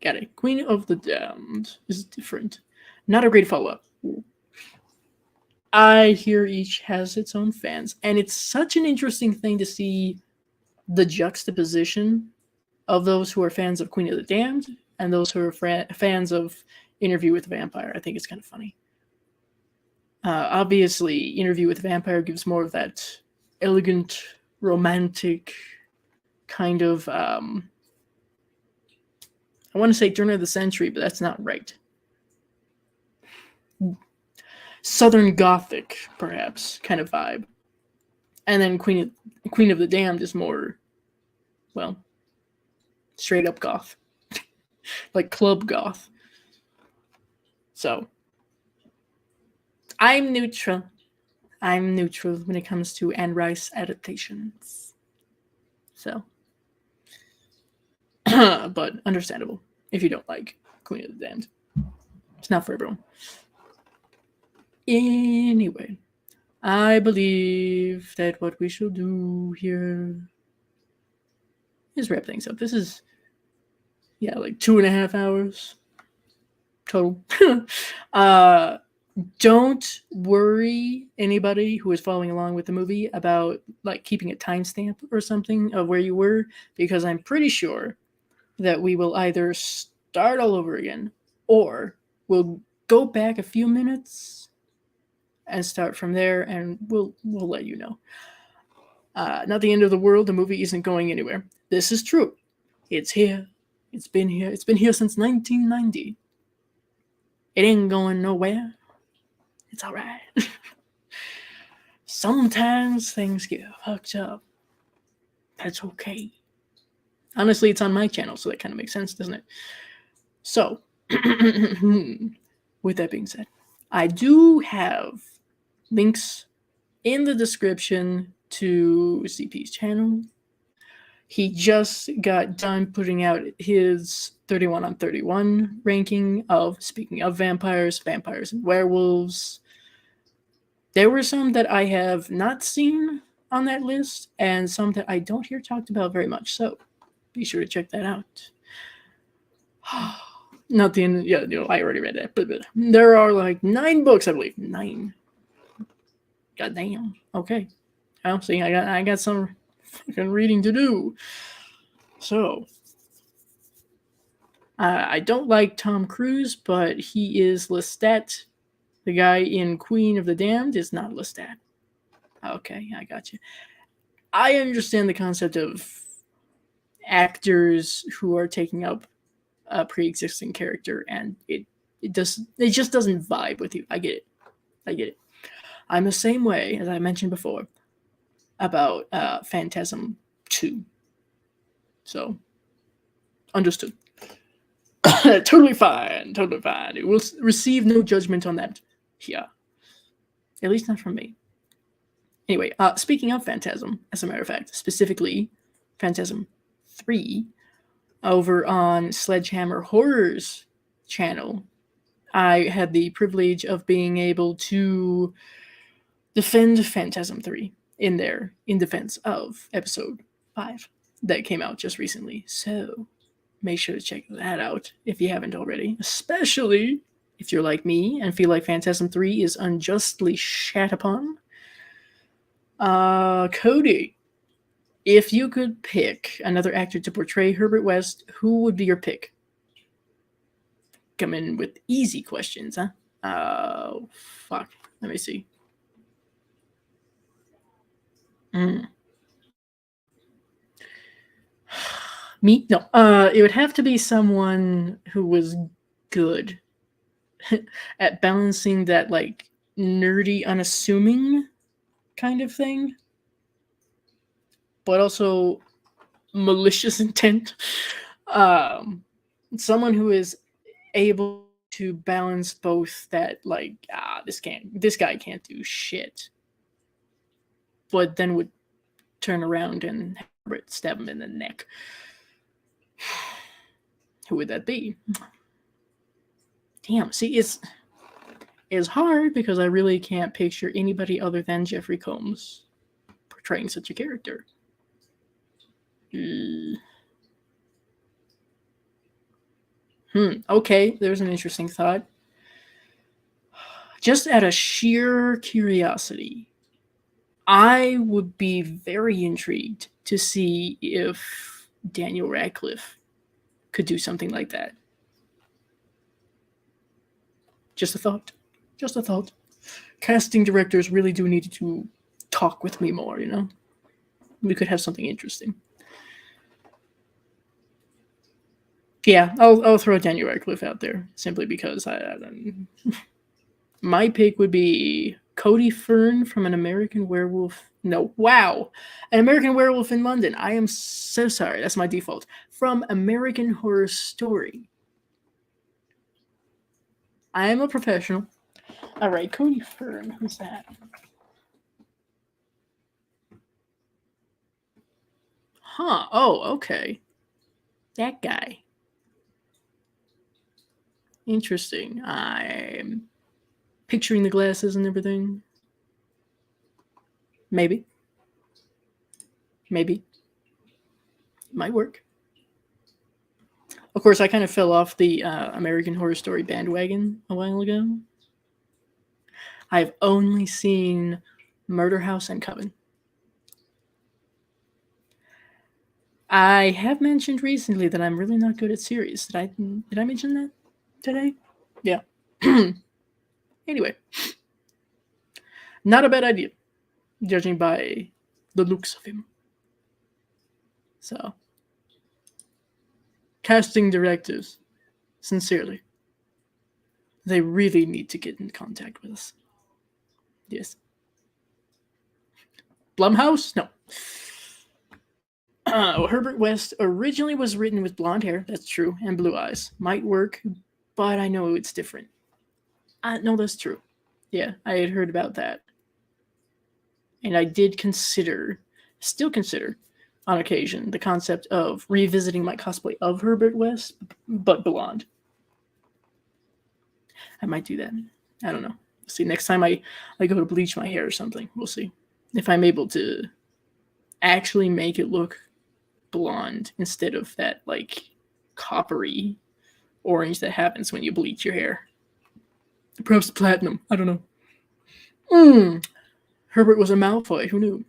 got it. Queen of the Damned is different. Not a great follow-up. I hear each has its own fans, and it's such an interesting thing to see the juxtaposition of those who are fans of Queen of the Damned and those who are fans of Interview with the Vampire. I think it's kind of funny. Obviously, Interview with the Vampire gives more of that elegant, romantic kind of, I want to say turn of the century, but that's not right. Southern Gothic, perhaps, kind of vibe. And then Queen of the Damned is more, well, straight up goth. Like club goth. So, I'm neutral. I'm neutral when it comes to Anne Rice adaptations. So, but understandable if you don't like Queen of the Damned. It's not for everyone. Anyway, I believe that what we shall do here is wrap things up. This is, like 2.5 hours total. Don't worry, anybody who is following along with the movie, about like keeping a timestamp or something of where you were, because I'm pretty sure that we will either start all over again or we'll go back a few minutes and start from there, and we'll let you know. Not the end of the world. The movie isn't going anywhere. This is true. It's here. It's been here. It's been here since 1990. It ain't going nowhere. It's all right. Sometimes things get fucked up. That's okay. Honestly, it's on my channel, so that kind of makes sense, doesn't it? So, with that being said, I do have links in the description to CP's channel. He just got done putting out his 31 on 31 ranking of, speaking of vampires and werewolves. There were some that I have not seen on that list, and some that I don't hear talked about very much, so be sure to check that out. Not the end. Yeah, I already read that. But there are like 9 books, I believe. 9. God damn. Okay. Well, see, I got some fucking reading to do. So, I don't like Tom Cruise, but he is Lestat. The guy in Queen of the Damned is not Lestat. Okay, I got you. I understand the concept of actors who are taking up a pre-existing character, and it just doesn't vibe with you. I get it. I'm the same way, as I mentioned before, about Phantasm 2. So, understood. Totally fine. It will receive no judgment on that here. At least not from me. Anyway, speaking of Phantasm, as a matter of fact, specifically Phantasm 3, over on Sledgehammer Horror's channel, I had the privilege of being able to defend Phantasm 3 in defense of episode 5 that came out just recently. So make sure to check that out if you haven't already, especially if you're like me and feel like Phantasm 3 is unjustly shat upon. Cody, if you could pick another actor to portray Herbert West, who would be your pick? Come in with easy questions, huh? Fuck. Let me see. Me? No. It would have to be someone who was good at balancing that, like, nerdy, unassuming kind of thing, but also malicious intent. Someone who is able to balance both that, like, this guy can't do shit, but then would turn around and stab him in the neck. Who would that be? Damn, see, it's hard because I really can't picture anybody other than Jeffrey Combs portraying such a character. Okay, there's an interesting thought. Just out of sheer curiosity, I would be very intrigued to see if Daniel Radcliffe could do something like that. Just a thought. Just a thought. Casting directors really do need to talk with me more, you know? We could have something interesting. Yeah, I'll throw Daniel Radcliffe out there simply because my pick would be Cody Fern from An American Werewolf. No, wow, An American Werewolf in London. I am so sorry. That's my default. From American Horror Story. I am a professional. All right, Cody Fern. Who's that? Huh. Oh, okay. That guy. Interesting. I'm picturing the glasses and everything. Maybe. Maybe. It might work. Of course, I kind of fell off the American Horror Story bandwagon a while ago. I've only seen Murder House and Coven. I have mentioned recently that I'm really not good at series. Did I mention that today? Yeah. Anyway, not a bad idea, judging by the looks of him. So, casting directives, sincerely, they really need to get in contact with us. Yes. Blumhouse? No. Herbert West originally was written with blonde hair, that's true, and blue eyes. Might work, but I know it's different. No, that's true. Yeah, I had heard about that. And I did still consider, on occasion, the concept of revisiting my cosplay of Herbert West, but blonde. I might do that. I don't know. See, next time I go to bleach my hair or something, we'll see. If I'm able to actually make it look blonde instead of that, like, coppery orange that happens when you bleach your hair. Perhaps platinum. I don't know. Herbert was a Malfoy. Who knew?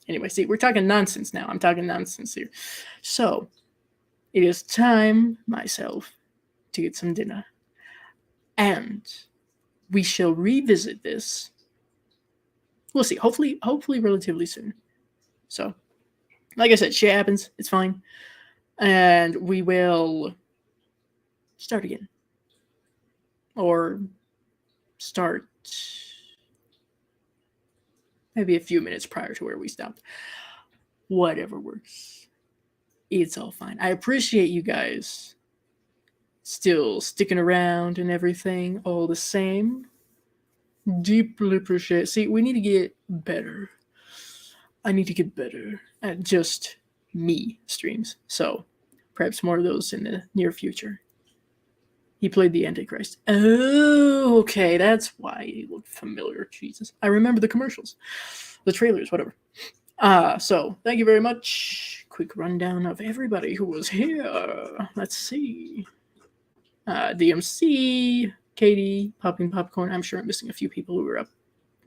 Anyway, see, we're talking nonsense now. I'm talking nonsense here. So, it is time, myself, to get some dinner. And we shall revisit this. We'll see. Hopefully relatively soon. So, like I said, shit happens. It's fine. And we will start again. Or start maybe a few minutes prior to where we stopped. Whatever works. It's all fine. I appreciate you guys still sticking around and everything all the same. Deeply appreciate it. See, we need to get better. I need to get better at just me streams. So perhaps more of those in the near future. He played the Antichrist. Oh, okay. That's why he looked familiar. Jesus. I remember the commercials. The trailers, whatever. So thank you very much. Quick rundown of everybody who was here. Let's see. DMC, Katie, Popping Popcorn. I'm sure I'm missing a few people who were up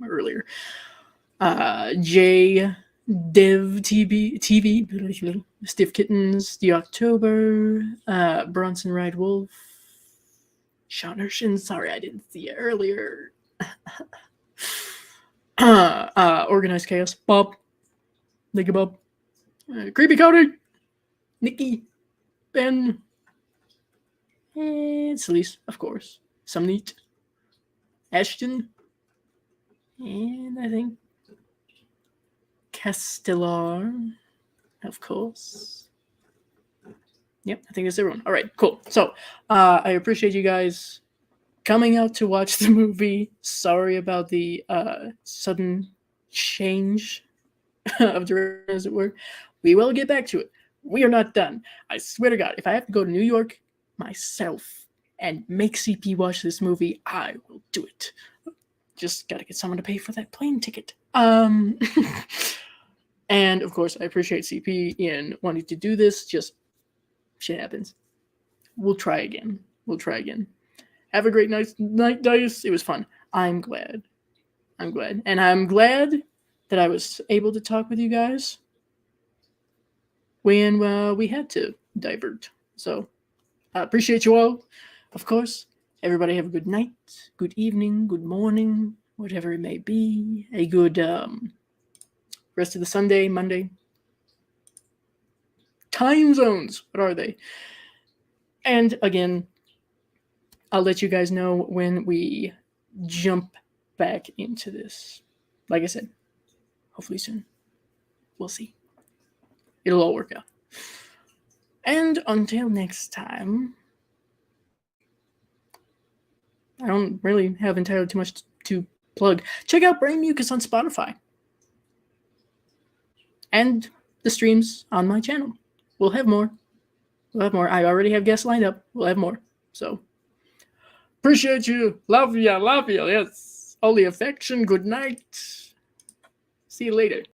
earlier. Jay, Dev TV, Stiff Kittens, The October, Bronson Ride Wolf, Shaunashin, sorry I didn't see it earlier. Organized Chaos, Bob, Nigga Bob, Creepy Cody, Nikki, Ben, and Celise, of course, Some Neat, Ashton, and I think Castellar, of course. Yep, I think that's everyone. All right, cool. So I appreciate you guys coming out to watch the movie. Sorry about the sudden change of direction, as it were. We will get back to it. We are not done. I swear to God, if I have to go to New York myself and make CP watch this movie, I will do it. Just gotta get someone to pay for that plane ticket. And of course, I appreciate CP in wanting to do this. Just shit happens. We'll try again. Have a great night, Dice. It was fun. I'm glad. And I'm glad that I was able to talk with you guys when we had to divert. So I appreciate you all, of course. Everybody have a good night, good evening, good morning, whatever it may be. A good rest of the Sunday, Monday. Time zones, what are they? And again, I'll let you guys know when we jump back into this. Like I said, hopefully soon. We'll see. It'll all work out. And until next time, I don't really have entirely too much to plug. Check out Brain Mucus on Spotify. And the streams on my channel. We'll have more. I already have guests lined up. We'll have more. So, appreciate you. Love ya. Yes. All the affection. Good night. See you later.